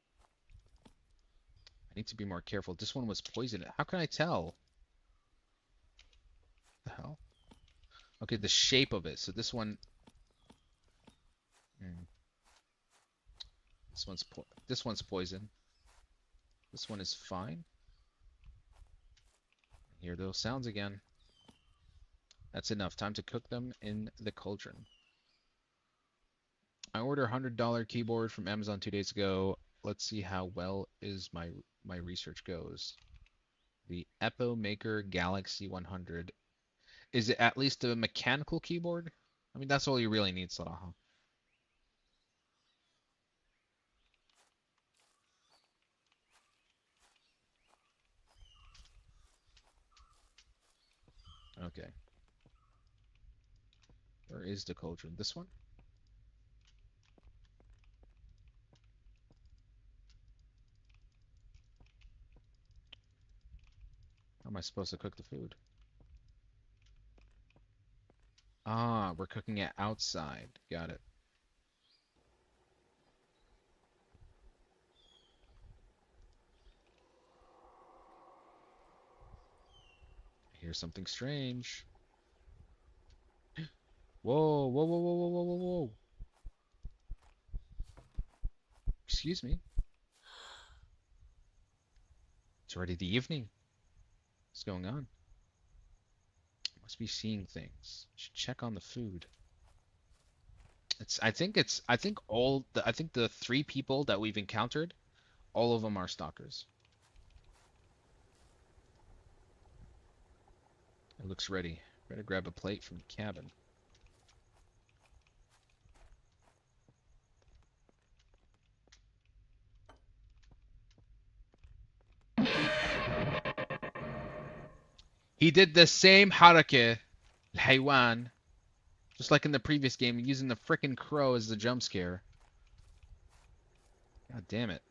Speaker 1: I need to be more careful. This one was poisoned. How can I tell? The hell? Okay, the shape of it. So this one. Hmm, this one's poison. This one is fine. Hear those sounds again. That's enough. Time to cook them in the cauldron. I ordered a $100 keyboard from Amazon 2 days ago. Let's see how well is my research goes. The Epo Maker Galaxy 100. Is it at least a mechanical keyboard? I mean, that's all you really need, Salaha. Okay. Where is the cauldron? This one? How am I supposed to cook the food? Ah, we're cooking it outside. Got it. I hear something strange. Whoa, whoa, whoa, whoa, whoa, whoa, whoa, whoa. Excuse me. It's already the evening. What's going on? Must be seeing things. Should check on the food. I think the three people that we've encountered, all of them are stalkers. It looks ready. Better grab a plate from the cabin. He did the same harake, Haiwan, just like in the previous game, using the frickin' crow as the jump scare. God damn it.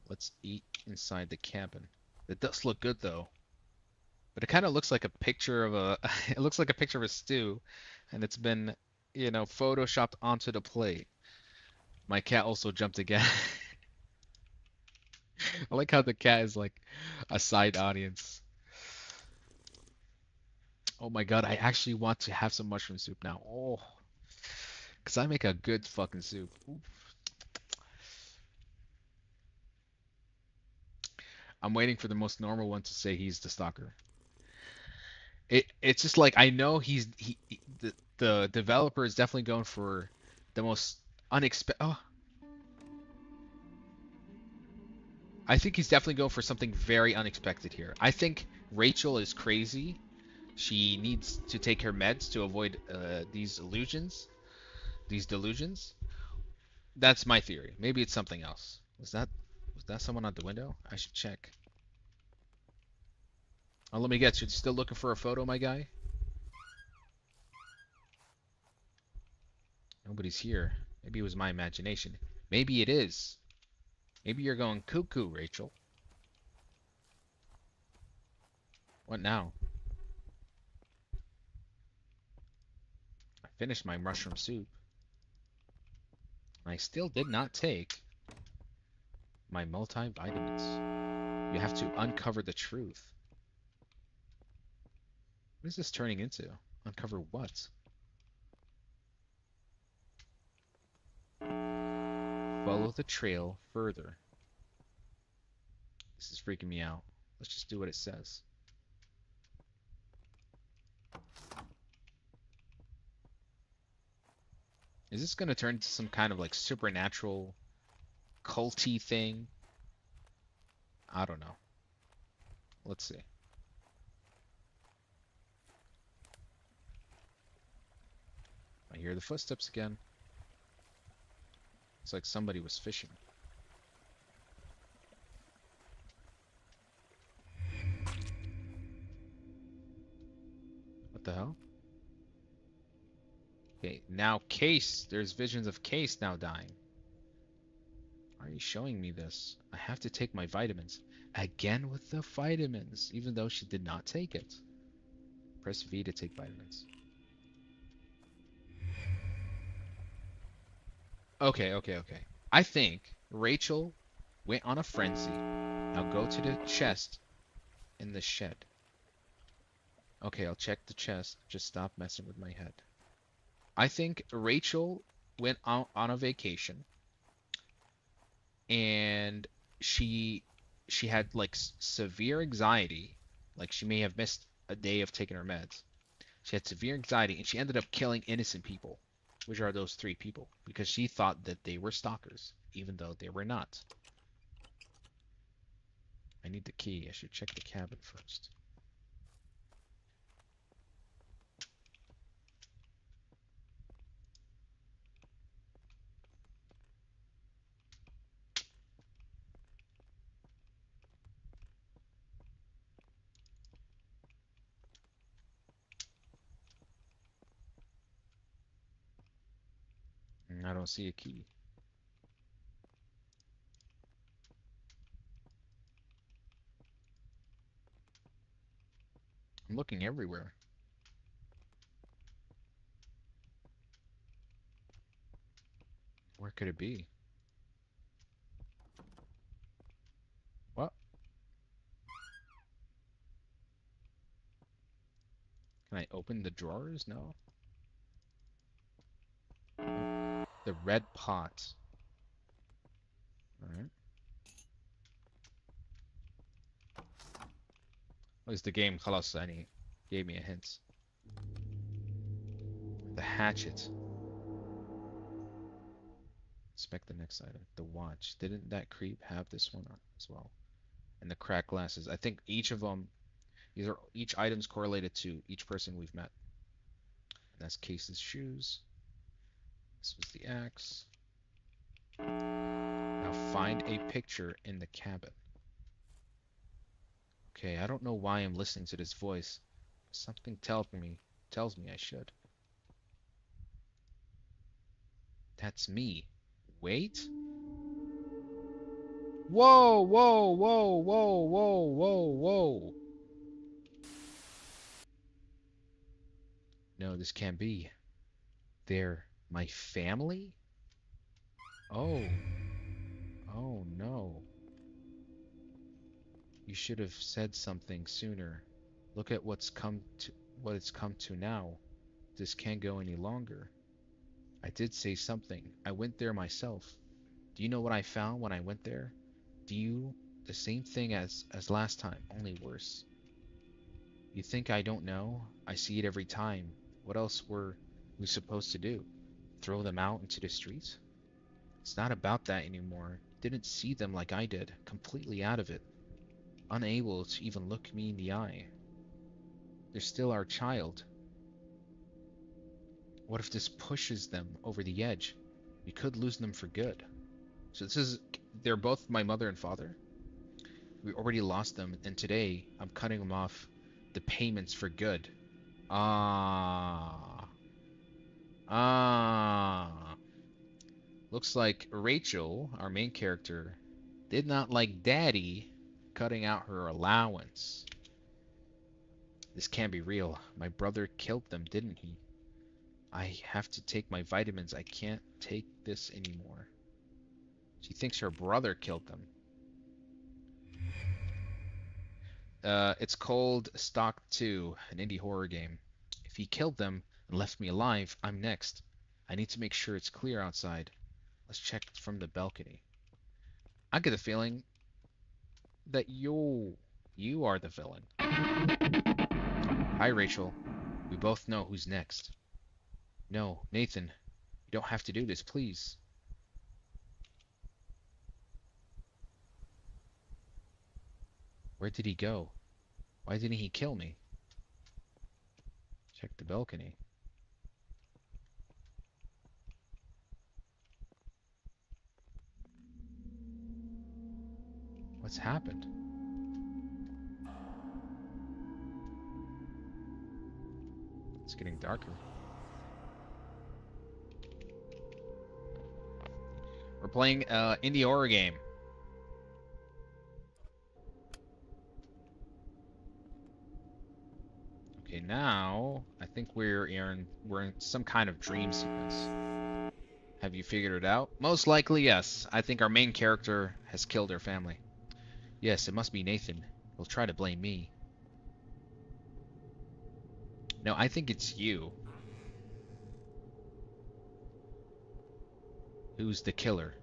Speaker 1: Let's eat inside the cabin. It does look good though. But it kind of looks like a picture of a it looks like a picture of a stew and it's been, photoshopped onto the plate. My cat also jumped again. I like how the cat is like a side audience. Oh my god, I actually want to have some mushroom soup now. Oh, because I make a good fucking soup. Oof. I'm waiting for the most normal one to say he's the stalker. It's just like I know the developer is definitely going for the most unexpected. Oh, I think he's definitely going for something very unexpected here. I think Rachel is crazy. She needs to take her meds to avoid these illusions, these delusions. That's my theory. Maybe it's something else. Was that someone out the window? I should check. Oh, let me guess. You're still looking for a photo, my guy? Nobody's here. Maybe it was my imagination. Maybe it is. Maybe you're going cuckoo, Rachel. What now? I finished my mushroom soup. I still did not take my multivitamins. You have to uncover the truth. What is this turning into? Uncover what? Follow the trail further. This is freaking me out. Let's just do what it says. Is this going to turn into some kind of like supernatural culty thing? I don't know. Let's see. I hear the footsteps again. It's like somebody was fishing. What the hell? Okay, now Case. There's visions of Case now dying. Why are you showing me this? I have to take my vitamins. Again with the vitamins, even though she did not take it. Press V to take vitamins. Okay. I think Rachel went on a frenzy. Now go to the chest in the shed. Okay, I'll check the chest. Just stop messing with my head. I think Rachel went out on a vacation and she she had like severe anxiety. Like she may have missed a day of taking her meds. She had severe anxiety and she ended up killing innocent people, which are those three people, because she thought that they were stalkers, even though they were not. I need the key. I should check the cabin first. I don't see a key. I'm looking everywhere. Where could it be? What? Can I open the drawers? No. The red pot. Alright. At least the game خلاص gave me a hint. The hatchet. Inspect the next item. The watch. Didn't that creep have this one as well? And the cracked glasses. I think each of them, these are each items correlated to each person we've met. And that's Case's shoes. This was the axe. Now find a picture in the cabin. Okay, I don't know why I'm listening to this voice. Something tells me I should. That's me. Wait. Whoa. No, this can't be. They're my family? Oh. Oh no. You should have said something sooner. Look at what it's come to now. This can't go any longer. I did say something. I went there myself. Do you know what I found when I went there? Do you the same thing as last time, only worse. You think I don't know? I see it every time. What else were we supposed to do? Throw them out into the streets? It's not about that anymore. Didn't see them like I did, completely out of it, unable to even look me in the eye. They're still our child. What if this pushes them over the edge? We could lose them for good. So they're both my mother and father. We already lost them, and today I'm cutting them off the payments for good. Ah. Ah. Looks like Rachel, our main character, did not like Daddy cutting out her allowance. This can't be real. My brother killed them, didn't he? I have to take my vitamins. I can't take this anymore. She thinks her brother killed them. It's called Stalked 2, an indie horror game. If he killed them and left me alive, I'm next. I need to make sure it's clear outside. Let's check from the balcony. I get the feeling that you are the villain. Hi, Rachel. We both know who's next. No, Nathan, you don't have to do this, please. Where did he go? Why didn't he kill me? Check the balcony. What's happened? It's getting darker. playing indie horror game. Okay, now I think we're in some kind of dream sequence. Have you figured it out? Most likely, yes. I think our main character has killed her family. Yes, it must be Nathan. He'll try to blame me. No, I think it's you. Who's the killer?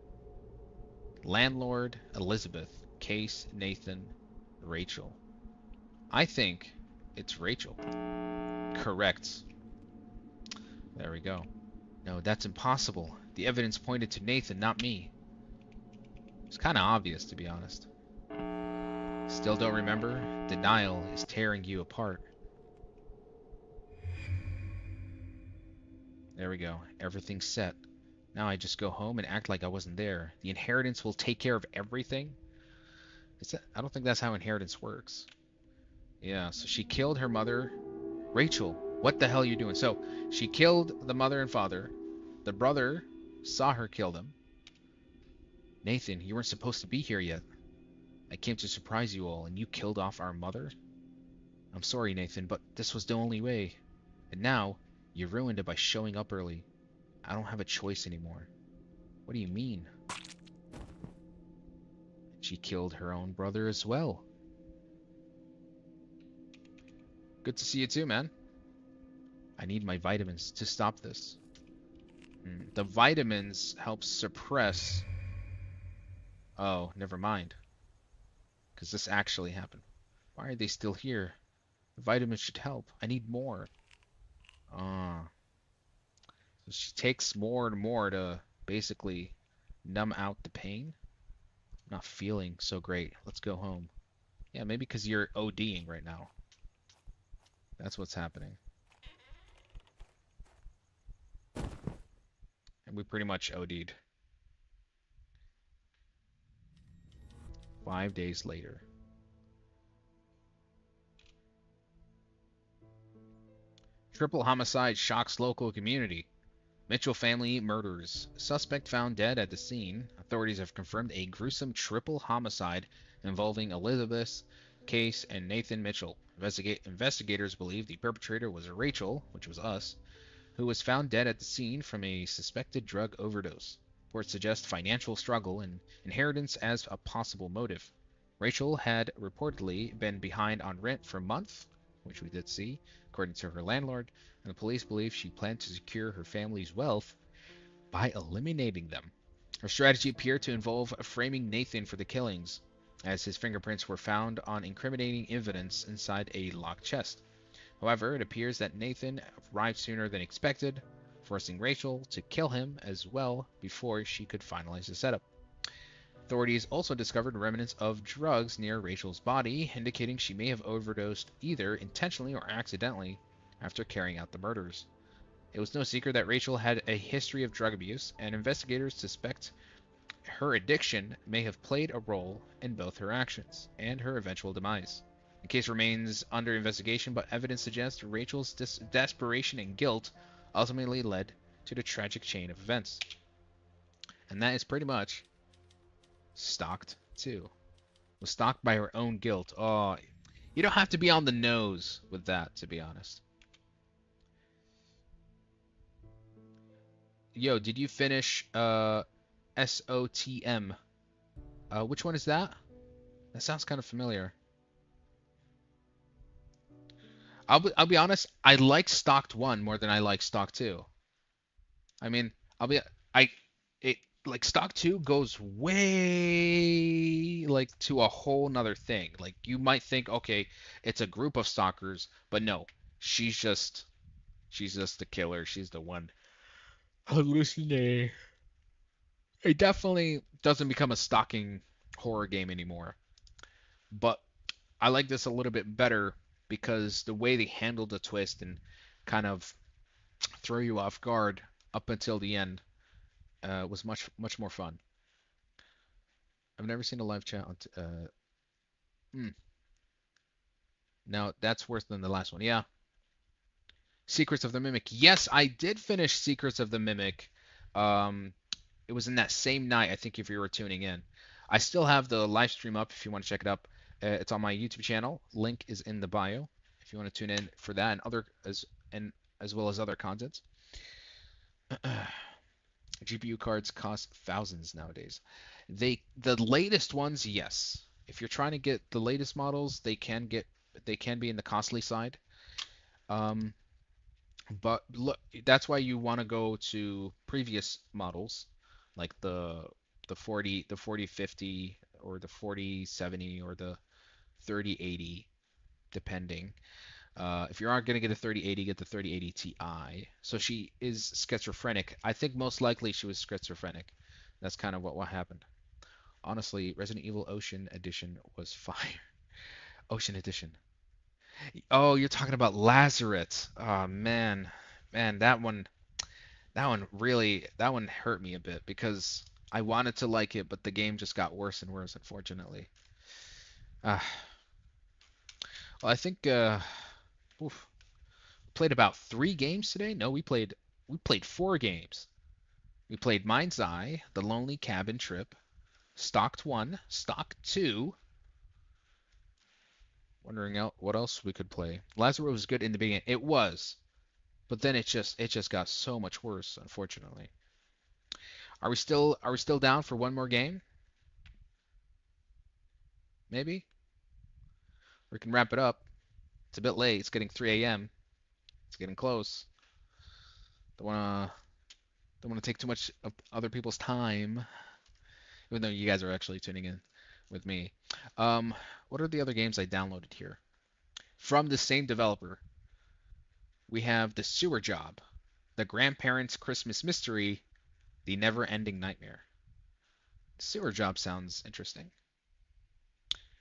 Speaker 1: Landlord, Elizabeth, Case, Nathan, Rachel. I think it's Rachel. Correct. There we go. No, that's impossible. The evidence pointed to Nathan, not me. It's kind of obvious, to be honest. Still don't remember? Denial is tearing you apart. There we go. Everything's set. Now I just go home and act like I wasn't there. The inheritance will take care of everything? I don't think that's how inheritance works. Yeah, so she killed her mother. Rachel, what the hell are you doing? So, she killed the mother and father. The brother saw her kill them. Nathan, you weren't supposed to be here yet. I came to surprise you all, and you killed off our mother? I'm sorry, Nathan, but this was the only way. And now, you ruined it by showing up early. I don't have a choice anymore. What do you mean? She killed her own brother as well. Good to see you too, man. I need my vitamins to stop this. The vitamins help suppress... Oh, never mind. Because this actually happened. Why are they still here? The vitamins should help. I need more. Ah. So she takes more and more to basically numb out the pain. Not feeling so great. Let's go home. Yeah, maybe because you're ODing right now. That's what's happening. And we pretty much OD'd. 5 days later. Triple homicide shocks local community. Mitchell family murders. Suspect found dead at the scene. Authorities have confirmed a gruesome triple homicide involving Elizabeth Case and Nathan Mitchell. Investigators believe the perpetrator was Rachel, which was us, who was found dead at the scene from a suspected drug overdose. Reports suggest financial struggle and inheritance as a possible motive. Rachel had reportedly been behind on rent for months, which we did see, according to her landlord, and the police believe she planned to secure her family's wealth by eliminating them. Her strategy appeared to involve framing Nathan for the killings, as his fingerprints were found on incriminating evidence inside a locked chest. However, it appears that Nathan arrived sooner than expected, forcing Rachel to kill him as well before she could finalize the setup. Authorities also discovered remnants of drugs near Rachel's body, indicating she may have overdosed either intentionally or accidentally after carrying out the murders. It was no secret that Rachel had a history of drug abuse, and investigators suspect her addiction may have played a role in both her actions and her eventual demise. The case remains under investigation, but evidence suggests Rachel's desperation and guilt ultimately led to the tragic chain of events. And that is pretty much Stalked 2. Was stalked by her own guilt. Oh, you don't have to be on the nose with that, to be honest. Yo, did you finish SOTM? Which one is that? That sounds kind of familiar. I'll be honest, I like Stalked 1 more than I like Stalked 2. I mean, I'll be I it like Stock 2 goes way like to a whole nother thing. Like you might think, okay, it's a group of stalkers, but no, she's just the killer. She's the one hallucinating. It definitely doesn't become a stalking horror game anymore. But I like this a little bit better because the way they handled the twist and kind of throw you off guard up until the end was much more fun. I've never seen a live chat on. Now that's worse than the last one. Yeah. Secrets of the Mimic. Yes, I did finish Secrets of the Mimic. Um, It was in that same night, I think, if you were tuning in. I still have the live stream up if you want to check it up. It's on my YouTube channel. Link is in the bio if you want to tune in for that and as well as other content. GPU cards cost thousands nowadays. The latest ones, yes. If you're trying to get the latest models, they can be in the costly side. Um, but look, that's why you want to go to previous models, like the 4050 or the 4070 or the 3080, depending. If you aren't going to get a 3080, get the 3080 Ti. So she is schizophrenic. I think most likely she was schizophrenic. That's kind of what happened. Honestly, Resident Evil Ocean Edition was fire. Ocean Edition. Oh, you're talking about Lazarus. Oh man, man, that one hurt me a bit because I wanted to like it, but the game just got worse and worse, unfortunately. Uh, well, I think oof, played about 3 games today. No, we played 4 games. We played Mind's Eye, The Lonely Cabin Trip, Stalked 1, Stalked 2. Wondering out what else we could play. Lazarus was good in the beginning. It was, but then it just got so much worse, unfortunately. Are we still down for one more game? Maybe? We can wrap it up. It's a bit late. It's getting 3 a.m. It's getting close. Don't wanna don't wanna take too much of other people's time, even though you guys are actually tuning in with me. Um, what are the other games I downloaded here? From the same developer, we have The Sewer Job, The Grandparents' Christmas Mystery, The Never-Ending Nightmare. Sewer Job sounds interesting.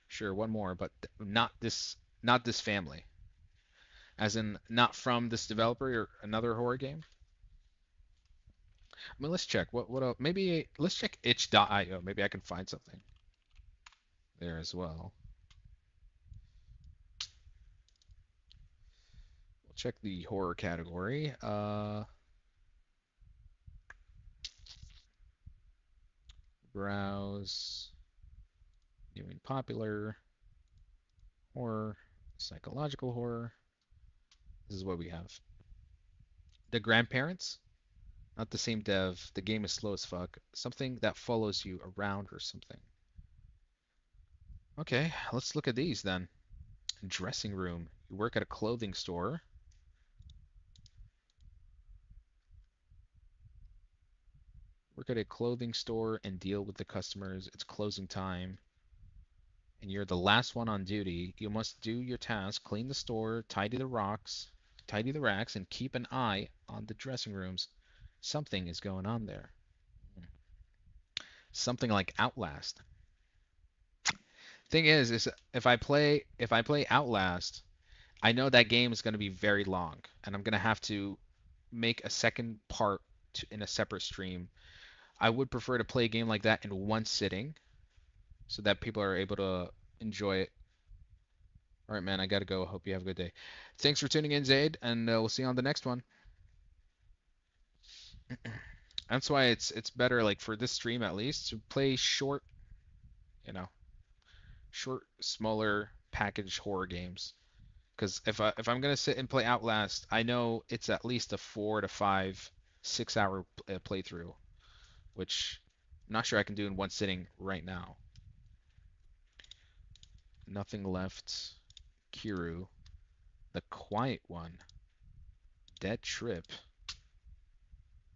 Speaker 1: Sure, one more, but not this family. As in not from this developer or another horror game. I mean, let's check. What else? Maybe let's check itch.io. Maybe I can find something there as well. We'll check the horror category. Browse, new and popular, horror, psychological horror. This is what we have. The Grandparents, not the same dev. The game is slow as fuck. Something that follows you around or something. Okay, let's look at these then. Dressing room. You work at a clothing store. Work at a clothing store and deal with the customers. It's closing time. And you're the last one on duty. You must do your task, clean the store, tidy the racks, and keep an eye on the dressing rooms. Something is going on there. Something like Outlast. Thing is if I play Outlast, I know that game is going to be very long, and I'm going to have to make a second part in a separate stream. I would prefer to play a game like that in one sitting so that people are able to enjoy it. All right, man, I gotta go. Hope you have a good day. Thanks for tuning in, Zaid, and we'll see you on the next one. That's why it's better, like for this stream at least, to play short, you know, short, smaller package horror games. Because if I'm gonna sit and play Outlast, I know it's at least a 4 to 5, 6 hour playthrough, which I'm not sure I can do in one sitting right now. Nothing left. Kiru. The Quiet One. Dead Trip.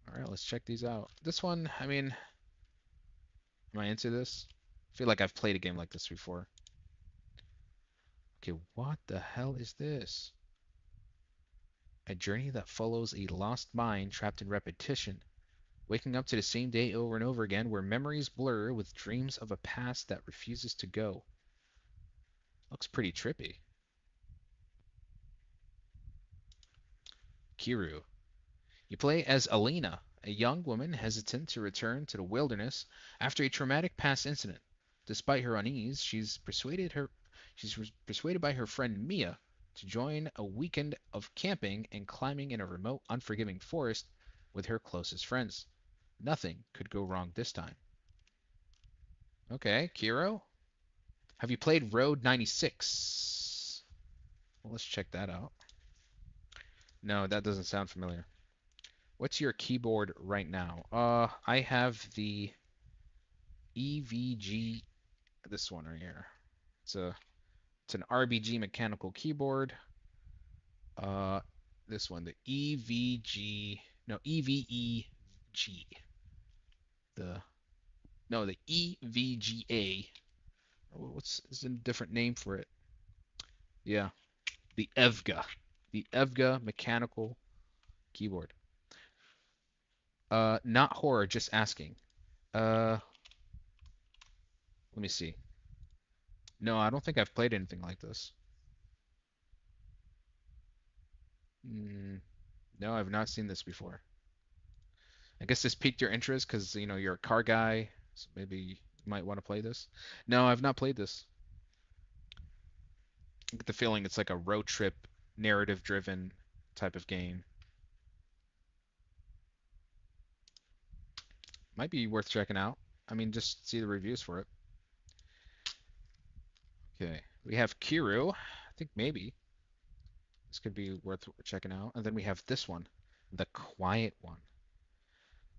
Speaker 1: Alright, let's check these out. This one, I mean, am I into this? I feel like I've played a game like this before. Okay, what the hell is this? A journey that follows a lost mind trapped in repetition, waking up to the same day over and over again, where memories blur with dreams of a past that refuses to go. Looks pretty trippy. Kiru. You play as Alina, a young woman hesitant to return to the wilderness after a traumatic past incident. Despite her unease, she's persuaded by her friend Mia to join a weekend of camping and climbing in a remote, unforgiving forest with her closest friends. Nothing could go wrong this time. Okay, Kiro. Have you played Road 96? Well, let's check that out. No, that doesn't sound familiar. What's your keyboard right now? I have the EVG, this one right here. It's a it's an RBG mechanical keyboard. Uh, this one, the EVG, no, EVEG. The no, the EVGA. What's is a different name for it? Yeah, the EVGA. The EVGA mechanical keyboard. Not horror, just asking. Uh, let me see. No, I don't think I've played anything like this. Mm, no, I've not seen this before. I guess this piqued your interest because you're a car guy, so maybe you might want to play this. No, I've not played this. I get the feeling it's like a road trip, narrative-driven type of game. Might be worth checking out. I mean, just see the reviews for it. Okay, we have Kiru. I think maybe this could be worth checking out. And then we have this one, The Quiet One.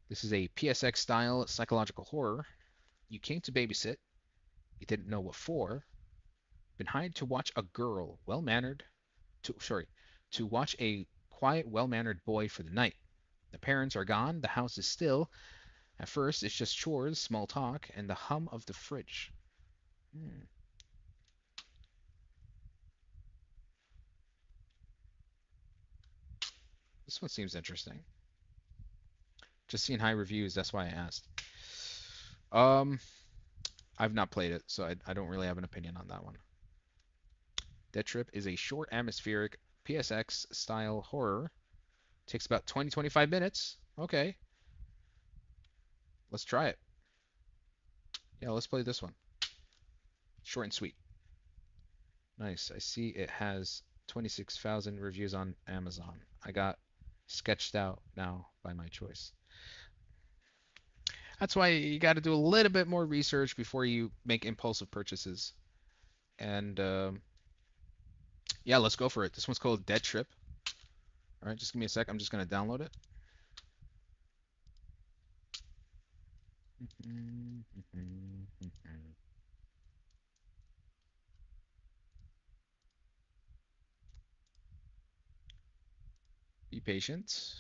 Speaker 1: This is a PSX style psychological horror. You came to babysit. You didn't know what for. Been hired to watch a girl, well-mannered, to watch a quiet, well-mannered boy for the night. The parents are gone. The house is still. At first, it's just chores, small talk, and the hum of the fridge. Hmm. This one seems interesting. Just seeing high reviews, that's why I asked. Um, I've not played it, so I don't really have an opinion on that one. Dead Trip is a short, atmospheric PSX style horror. Takes about 20-25 minutes. Okay, let's try it. Yeah, let's play this one. Short and sweet. Nice. I see it has 26,000 reviews on Amazon. I got sketched out now by my choice. That's why you got to do a little bit more research before you make impulsive purchases. And yeah, let's go for it. This one's called Dead Trip. All right, just give me a sec. I'm just gonna download it. Be patient.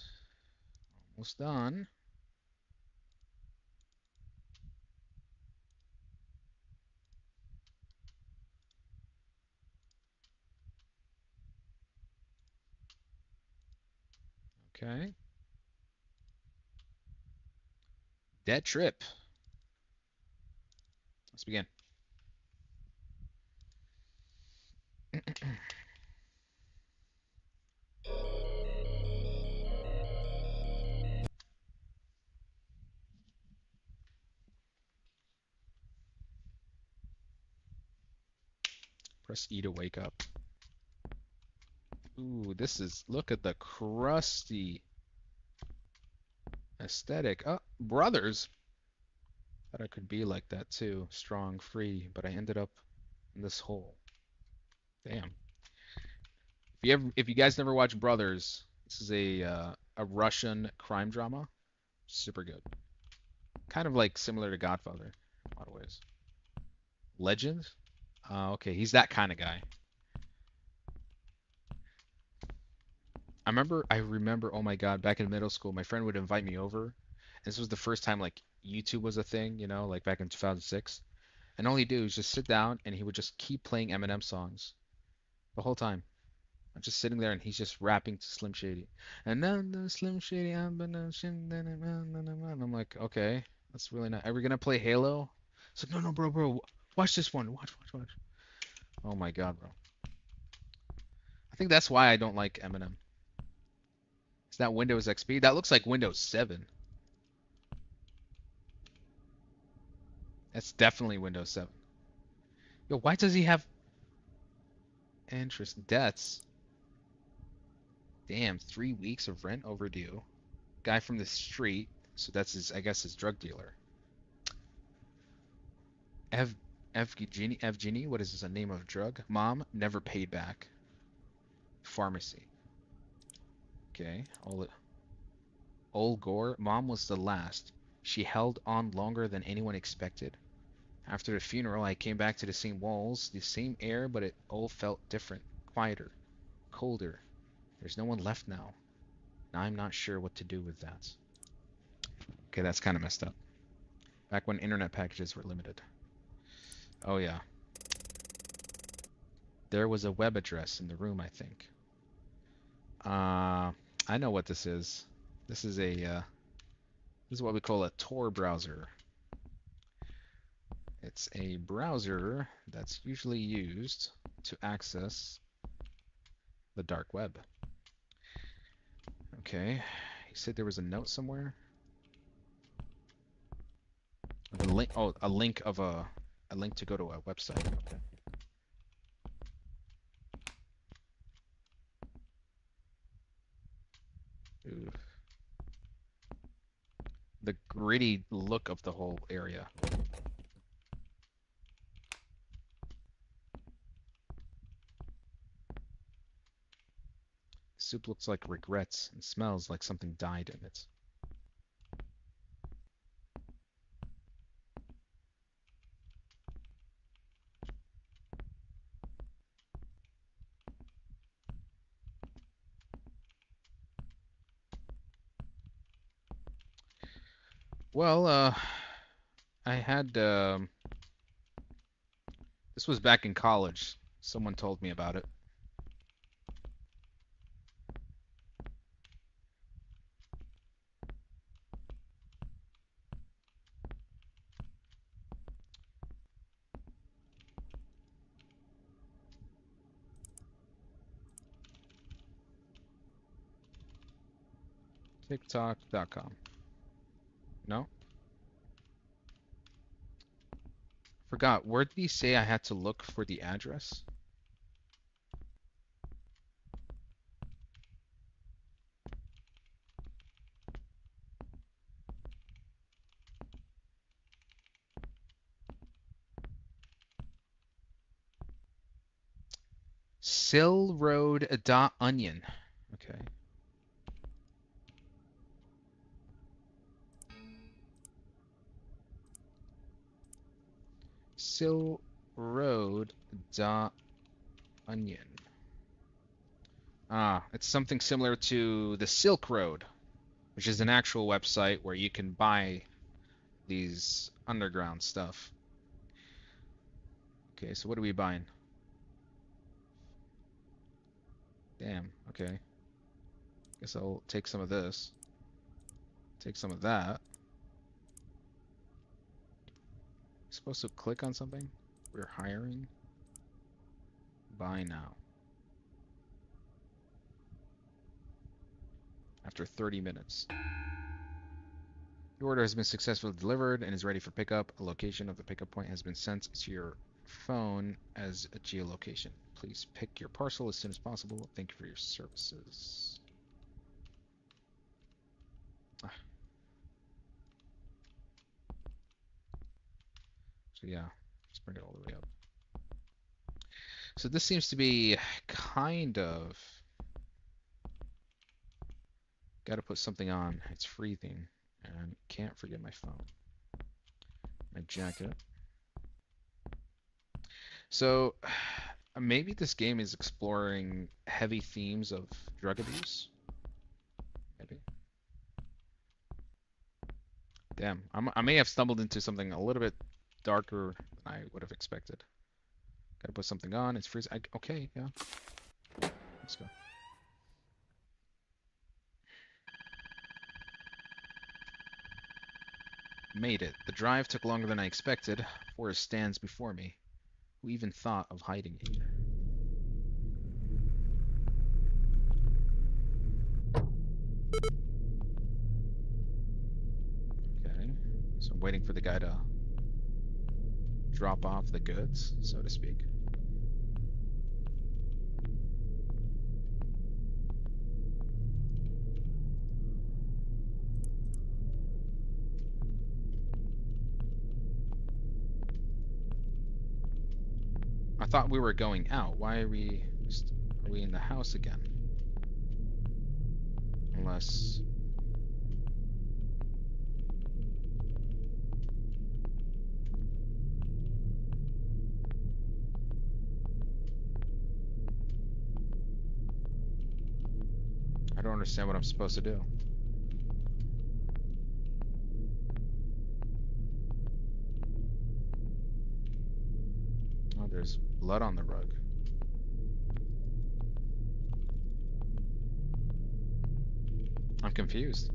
Speaker 1: Almost done. Okay. Dead Trip. Let's begin. Press E to wake up. Ooh, this is, look at the crusty aesthetic. Oh, Brothers. Thought I could be like that too. Strong, free, but I ended up in this hole. Damn. If you guys never watched Brothers, this is a Russian crime drama. Super good. Kind of like similar to Godfather in a lot of ways. Legend? Okay, he's that kind of guy. I remember, oh my God, back in middle school, my friend would invite me over. And this was the first time like YouTube was a thing, like back in 2006. And all he'd do is just sit down and he would just keep playing Eminem songs the whole time. I'm just sitting there and he's just rapping to Slim Shady. And then the Slim Shady, and I'm like, okay, that's really not. Are we gonna play Halo? It's like, no, no, bro, watch this one, watch. Oh my God, bro. I think that's why I don't like Eminem. It's not Windows XP. That looks like Windows 7. That's definitely Windows 7. Yo, why does he have interest debts? Damn, 3 weeks of rent overdue. Guy from the street. So that's his, I guess, his drug dealer. Ev Evgeny, what is this, a name of drug? Mom never paid back. Pharmacy. Okay. Old Gore, Mom was the last. She held on longer than anyone expected. After the funeral, I came back to the same walls, the same air, but it all felt different, quieter, colder. There's no one left now. Now I'm not sure what to do with that. Okay, that's kind of messed up. Back when internet packages were limited. Oh yeah. There was a web address in the room, I think. I know what this is. This is this is what we call a Tor browser. It's a browser that's usually used to access the dark web. Okay, you said there was a note somewhere? A link, oh, a link to go to a website. Okay. Ooh. The gritty look of the whole area. Soup looks like regrets and smells like something died in it. Well, I had this was back in college. Someone told me about it. TikTok.com. No? Forgot. Where did he say I had to look for the address? Sillroad.onion. Okay. Sillroad.onion. Ah, it's something similar to the Silk Road, which is an actual website where you can buy these underground stuff. Okay, so what are we buying? Damn, okay. Guess I'll take some of this. Take some of that. Supposed to click on something? We're hiring. Buy now. After 30 minutes. Your order has been successfully delivered and is ready for pickup. A location of the pickup point has been sent to your phone as a geolocation. Please pick your parcel as soon as possible. Thank you for your services. Ah. So yeah, let's bring it all the way up. So this seems to be kind of... Gotta put something on. It's freezing. And can't forget my phone. My jacket. So maybe this game is exploring heavy themes of drug abuse. Maybe. Damn, I may have stumbled into something a little bit darker than I would have expected. Gotta put something on. It's freezing. Okay, yeah. Let's go. Made it. The drive took longer than I expected. Forest stands before me. Who even thought of hiding here? Okay. So I'm waiting for the guy to drop off the goods, so to speak. I thought we were going out. Why are we in the house again? Unless I don't understand what I'm supposed to do. Oh, there's blood on the rug. I'm confused.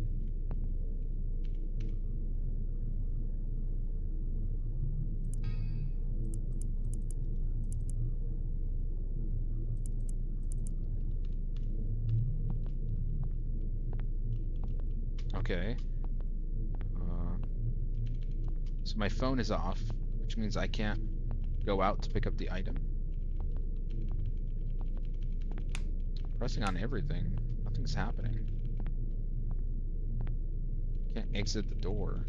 Speaker 1: Okay. Uh, so my phone is off, which means I can't go out to pick up the item. Pressing on everything. Nothing's happening. Can't exit the door.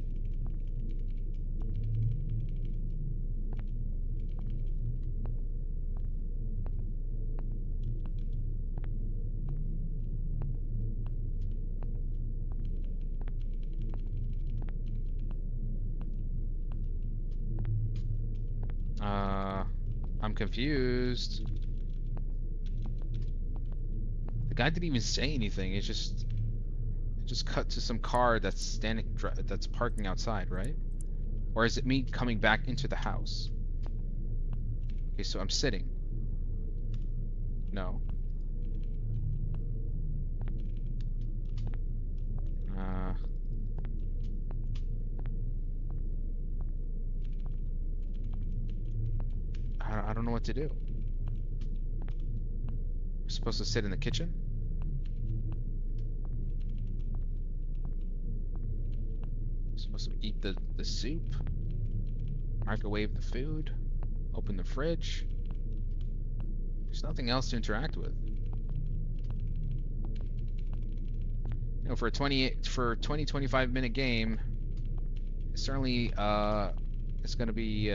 Speaker 1: Uh, I'm confused. The guy didn't even say anything. It just cut to some car that's parking outside, right? Or is it me coming back into the house? Okay, so I'm sitting. No. Uh, I don't know what to do. I'm supposed to sit in the kitchen? I'm supposed to eat the soup? Microwave the food? Open the fridge? There's nothing else to interact with. You know, for a 25 minute game, it's certainly it's gonna be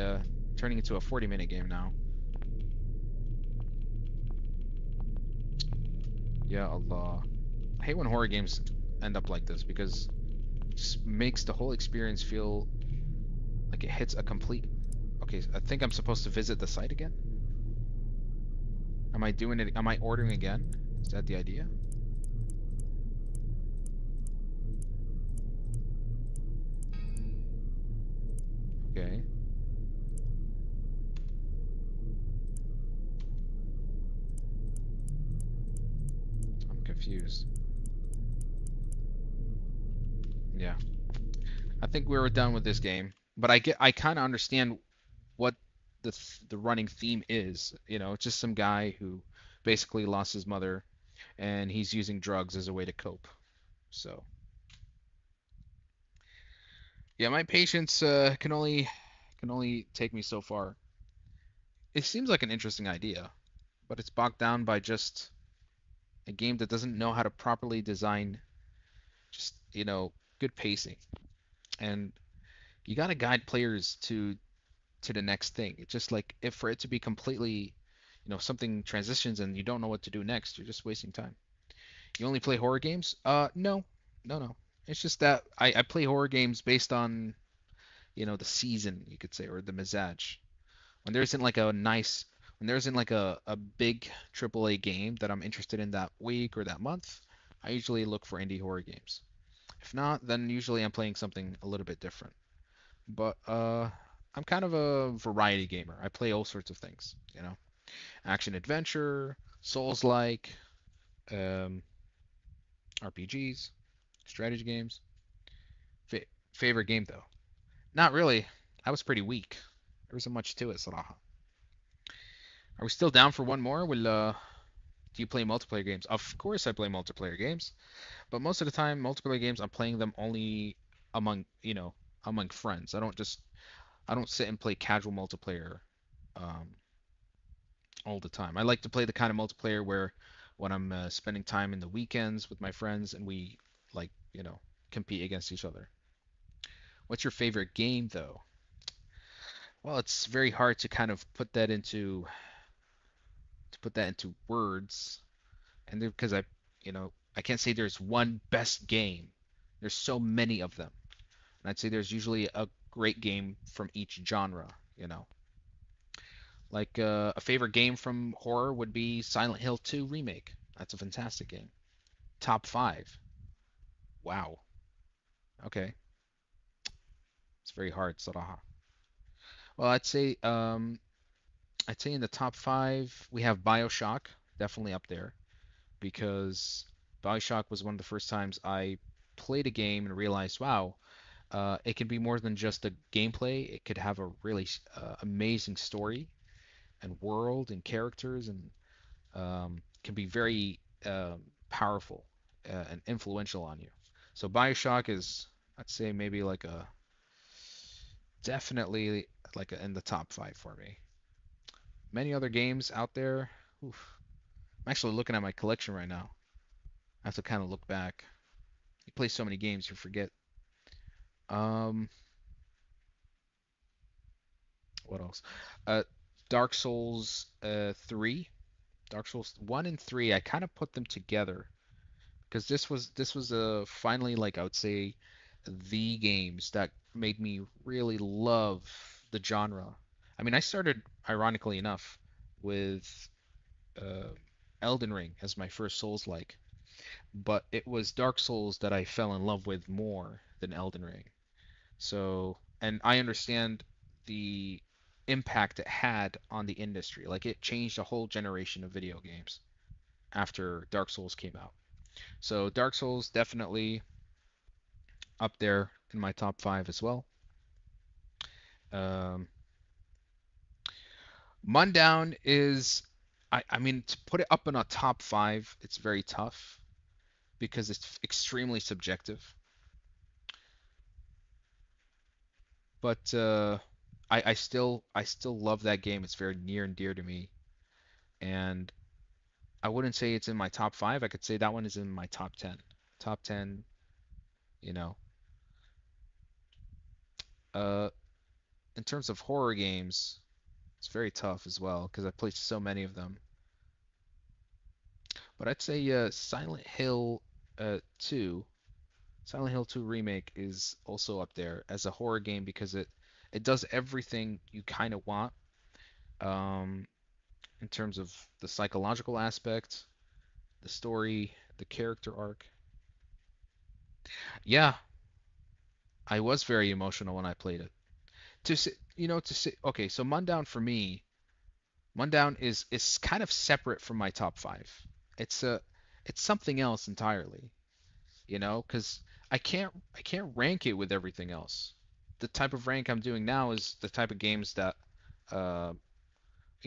Speaker 1: turning into a 40-minute game now. Yeah, Allah. I hate when horror games end up like this because it just makes the whole experience feel like it hits a complete. Okay, I think I'm supposed to visit the site again. Am I doing it? Am I ordering again? Is that the idea? Okay. I'm confused. Yeah. I think we were done with this game, but I kind of understand what the running theme is. You know, it's just some guy who basically lost his mother and he's using drugs as a way to cope. So, yeah, my patience can only take me so far. It seems like an interesting idea, but it's bogged down by just a game that doesn't know how to properly design just, good pacing. And you got to guide players to the next thing. It's just like if for it to be completely, something transitions and you don't know what to do next, you're just wasting time. You only play horror games? No, no, no. It's just that I play horror games based on, the season, you could say, or the mizaj. When there isn't like a nice, when there isn't like a big AAA game that I'm interested in that week or that month, I usually look for indie horror games. If not, then usually I'm playing something a little bit different. But I'm kind of a variety gamer. I play all sorts of things, action adventure, Souls-like, um, RPGs, strategy games. Fa Favorite game though? Not really. I was pretty weak. There wasn't much to it, Salaha. Are we still down for one more? Do you play multiplayer games? Of course I play multiplayer games, but most of the time multiplayer games I'm playing them only among, among friends. I don't sit and play casual multiplayer um, all the time. I like to play the kind of multiplayer where when I'm spending time in the weekends with my friends and we like, compete against each other. What's your favorite game though? Well, it's very hard to kind of put that into. to put that into words, and because I can't say there's one best game. There's so many of them, and I'd say there's usually a great game from each genre. Like a favorite game from horror would be Silent Hill 2 Remake. That's a fantastic game. Top five. Wow. Okay, it's very hard, Saraha. Well, I'd say in the top five we have BioShock, definitely up there because BioShock was one of the first times I played a game and realized, wow, it can be more than just a gameplay. It could have a really amazing story and world and characters and can be very powerful and influential on you. So BioShock is, I'd say maybe like a definitely like in the top five for me. Many other games out there. Oof. I'm actually looking at my collection right now. I have to kind of look back. You play so many games, you forget. Um, what else? Uh, Dark Souls 3, Dark Souls 1 and 3. I kind of put them together because this was finally like I would say the games that made me really love the genre. I mean, I started ironically enough with uh, Elden Ring as my first Souls-like, but it was Dark Souls that I fell in love with more than Elden Ring. So, and I understand the impact it had on the industry. Like it changed a whole generation of video games after Dark Souls came out. So, Dark Souls definitely up there in my top five as well. Um, Mundown is, I mean, to put it up in a top five, it's very tough because it's extremely subjective. But I still love that game. It's very near and dear to me, and I wouldn't say it's in my top five. I could say that one is in my top 10. Top 10, you know. Uh, in terms of horror games, it's very tough as well because I played so many of them. But I'd say uh, 2, Silent Hill 2 Remake is also up there as a horror game because it does everything you kind of want um, in terms of the psychological aspect, the story, the character arc. Yeah, I was very emotional when I played it. Okay, so Mundown for me, Mundown is kind of separate from my top five. It's a it's something else entirely, because I can't rank it with everything else. The type of rank I'm doing now is the type of games that uh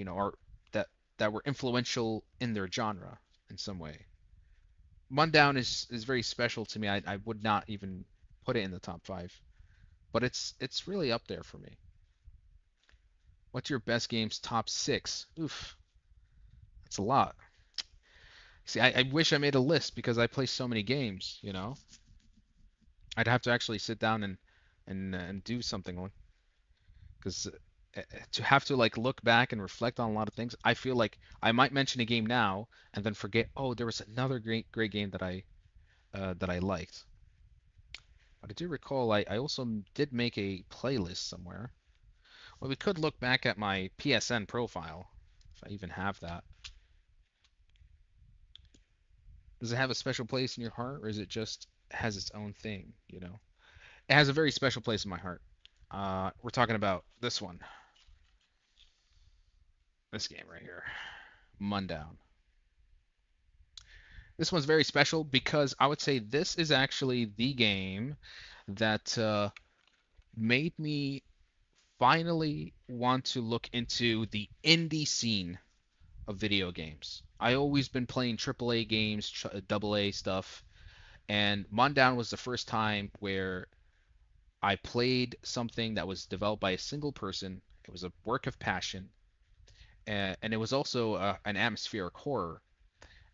Speaker 1: are that that were influential in their genre in some way. Mundown is very special to me. I would not even put it in the top five, but it's really up there for me. What's your best games top six? Oof, that's a lot. See, I wish I made a list because I play so many games. I'd have to actually sit down and do something because to have to like look back and reflect on a lot of things, I feel like I might mention a game now and then forget, oh, there was another great game that I liked. But I do recall I also did make a playlist somewhere. Well, we could look back at my PSN profile if I even have that. Does it have a special place in your heart, or is it just has its own thing? It has a very special place in my heart. We're talking about this one, this game right here, Mundown. This one's very special because I would say this is actually the game that made me finally want to look into the indie scene of video games. I always been playing AAA games, AA stuff, and Mundown was the first time where I played something that was developed by a single person. It was a work of passion, and it was also an atmospheric horror.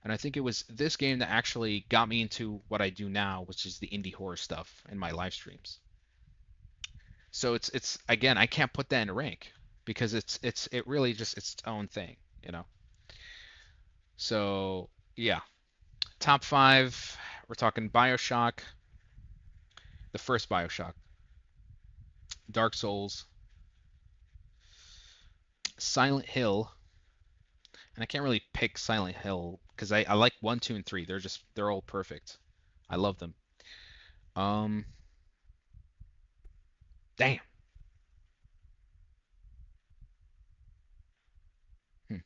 Speaker 1: And I think it was this game that actually got me into what I do now, which is the indie horror stuff in my live streams. So it's again, I can't put that in a rank because it really just it's its own thing. So yeah, top five. We're talking Bioshock, the first Bioshock, Dark Souls, Silent Hill, and I can't really pick Silent Hill because I like one, two, and three. They're all perfect. I love them. Um, damn. Hmm.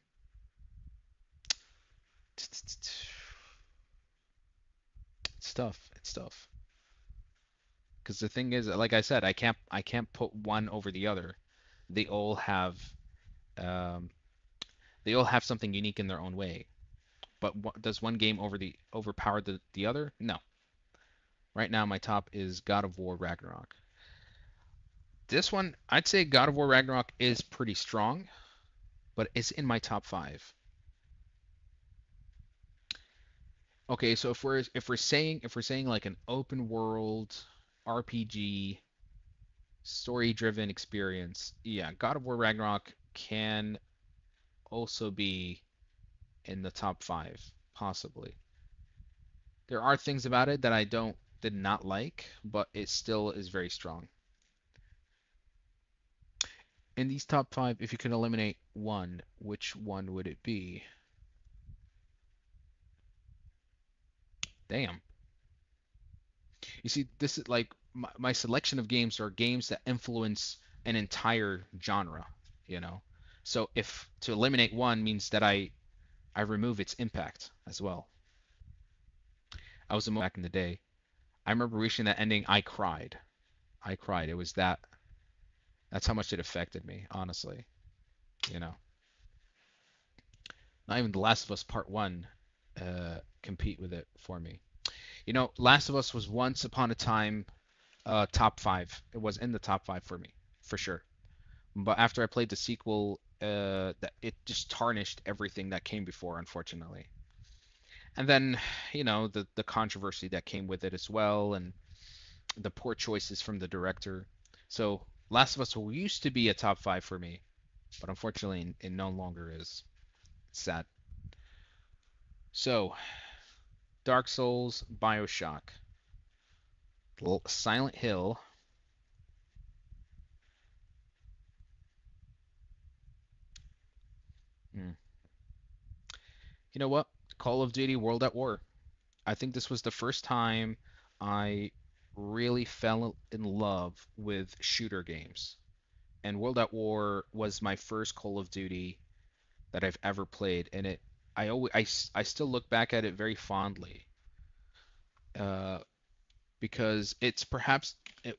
Speaker 1: It's tough. It's tough. Because the thing is, like I said, I can't put one over the other. They all have um, they all have something unique in their own way. But does one game overpower the other? No. Right now, my top is God of War Ragnarok. This one, I'd say God of War Ragnarok is pretty strong, but it's in my top five. Okay, so if we're saying like an open world RPG story driven experience, yeah, God of War Ragnarok can also be in the top five, possibly. There are things about it that I don't did not like, but it still is very strong. In these top five, if you could eliminate one, which one would it be? Damn. You see, this is like my selection of games are games that influence an entire genre, you know? So if to eliminate one means that I remove its impact as well. I was a back in the day. I remember reaching that ending, I cried. I cried. It was that's how much it affected me, honestly, you know. Not even The Last of Us Part 1 compete with it for me. You know, Last of Us was once upon a time top five. It was in the top five for me, for sure. But after I played the sequel, that it just tarnished everything that came before, unfortunately. And then, the controversy that came with it as well, and the poor choices from the director. So, Last of Us used to be a top five for me, but unfortunately, it no longer is. It's sad. So, Dark Souls, Bioshock, Silent Hill. Hmm. You know what? Call of Duty World at War. I think this was the first time I really fell in love with shooter games. And World at War was my first Call of Duty that I've ever played, and I still look back at it very fondly, uh, because it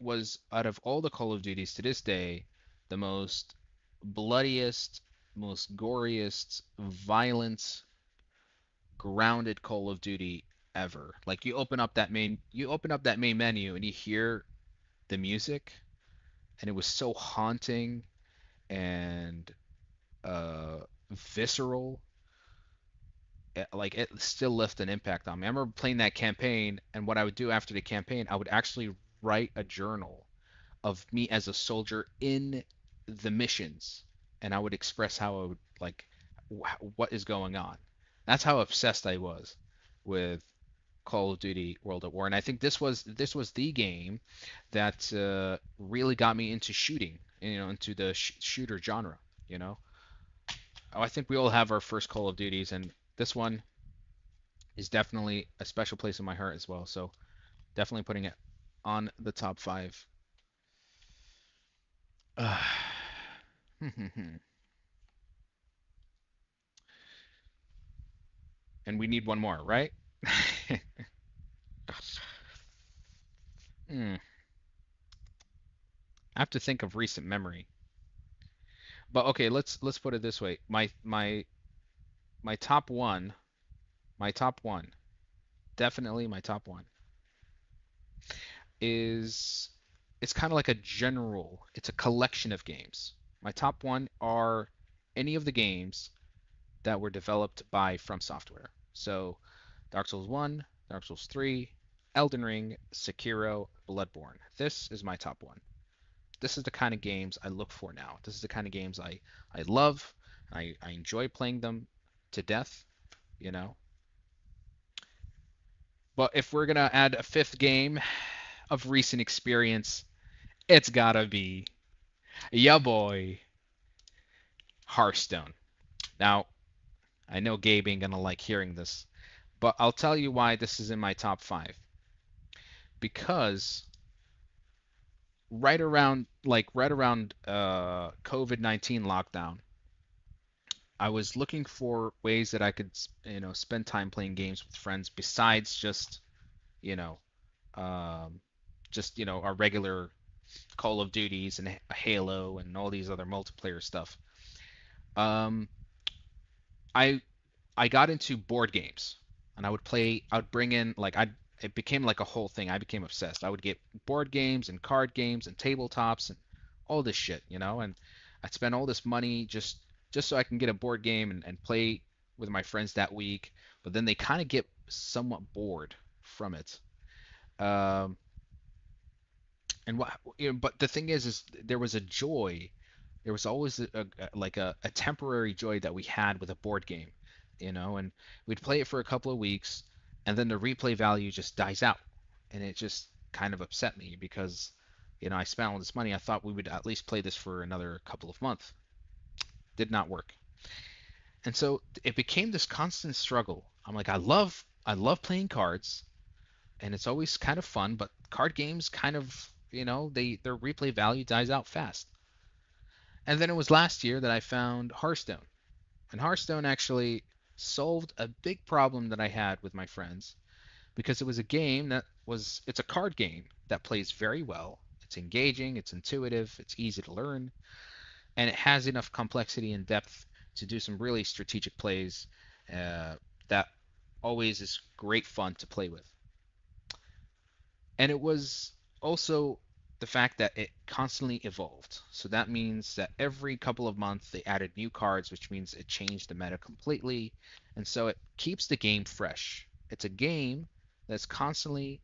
Speaker 1: was out of all the Call of Duties to this day the most bloodiest, most goriest, violent, grounded Call of Duty ever. Like you open up that main menu and you hear the music, and it was so haunting and uh visceral. Like it still left an impact on me. I remember playing that campaign, and what I would do after the campaign, I would actually write a journal of me as a soldier in the missions, and I would express how I would like what is going on. That's how obsessed I was with Call of Duty World at War, and I think this was the game that really got me into shooting, into the shooter genre. You know, I think we all have our first Call of Duties, and this one is definitely a special place in my heart as well. So definitely putting it on the top five. And we need one more, right? Hmm. I have to think of recent memory. But okay, let's put it this way. My top one, my top one, definitely my top one is it's kind of like a general, it's a collection of games. My top one are any of the games that were developed by From Software. So Dark Souls 1, Dark Souls 3, Elden Ring, Sekiro, Bloodborne. This is my top one. This is the kind of games I look for now. This is the kind of games I love. I enjoy playing them to death. you know. But if we're gonna add a fifth game of recent experience, it's gotta be yeah boy, Hearthstone. Now, I know Gabe ain't gonna like hearing this, but I'll tell you why this is in my top five. Because right around COVID-19 lockdown, I was looking for ways that I could spend time playing games with friends besides you know um, our regular Call of Duties and Halo and all these other multiplayer stuff. Um, I I got into board games, and I would play. I would bring in like I. It became like a whole thing. I became obsessed. I would get board games and card games and tabletops and all this shit, and I'd spend all this money just so I can get a board game and play with my friends that week. But then they kind of get somewhat bored from it. Um, and but the thing is there was a joy. There was always like a temporary joy that we had with a board game, and we'd play it for a couple of weeks, and then the replay value just dies out, and it just kind of upset me because, I spent all this money. I thought we would at least play this for another couple of months. Did not work, and so it became this constant struggle. I'm like, I love playing cards, and it's always kind of fun, but card games kind of, their replay value dies out fast. And then it was last year that I found Hearthstone. And Hearthstone actually solved a big problem that I had with my friends because it was a game it's a card game that plays very well. It's engaging, it's intuitive, it's easy to learn, and it has enough complexity and depth to do some really strategic plays that always is great fun to play with. And it was also the fact that it constantly evolved. So that means that every couple of months they added new cards, which means it changed the meta completely. And so it keeps the game fresh. It's a game that's constantly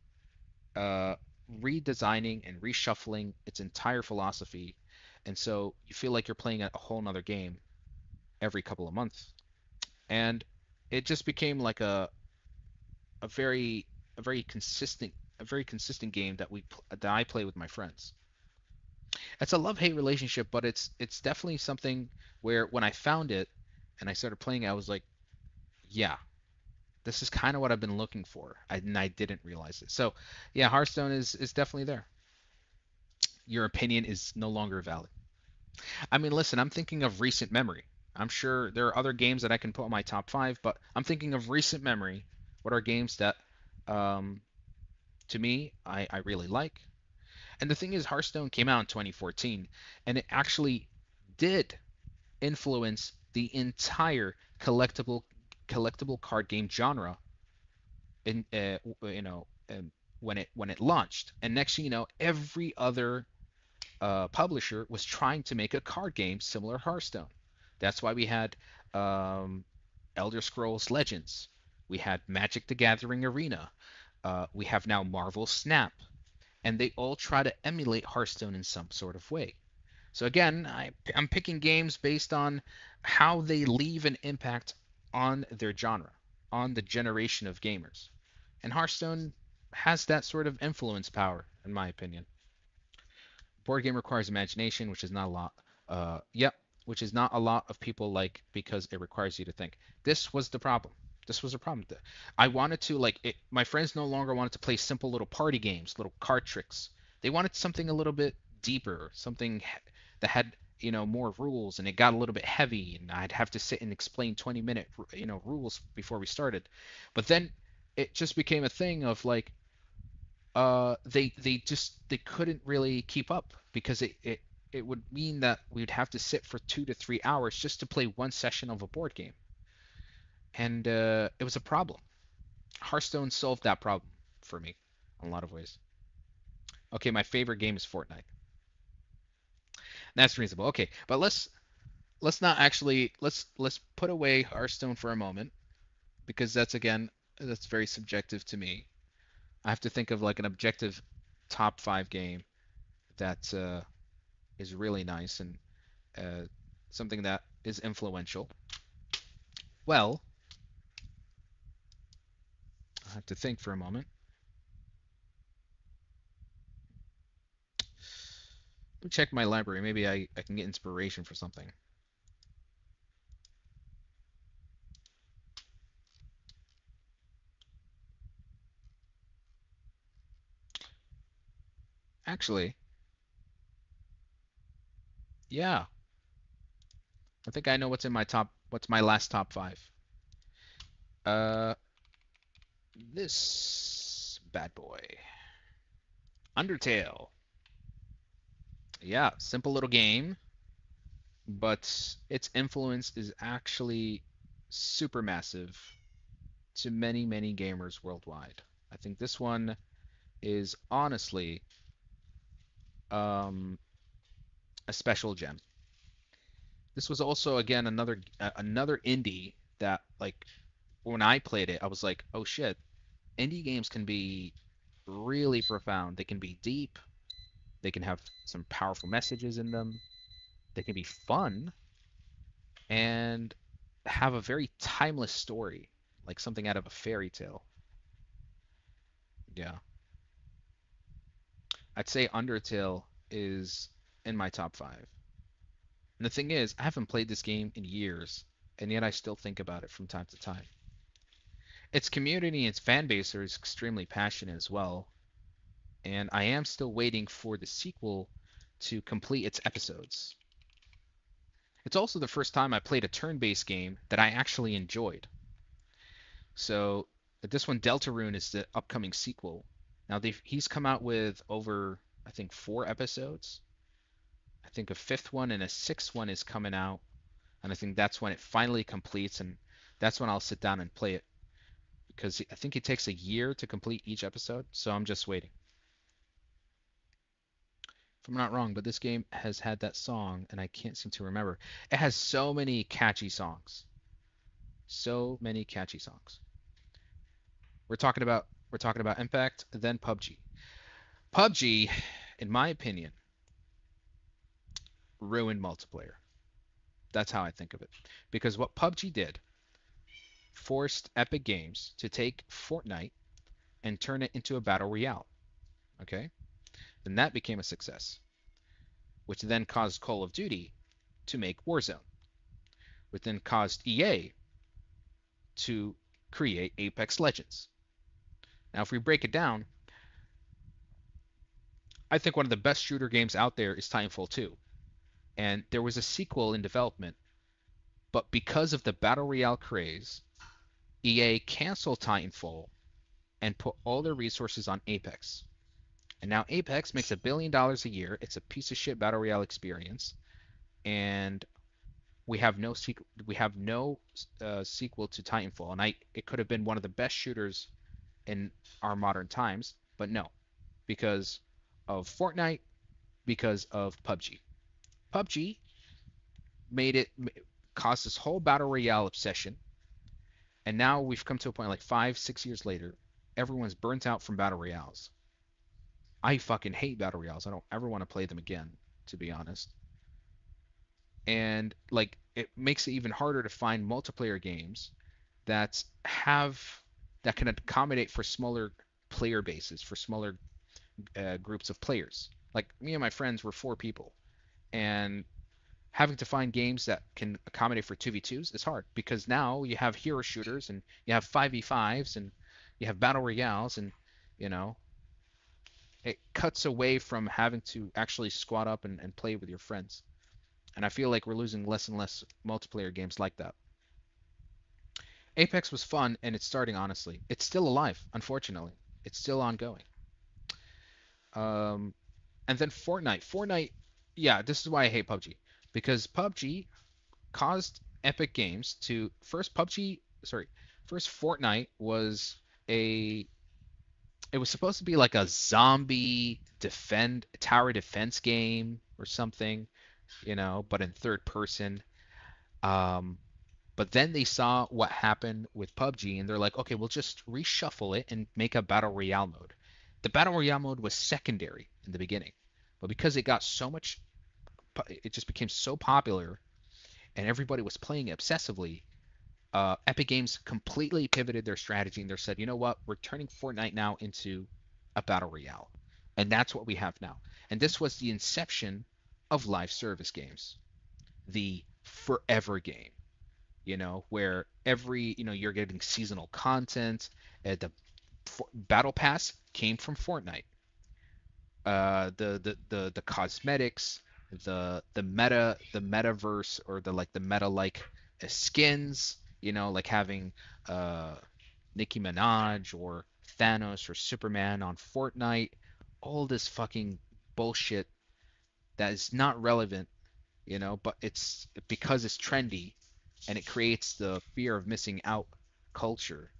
Speaker 1: uh, redesigning and reshuffling its entire philosophy. And so you feel like you're playing a whole nother game every couple of months. And it just became like a very a very consistent game that I play with my friends. It's a love-hate relationship, but it's definitely something where when I found it and I started playing it, I was like, yeah, this is kind of what I've been looking for. And I didn't realize it. So, yeah, Hearthstone is definitely there. Your opinion is no longer valid. I mean, listen, I'm thinking of recent memory. I'm sure there are other games that I can put on my top five, but I'm thinking of recent memory. What are games that, um, to me, I really like? And the thing is, Hearthstone came out in 2014, and it actually did influence the entire collectible card game genre in when it launched. And next thing you know, every other publisher was trying to make a card game similar to Hearthstone. That's why we had um, Elder Scrolls Legends. We had Magic the Gathering Arena. We have now Marvel Snap, and they all try to emulate Hearthstone in some sort of way. So again, I'm picking games based on how they leave an impact on their genre, on the generation of gamers. And Hearthstone has that sort of influence power, in my opinion. Board game requires imagination, which is not a lot. Yep, which is not a lot of people like because it requires you to think. This was the problem. This was a problem. I wanted to my friends no longer wanted to play simple little party games, little card tricks. They wanted something a little bit deeper, something that had more rules, and it got a little bit heavy, and I'd have to sit and explain 20-minute rules before we started. But then it just became a thing of like they couldn't really keep up because it would mean that we'd have to sit for 2 to 3 hours just to play one session of a board game, and it was a problem. Hearthstone solved that problem for me in a lot of ways. Okay, my favorite game is Fortnite. That's reasonable. Okay, but let's not actually let's put away Hearthstone for a moment because that's very subjective to me. I have to think of like an objective top five game that is really nice and something that is influential. Well, have to think for a moment. Let me check my library. Maybe I can get inspiration for something. Actually, yeah. I think I know what's my last top five. Uh, this bad boy. Undertale. Yeah, simple little game, but its influence is actually super massive to many, many gamers worldwide. I think this one is honestly um, a special gem. This was also again another indie that like when I played it, I was like, oh shit, indie games can be really profound. They can be deep. They can have some powerful messages in them. They can be fun and have a very timeless story, like something out of a fairy tale. Yeah. I'd say Undertale is in my top five. And the thing is, I haven't played this game in years, and yet I still think about it from time to time. Its community and its fan base are extremely passionate as well, and I am still waiting for the sequel to complete its episodes. It's also the first time I played a turn-based game that I actually enjoyed. So this one, Deltarune, is the upcoming sequel. Now he's come out with over, I think, 4 episodes. I think a fifth one and a sixth one is coming out, and I think that's when it finally completes, and that's when I'll sit down and play it because I think it takes a year to complete each episode. So I'm just waiting. If I'm not wrong, but this game has had that song, and I can't seem to remember. It has so many catchy songs. So many catchy songs. We're talking about Impact, then PUBG. PUBG, in my opinion, ruined multiplayer. That's how I think of it. Because what PUBG did forced Epic Games to take Fortnite and turn it into a battle royale. Okay? Then that became a success, which then caused Call of Duty to make Warzone, which then caused EA to create Apex Legends. Now, if we break it down, I think one of the best shooter games out there is Titanfall 2. And there was a sequel in development, but because of the Battle Royale craze, EA canceled Titanfall and put all their resources on Apex. And now Apex makes $1 billion a year. It's a piece of shit Battle Royale experience. And we have no sequel to Titanfall, and it could have been one of the best shooters in our modern times, but no, because of Fortnite, because of PUBG. PUBG made it caused this whole battle royale obsession, and now we've come to a point like 5, 6 years later, everyone's burnt out from battle royales. I fucking hate battle royales. I don't ever want to play them again, to be honest. And like it makes it even harder to find multiplayer games that have that can accommodate for smaller player bases, for smaller groups of players. Like me and my friends were 4 people, and having to find games that can accommodate for 2v2s is hard because now you have hero shooters and you have 5v5s and you have battle royales, and you know it cuts away from having to actually squat up and play with your friends. And I feel like we're losing less and less multiplayer games like that. Apex was fun and it's starting honestly. It's still alive, unfortunately. It's still ongoing. Um, and then Fortnite. Fortnite, yeah, this is why I hate PUBG. Because PUBG caused Epic Games to first Fortnite was a it was supposed to be like a zombie defend tower defense game or something, but in third person. Um, but then they saw what happened with PUBG and they're like, okay, we'll just reshuffle it and make a battle royale mode. The battle royale mode was secondary in the beginning, but because it just became so popular and everybody was playing it obsessively, Epic Games completely pivoted their strategy and they said, you know what, we're turning Fortnite now into a battle royale, and that's what we have now. And this was the inception of live service games, the forever game, where you're getting seasonal content. The battle pass came from Fortnite. The cosmetics, the metaverse, or the meta like skins, like having uh Nicki Minaj or Thanos or Superman on Fortnite, all this fucking bullshit that is not relevant, but it's because it's trendy and it creates the fear of missing out culture.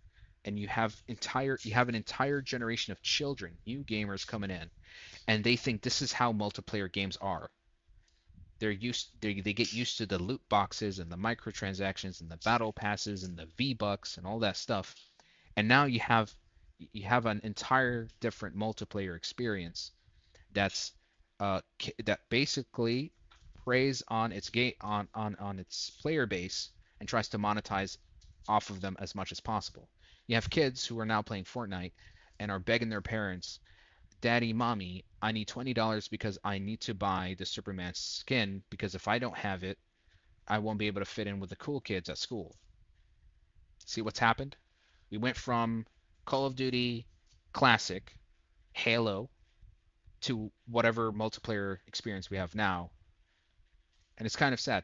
Speaker 1: And you have an entire generation of children, new gamers coming in, and they think this is how multiplayer games are. They get used to the loot boxes and the microtransactions and the battle passes and the V bucks and all that stuff, and now you have an entire different multiplayer experience that's that basically preys on its game on its player base and tries to monetize off of them as much as possible. You have kids who are now playing Fortnite and are begging their parents, "Daddy, mommy, I need $20 because I need to buy the Superman skin because if I don't have it, I won't be able to fit in with the cool kids at school." See what's happened? We went from Call of Duty Classic, Halo, to whatever multiplayer experience we have now, and it's kind of sad.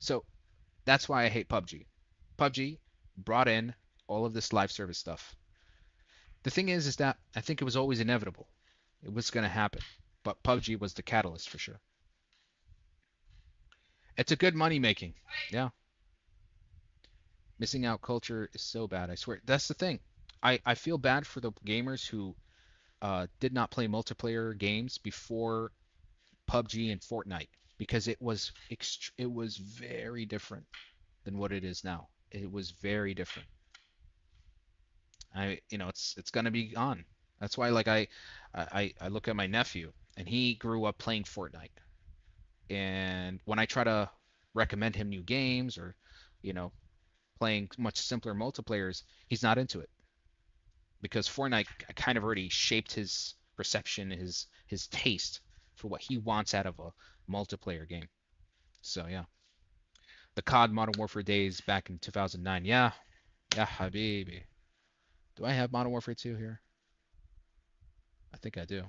Speaker 1: So that's why I hate PUBG. PUBG brought in all of this live service stuff. The thing is that I think it was always inevitable. It was going to happen, but PUBG was the catalyst for sure. It's a good money making. Yeah, missing out culture is so bad. I swear. That's the thing. I feel bad for the gamers who did not play multiplayer games before PUBG and Fortnite because it was very different than what it is now. It was very different. It's gonna be gone. That's why, like, I look at my nephew and he grew up playing Fortnite, and when I try to recommend him new games or, you know, playing much simpler multiplayers, he's not into it because Fortnite kind of already shaped his perception, his taste for what he wants out of a multiplayer game. So yeah, the COD Modern Warfare days back in 2009. Yeah, yeah, habibi. Do I have Modern Warfare 2 here? I think I do.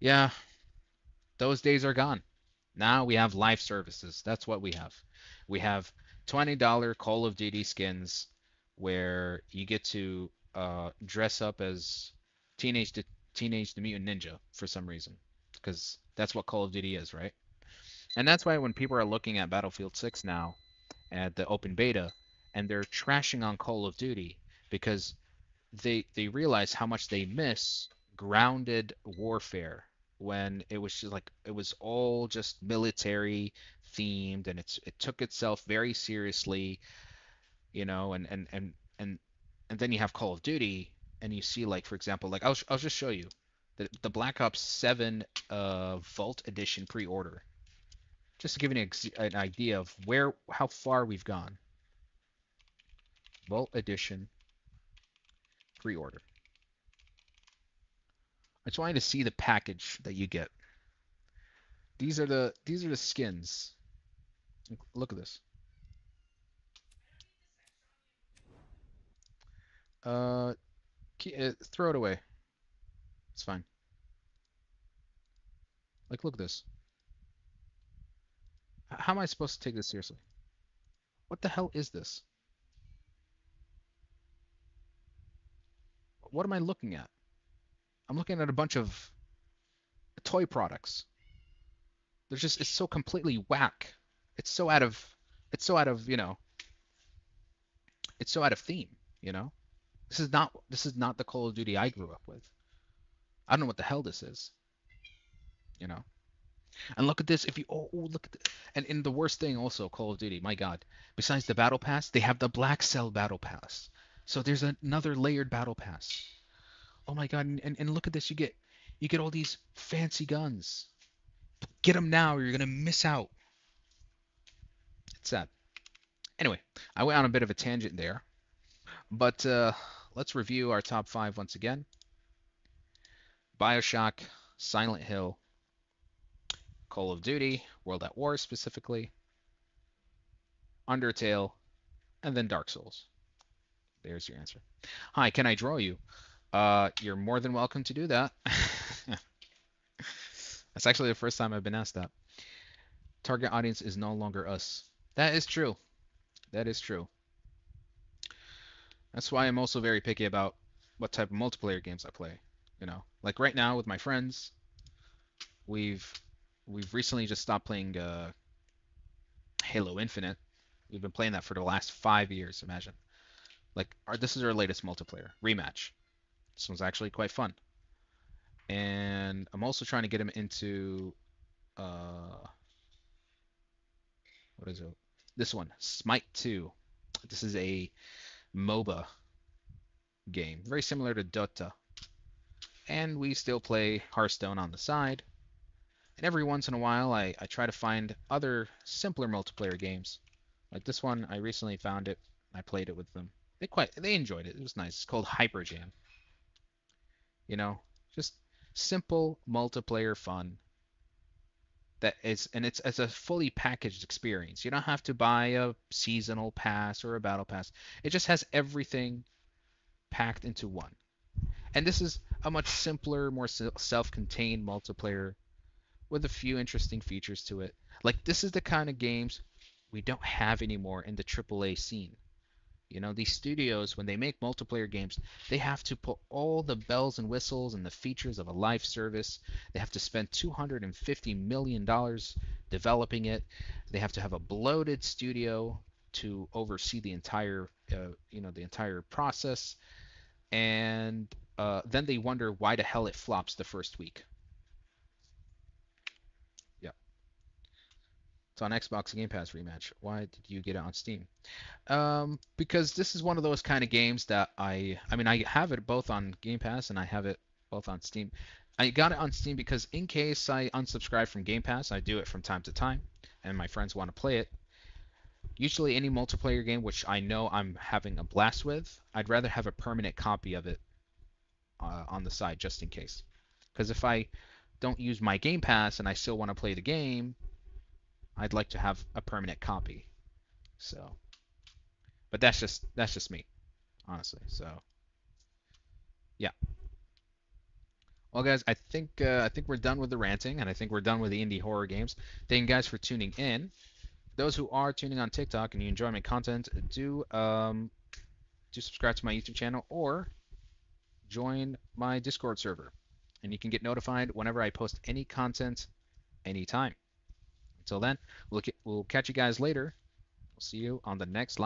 Speaker 1: Yeah, those days are gone. Now we have live services. That's what we have. We have $20 Call of Duty skins where you get to dress up as Teenage the Teenage the Mutant Ninja for some reason, because that's what Call of Duty is, right? And that's why when people are looking at Battlefield 6 now at the open beta and they're trashing on Call of Duty because they realize how much they miss grounded warfare when it was just like it was all just military themed and it took itself very seriously, and and then you have Call of Duty and you see, like, for example, like I'll just show you the Black Ops 7 Vault Edition pre-order, just to give you an idea of how far we've gone. Vault Edition pre-order. I just wanted to see the package that you get. These are the skins. Look at this. Uh, throw it away. It's fine. Like, look at this. How am I supposed to take this seriously? What the hell is this? What am I looking at? I'm looking at a bunch of toy products. It's so completely whack. It's so out of it's so out of, it's so out of theme, you know? This is not the Call of Duty I grew up with. I don't know what the hell this is, you know? And look at this. If you look at and the worst thing also, Call of Duty, my God. Besides the battle pass, they have the Black Cell battle pass. So there's another layered battle pass. Oh my God, and look at this. You get all these fancy guns. Get them now or you're gonna miss out. It's sad. Anyway, I went on a bit of a tangent there, but let's review our top five once again. Bioshock, Silent Hill, Call of Duty, World at War specifically, Undertale, and then Dark Souls. There's your answer. Hi, can I draw you? You're more than welcome to do that. That's actually the first time I've been asked that. Target audience is no longer us. That is true. That is true. That's why I'm also very picky about what type of multiplayer games I play. Like right now with my friends, we've we've recently just stopped playing Halo Infinite. We've been playing that for the last 5 years. Imagine. This is our latest multiplayer rematch. This one's actually quite fun, and I'm also trying to get him into uh, what is it? This one, Smite 2. This is a MOBA game, very similar to Dota, and we still play Hearthstone on the side. And every once in a while, I try to find other simpler multiplayer games. Like this one, I recently found it. I played it with them. They enjoyed it. It was nice. It's called Hyper Jam. You know, just simple multiplayer fun it's a fully packaged experience. You don't have to buy a seasonal pass or a battle pass. It just has everything packed into one. And this is a much simpler, more self-contained multiplayer with a few interesting features to it. Like this is the kind of games we don't have anymore in the AAA scene. These studios, when they make multiplayer games, they have to put all the bells and whistles and the features of a live service. They have to spend $250 million developing it. They have to have a bloated studio to oversee the entire process. And then they wonder why the hell it flops the first week. Yeah. It's on Xbox Game Pass rematch. Why did you get it on Steam? Because this is one of those kind of games that I mean, I have it both on Game Pass and I have it both on Steam. I got it on Steam because in case I unsubscribe from Game Pass, I do it from time to time, and my friends want to play it. Usually, any multiplayer game which I know I'm having a blast with, I'd rather have a permanent copy of it on the side just in case. Because if I don't use my Game Pass and I still want to play the game, I'd like to have a permanent copy. So, but that's just me, honestly. So, yeah. Well, guys, I think we're done with the ranting, and I think we're done with the indie horror games. Thank you guys for tuning in. Those who are tuning on TikTok and you enjoy my content, do subscribe to my YouTube channel or join my Discord server, and you can get notified whenever I post any content, anytime. Until then, we'll catch you guys later. We'll see you on the next live.